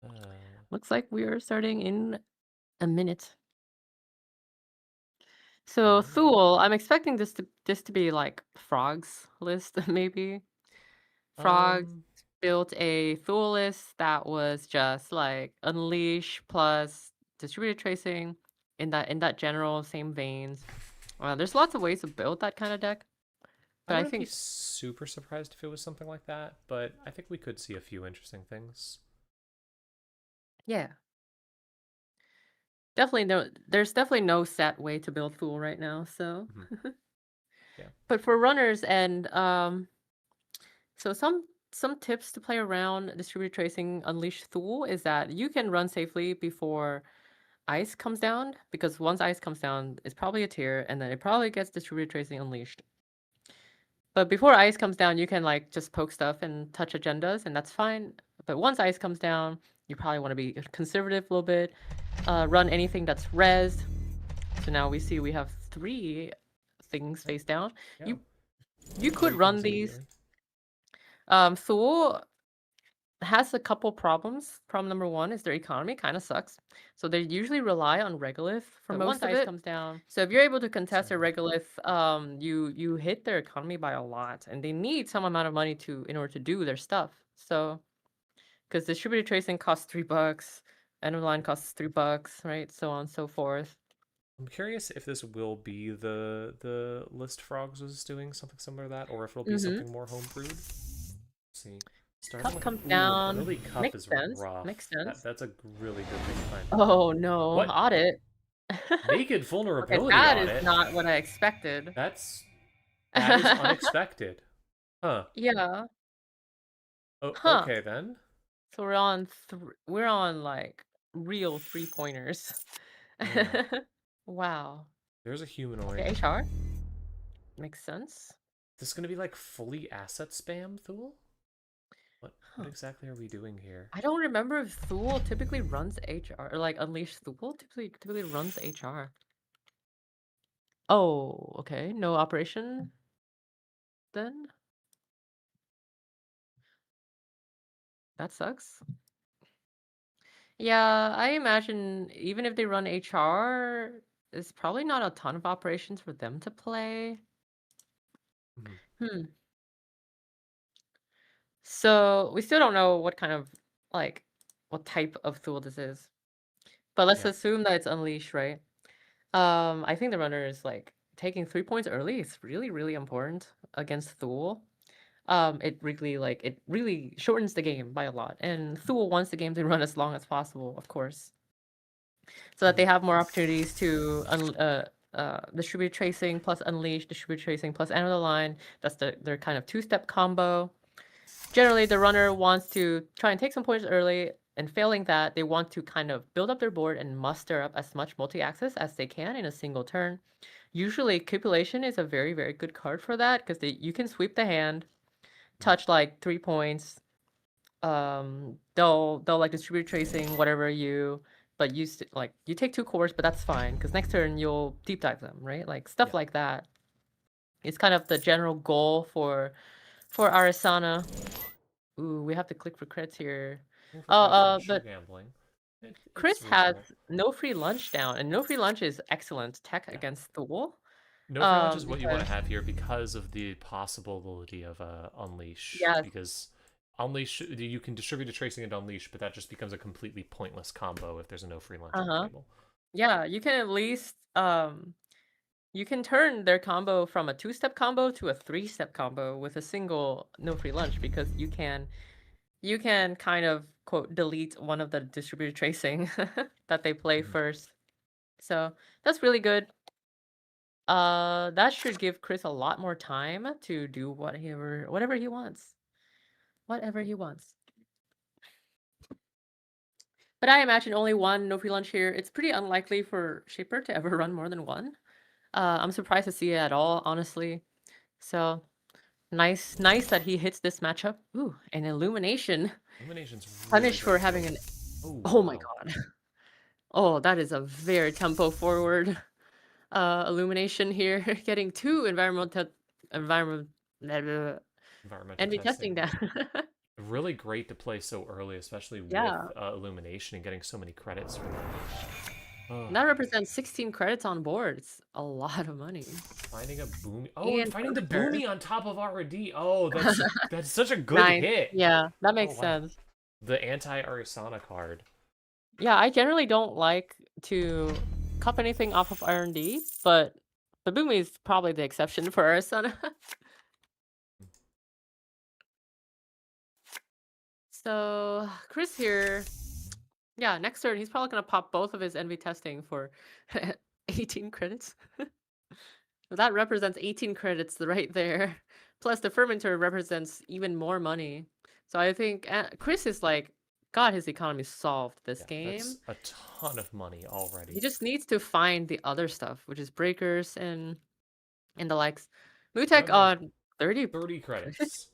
uh, Looks like we are starting in a minute. So Thule, I'm expecting this to be like Frog's list, maybe. Frog um, built a Thule list that was just like Unleash plus distributed tracing in that general same veins. There's lots of ways to build that kind of deck, I but I wouldn't be think super surprised if it was something like that, but I think we could see a few interesting things. yeah, there's definitely no set way to build Thule right now. So Mhm. But for runners and so some tips to play around distributed tracing Unleash Thule is that you can run safely before ice comes down, because once ice comes down, it's probably a tier, and then it probably gets distributed tracing unleashed. But before ice comes down, you can like just poke stuff and touch agendas, and that's fine. But once ice comes down, you probably want to be conservative a little bit. Run anything that's rezzed. So now we see we have 3 things face down. Yeah. You could run these. Thule has a couple problems. Problem number 1 is their economy kind of sucks. So they usually rely on regolith for most of it. Once ice comes down, so if you're able to contest a regolith, you hit their economy by a lot, and they need some amount of money in order to do their stuff. So, because distributed tracing costs $3, end of line costs $3, right? So on and so forth. I'm curious if this will be the list Frogs was doing something similar to that, or if it'll be something more homebrewed. Let's see. Cup comes down. Early cup Makes is sense. rough. Makes sense. That's a really good thing to find. Oh no, What? audit. Naked vulnerability Okay, that audit? is not what I expected. That is unexpected. Huh. Yeah. Oh, Huh. okay then. So we're on like real 3-pointers. Yeah. Wow. There's a humanoid. Okay, HR. Makes sense. This is gonna be like fully asset spam, Thule? What exactly are we doing here? I don't remember if Thule typically runs HR, or like Unleash Thule typically runs HR. Oh, okay. No operation then? That sucks. Yeah, I imagine even if they run HR, there's probably not a ton of operations for them to play. So we still don't know what kind of what type of Thule this is. But let's assume that it's Unleash, right? I think the runner is like taking 3 points early is really, really important against Thule. It really shortens the game by a lot. And Thule wants the game to run as long as possible, of course. So that they have more opportunities to distribute tracing plus unleash, distribute tracing plus end of the line. That's their kind of 2-step combo. Generally, the runner wants to try and take some points early, and failing that, they want to kind of build up their board and muster up as much multi-access as they can in a single turn. Usually, Capulation is a very, very good card for that, because you can sweep the hand, touch like 3 points. They'll like distribute tracing whatever but you you take 2 cores, but that's fine, because next turn you'll deep dive them, right? Like stuff like that. It's kind of the general goal for Arisana. Ooh, we have to click for crits here. But gambling. Chris has no free lunch down, and no free lunch is excellent tech against Thule. No free lunch is what you want to have here because of the possibility of Unleash. Yes. Because Unleash, you can distribute a tracing into Unleash, but that just becomes a completely pointless combo if there's a no free lunch on the table. Yeah, you can at least you can turn their combo from a 2-step combo to a 3-step combo with a single no free lunch, because you can kind of quote delete one of the distributed tracing that they play first. So that's really good. That should give Chris a lot more time to do whatever he wants. Whatever he wants. But I imagine only one no free lunch here. It's pretty unlikely for Shaper to ever run more than one. I'm surprised to see it at all, honestly. So nice that he hits this matchup. Ooh, an Illumination. Illumination's really punished for having an. Oh my god. Oh, that is a very tempo forward Illumination here. Getting 2 environmental testing down. Really great to play so early, especially with Illumination and getting so many credits for that. That represents 16 credits on board. It's a lot of money. Finding a boomy. Oh, and finding the boomy on top of RD. Oh, that's such a good hit. Yeah, that makes sense. The anti-Arisana card. Yeah, I generally don't like to cup anything off of R&D, but the boomy is probably the exception for Arisana. So Chris here. Yeah, next turn he's probably gonna pop both of his envy testing for 18 credits. That represents 18 credits right there. Plus the fermenter represents even more money. So I think Chris is like got his economy solved this game. That's a ton of money already. He just needs to find the other stuff, which is breakers and the likes. Mutek on 30 credits.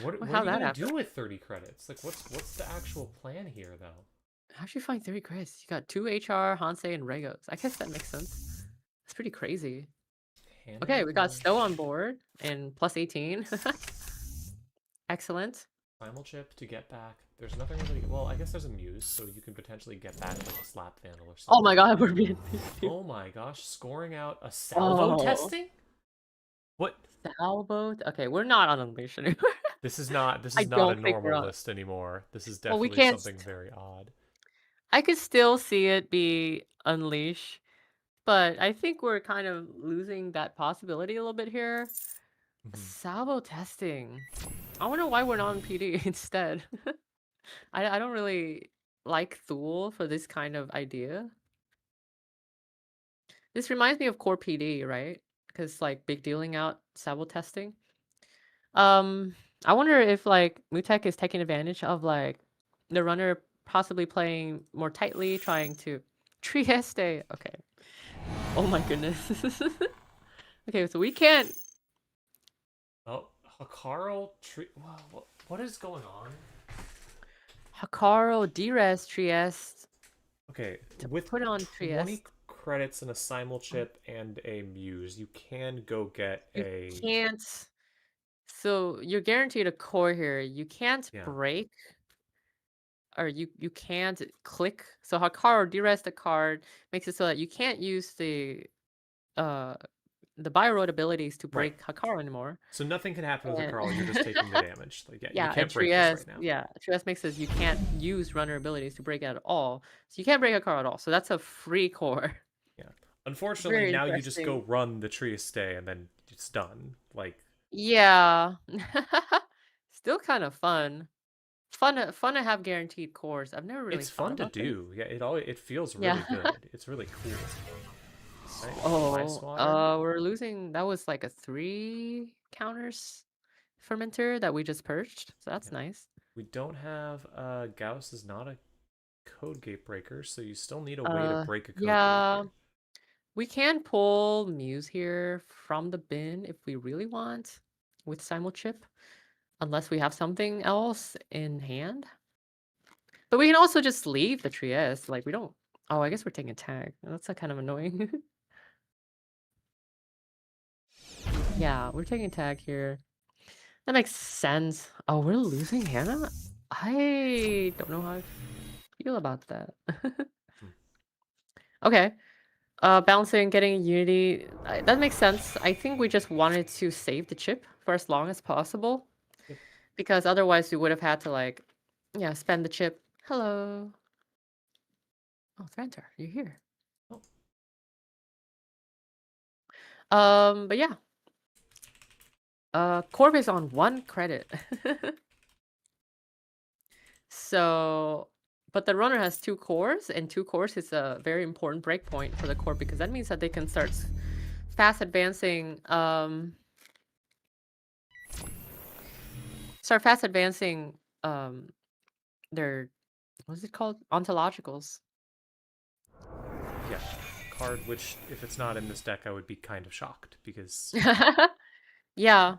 What are you gonna do with 30 credits? Like, what's the actual plan here, though? How'd you find 30 credits? You got 2 HR, Hansei, and Regos. I guess that makes sense. That's pretty crazy. Okay, we got Stowe on board and plus 18. Excellent. Primal chip to get back. There's nothing really. Well, I guess there's a muse, so you can potentially get back like a slap vandal or something. Oh my god, we're being. Oh my gosh, scoring out a salvo testing? What? Salvo? Okay, we're not on Unleash anymore. This is not a normal list anymore. This is definitely something very odd. I could still see it be Unleash, but I think we're kind of losing that possibility a little bit here. Salvo testing. I wonder why we're not on PD instead. I don't really like Thule for this kind of idea. This reminds me of core PD, right? Because like big dealing out salvo testing. I wonder if like Mutek is taking advantage of like the runner possibly playing more tightly, trying to Trieste. Okay. Oh my goodness. Okay, so we can't. Oh, Hakaro what is going on? Hakaro Dres Trieste. Okay, with put on 20 Trieste. credits and a simul chip and a muse, you can go get You can't. So you're guaranteed a core here. You can't break, or you can't click. So Hakaro derest the card makes it so that you can't use the Byroad abilities to break Hakaro anymore. So nothing can happen with Hakaro. You're just taking the damage. Like, you can't break this right now. Yeah, Trieste makes it so you can't use runner abilities to break it at all. So you can't break Hakaro at all. So that's a free core. Yeah. Unfortunately, now you just go run the Trieste and then it's done. Like. Yeah. Still kind of fun. Fun to have guaranteed cores. I've never really. It's fun to do. Yeah, it feels really good. It's really cool. Right. We're losing. That was like a 3 counters fermenter that we just purged. So that's nice. We don't have Gauss is not a code gate breaker, so you still need a way to break a code gate. We can pull Muse here from the bin if we really want with simul chip, unless we have something else in hand. But we can also just leave the Trieste. Like we don't. Oh, I guess we're taking a tag. That's kind of annoying. Yeah, we're taking a tag here. That makes sense. Oh, we're losing Hannah? I don't know how I feel about that. Okay. Bouncing, getting Unity. That makes sense. I think we just wanted to save the chip for as long as possible. Because otherwise we would have had to like, spend the chip. Hello. Oh, Thrantar, you're here. But yeah. Corp is on 1 credit. So, but the runner has 2 cores, and 2 cores is a very important breakpoint for the Corp because that means that they can start fast advancing. Their what's it called? Ontologicals. Yeah, card which if it's not in this deck, I would be kind of shocked because. Yeah.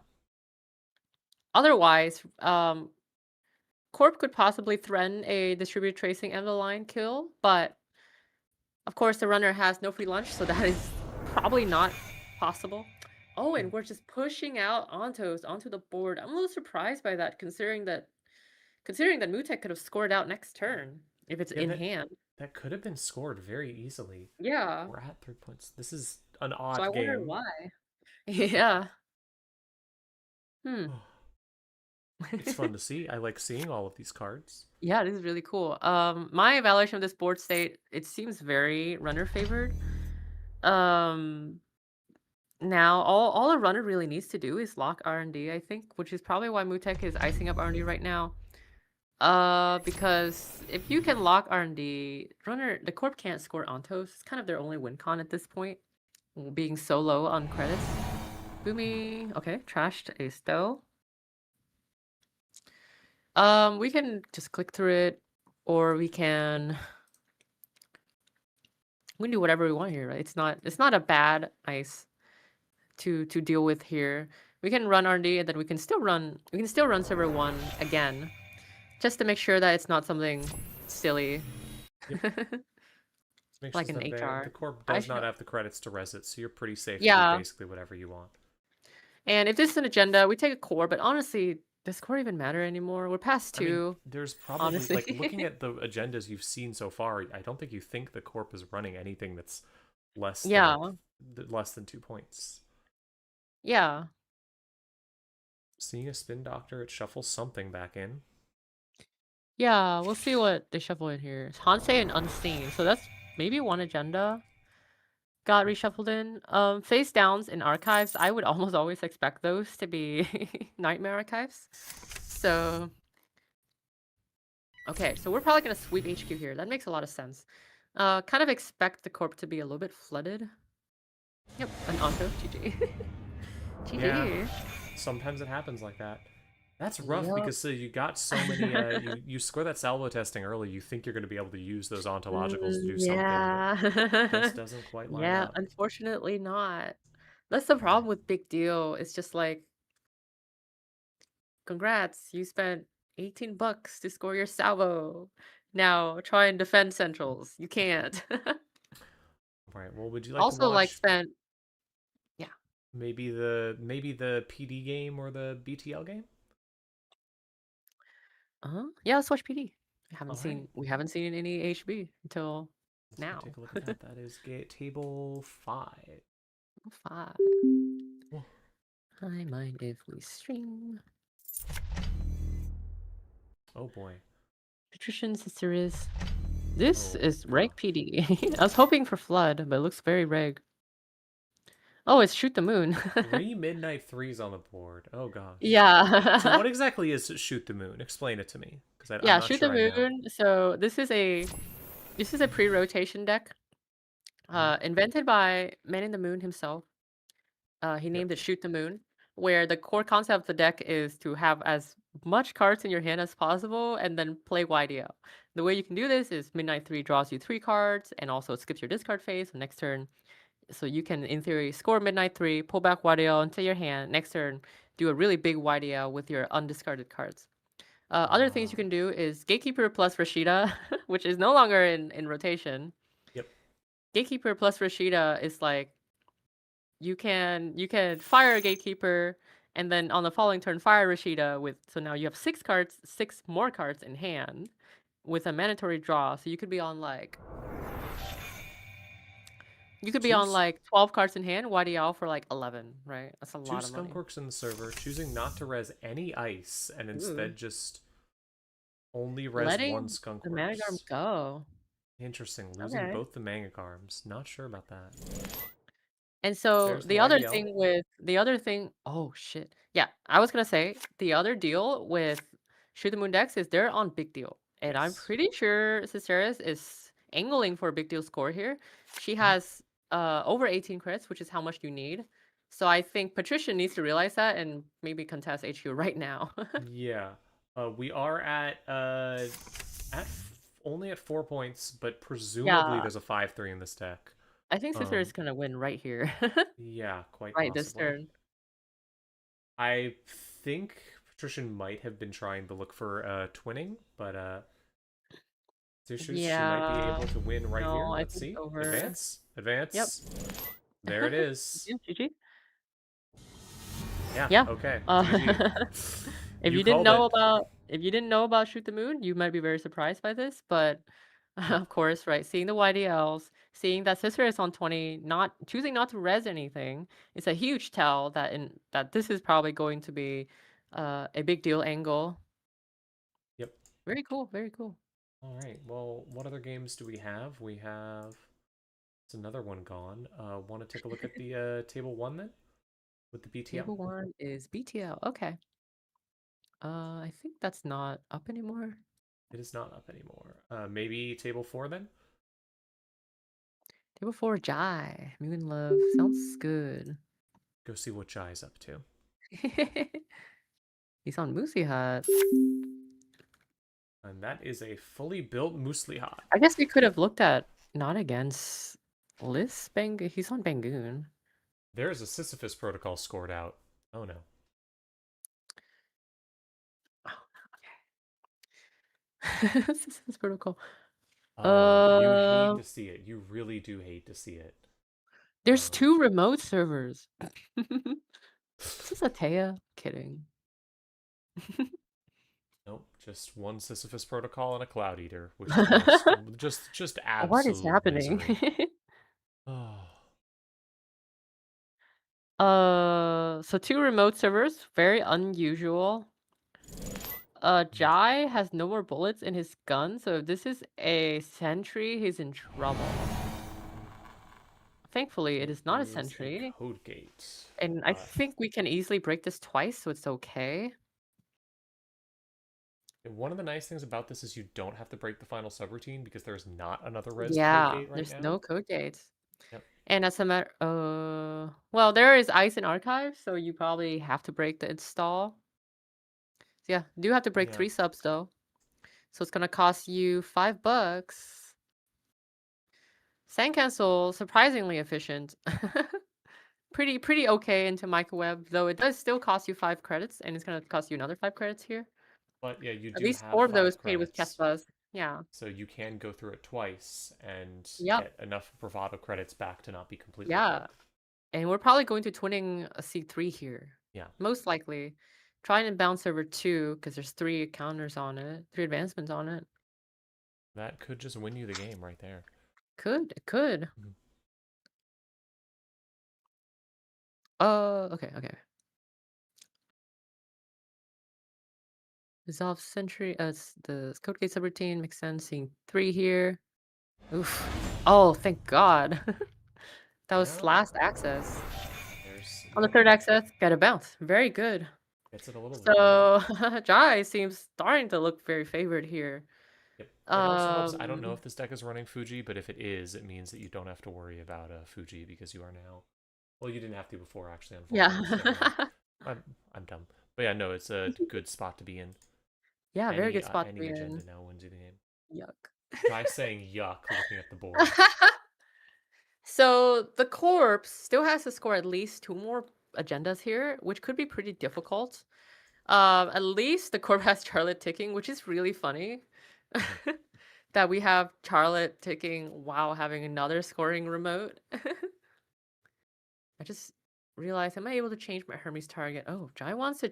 Otherwise, Corp could possibly threaten a distributed tracing end of the line kill, but of course the runner has no free lunch, so that is probably not possible. Oh, and we're just pushing out Ontos onto the board. I'm a little surprised by that, considering that Mutek could have scored out next turn if it's in hand. That could have been scored very easily. Yeah. We're at 3 points. This is an odd game. So I wonder why. Yeah. It's fun to see. I like seeing all of these cards. Yeah, this is really cool. My evaluation of this board state, it seems very runner favored. Now all a runner really needs to do is lock R&D, I think, which is probably why Mutek is icing up R&D right now. Because if you can lock R&D, the Corp can't score Ontos. It's kind of their only win con at this point. being so low on credits. Boomy. Okay, trashed a stow. We can just click through it, or we can do whatever we want here, right? It's not a bad ice to deal with here. We can run R&D and then we can still run server 1 again, just to make sure that it's not something silly. Make Like sure an that HR. the corp I does not feel have the credits to res it, so you're pretty safe to do yeah. basically whatever you want. And if this is an agenda, we take a core, but honestly, does core even matter anymore? We're past I mean, 2, there's probably honestly. like looking at the agendas you've seen so far, I don't think you think the corp is running anything that's less Yeah. than 2 points. Yeah. Seeing a spin doctor, it shuffles something back in. Yeah, we'll see what they shuffle in here. Hansei and Unseen. So that's maybe one agenda got reshuffled in. Face downs in archives. I would almost always expect those to be nightmare archives. So okay, so we're probably gonna sweep HQ here. That makes a lot of sense. Kind of expect the corp to be a little bit flooded. Yep, an auto. GG. GG. Yeah, sometimes it happens like that. That's rough Yep. because you got so many. You score that salvo testing early. You think you're going to be able to use those ontologicals to do something, but this doesn't quite line Yeah, up. unfortunately not. That's the problem with Big Deal. It's just like, congrats, you spent $18 to score your salvo. Now try and defend centrals. You can't. All right. Well, would you like to Also, like watch spent yeah. maybe the PD game or the BTL game? Yeah, let's watch PD. All right. We haven't seen any HB until Let's now. go take a look at that. That is table 5. 5. Whoa. I mind if we stream. Oh boy. Patrician Ciceres. This Oh, is reg PD. I was hoping for flood, but it looks very reg. Oh, it's shoot the moon. 3 midnight 3s on the board. Oh gosh. Yeah. So what exactly is shoot the moon? Explain it to me, because I'm Yeah, not shoot the sure I know. moon. So this is a pre-rotation deck. Invented by Man in the Moon himself. He Yep. named it Shoot the Moon, where the core concept of the deck is to have as much cards in your hand as possible and then play YDL. The way you can do this is Midnight 3 draws you 3 cards and also skips your discard phase. So next turn, so you can, in theory, score Midnight 3, pull back YDL into your hand. Next turn, do a really big YDL with your undiscarded cards. Other things you can do is Gatekeeper plus Rashida, which is no longer in rotation. Yep. Gatekeeper plus Rashida is like, you can fire a Gatekeeper and then on the following turn fire Rashida with, so now you have 6 more cards in hand with a mandatory draw. So you could be on like 12 cards in hand, YDL for like 11, right? That's a 2 lot of money. Skunkworks in the server, choosing not to res any ice and instead just only res Letting 1 the Skunkworks. Managarm go. Interesting. Losing Okay. both the Mangagarms. Not sure about that. And so There's the other thing, oh shit. Yeah, I was gonna say the other deal with Shoot the Moon decks is they're on Big Deal. And I'm Yes. pretty sure Ciceres is angling for a Big Deal score here. She has over 18 crits, which is how much you need. So I think Patricia needs to realize that and maybe contest HQ right now. Yeah. We are at only at 4 points, but presumably Yeah. there's a 5-3 in this deck. I think Ciceres is gonna win right here. Yeah, quite Right possibly. this turn. I think Patrician might have been trying to look for twinning, but she might be able to win right here. No, I Let's think see. it's over. Advance. Yep. There it is. Yeah, GG. Yeah. Yeah. Okay. If you didn't know about Shoot the Moon, you might be very surprised by this, but of course, right, seeing the YDLs, seeing that Sister is on 20, choosing not to res anything, it's a huge tell that this is probably going to be a big deal angle. Yep. Very cool, very cool. All right. Well, what other games do we have? We have. It's another one gone. Want to take a look at the table 1 then, with the BTL? Table 1 is BTL. Okay. I think that's not up anymore. It is not up anymore. Maybe table 4 then? Table 4 Jai. Moon Love. Sounds good. Go see what Jai's up to. He's on Moosey Hut. And that is a fully built Muesli Hot. I guess we could have looked at not against Liz Bang. He's on Bangoon. There's a Sisyphus protocol scored out. Oh no. Okay. Sisyphus protocol. Oh, you hate to see it. You really do hate to see it. There's 2 remote servers. Is this a Taya? Kidding. Nope, just one Sisyphus protocol and a Cloud Eater, which is just absolute What is happening? misery. Oh. So 2 remote servers, very unusual. Jai has no more bullets in his gun, so if this is a sentry, he's in trouble. Thankfully, it is not a sentry. Code gate. And I think we can easily break this twice, so it's okay. One of the nice things about this is you don't have to break the final subroutine because there's not another res code gate right there's now. no code gates. Yep. And as a matter, well, there is ice in archive, so you probably have to break the install. So yeah, do have to break 3 subs though. So it's gonna cost you $5. Sand cancel, surprisingly efficient. pretty okay into microweb, though it does still cost you 5 credits, and it's gonna cost you another 5 credits here. But yeah, you At do least have 4 of 5 those paid with credits. Kespas. Yeah. So you can go through it twice and Yep. get enough bravado credits back to not be completely Yeah. broke. And we're probably going to twinning a C3 here. Yeah. Most likely. Trying to bounce server 2, because there's 3 counters on it, 3 advancements on it. That could just win you the game right there. It could. Mhm. Okay. Resolve Sentry, the code gate subroutine makes sense. Seeing 3 here. Oof. Oh, thank God. That was Yeah. last access. There's On the 3rd access, got a bounce. Very good. gets it a little bit. So Jai seems starting to look very favored here. Yep. It also helps. I don't know if this deck is running Fuji, but if it is, it means that you don't have to worry about Fuji because you are now. Well, you didn't have to before, actually. Unfortunately. Yeah. I'm dumb, but yeah, no, it's a good spot to be in. Yeah, very good spot to Any be agenda in. now wins you the game. Yuck. Try saying yuck looking at the board. So the corpse still has to score at least 2 more agendas here, which could be pretty difficult. At least the corp has Charlotte ticking, which is really funny. That we have Charlotte ticking while having another scoring remote. I just realized, am I able to change my Hermes target? Oh, Jai wants to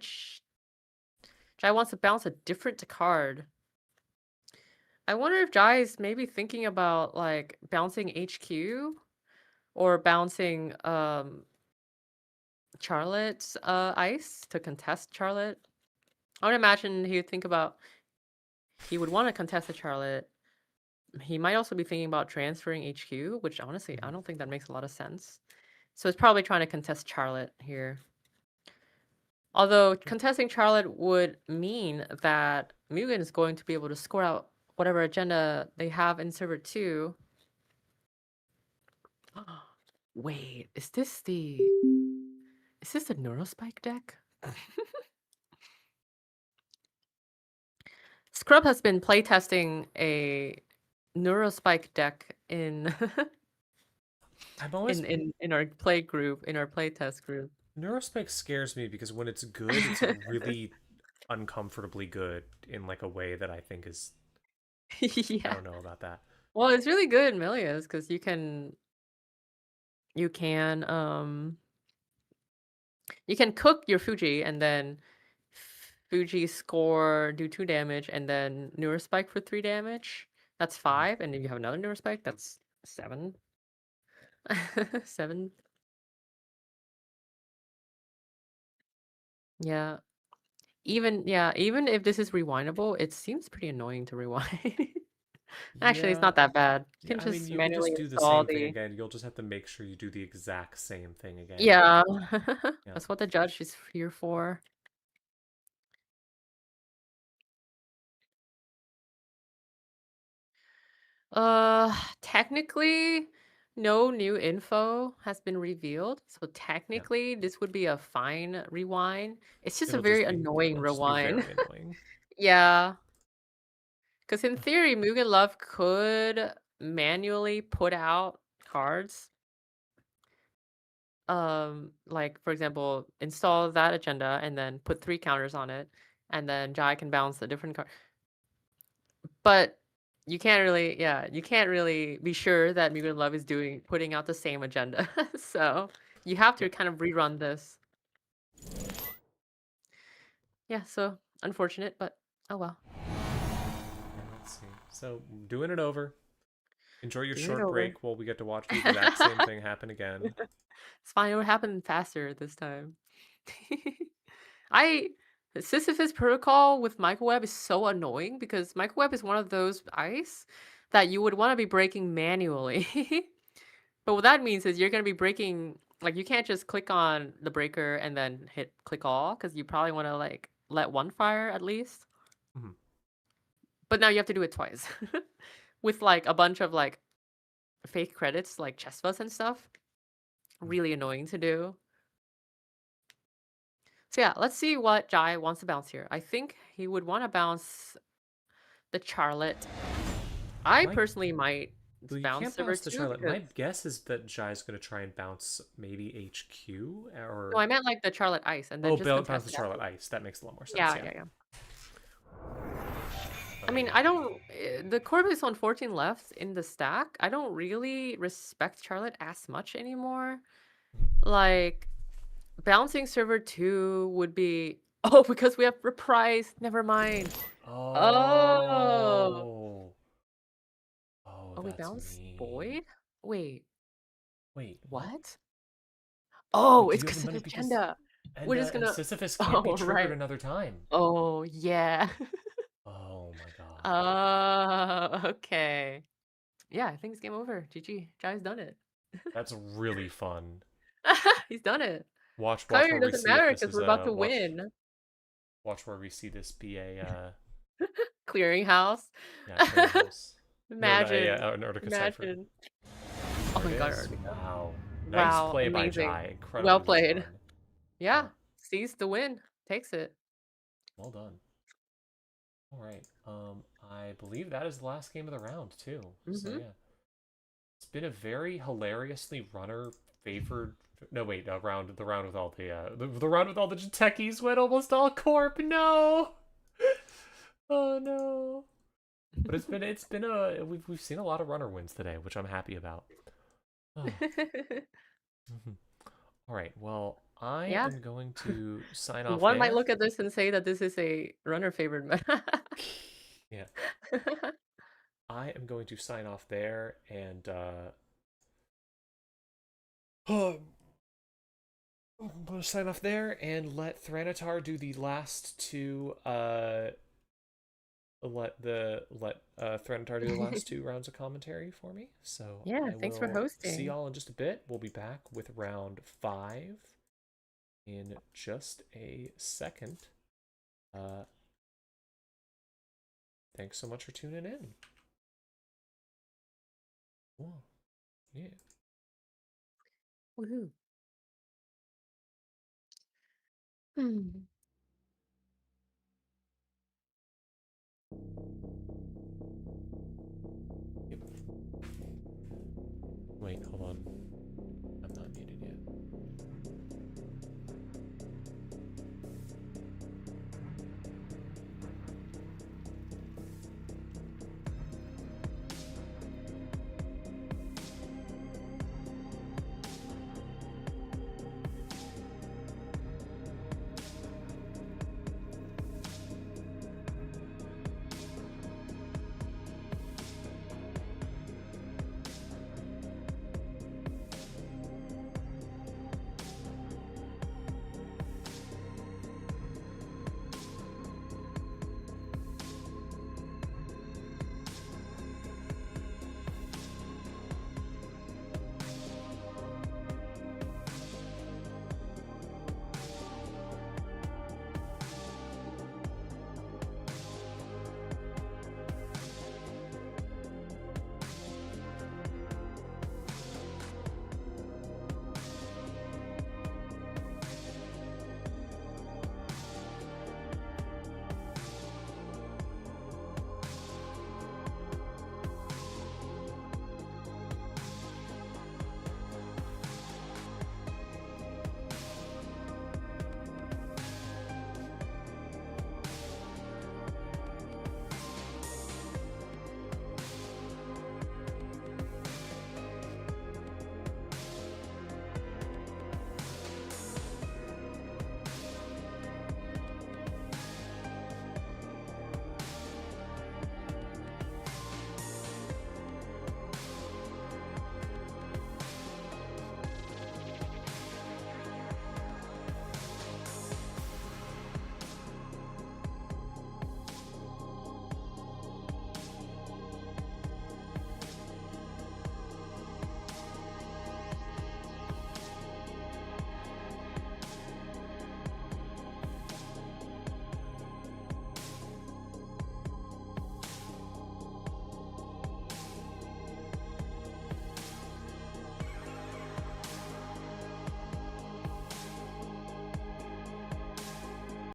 bounce a different card. I wonder if Jai is maybe thinking about like bouncing HQ or bouncing Charlotte's ice to contest Charlotte. I would imagine he would want to contest the Charlotte. He might also be thinking about transferring HQ, which honestly, I don't think that makes a lot of sense. So it's probably trying to contest Charlotte here. Although contesting Charlotte would mean that Mugen is going to be able to score out whatever agenda they have in server 2. Wait, is this the Neurospike deck? Scrub has been playtesting a Neurospike deck in in our play group, in our playtest group. Neurospike scares me because when it's good, it's really uncomfortably good in like a way that I think is Yeah. I don't know about that. Well, it's really good in Melius because you can cook your Fuji and then Fuji score, do 2 damage, and then Neurospike for 3 damage. That's 5, and if you have another Neurospike, that's 7. 7. Yeah. Even if this is rewindable, it seems pretty annoying to rewind. Actually, it's not that bad. You can just you manually can just do the install same thing again. You'll just have to make sure you do the exact same thing again. Yeah. That's what the judge is here for. Technically, no new info has been revealed. So technically, this would be a fine rewind. It's just a very annoying it'll just be rewind. very annoying. Yeah. Because in theory, Mugen Love could manually put out cards. Like for example, install that agenda and then put 3 counters on it, and then Jai can bounce a different card. But you can't really, yeah, you can't really be sure that Mugen Love is putting out the same agenda. So you have to kind of rerun this. Yeah, so unfortunate, but oh well. Let's see. So doing it over. Enjoy your Doing it short over. break while we get to watch the exact same thing happen again. It's fine. It would happen faster this time. I Sisyphus protocol with microweb is so annoying because microweb is one of those ice that you would want to be breaking manually. But what that means is you're going to be breaking, like you can't just click on the breaker and then hit click all because you probably want to like let one fire at least. Mhm. But now you have to do it twice with like a bunch of like fake credits like chest fuzz and stuff. Really annoying to do. So yeah, let's see what Jai wants to bounce here. I think he would want to bounce the Charlotte. I My- personally might Well, you bounce can't Silver bounce the 2 Charlotte. My because... guess is that Jai's going to try and bounce maybe HQ or. No, I meant like the Charlotte Ice and then just bounce contest the it Charlotte after. Ice. That makes a lot more sense. Yeah. I mean, I don't... The Corvus is on 14 left in the stack. I don't really respect Charlotte as much anymore. Like, bouncing Server 2 would be... Oh, because we have Reprise. Never mind. Oh. Oh, we That's bounced mean. Void? Wait, Wait, what? Oh, Wait, it's because of because agenda. We're just and gonna... Sisyphus can't be Oh, triggered right. another time. Oh, yeah. Oh my god. Okay. Yeah, I think it's game over. GG. Jai's done it. That's really fun. He's done it. Watch Color where we doesn't see if matter this because is we're about to watch win. where we see this be a Clearinghouse. clearinghouse. Imagine. An Arctic cipher. Imagine. Oh my god, is. Arctica. Wow. Nice Wow, play by amazing. Jai. Incredibly Well played. done. Yeah, sees the win. Takes it. Well done. All right. I believe that is the last game of the round too. So yeah, it's been a very hilariously runner favored. No wait, round the round with all the round with all the techies went almost all corp. No. Oh no. But it's been a we've seen a lot of runner wins today, which I'm happy about. Oh. All right. Well, I am going to sign off. One might look at this and say that this is a runner favored meta. Yeah. I am going to sign off there and I'm going to sign off there and let Thanatar do the last two let Thanatar do the last 2 rounds of commentary for me. So yeah, thanks for hosting. See y'all in just a bit. We'll be back with round 5 in just a second. Thanks so much for tuning in. Whoa. Yeah. Woohoo. Yep. Wait, hold on. I'm not muted yet.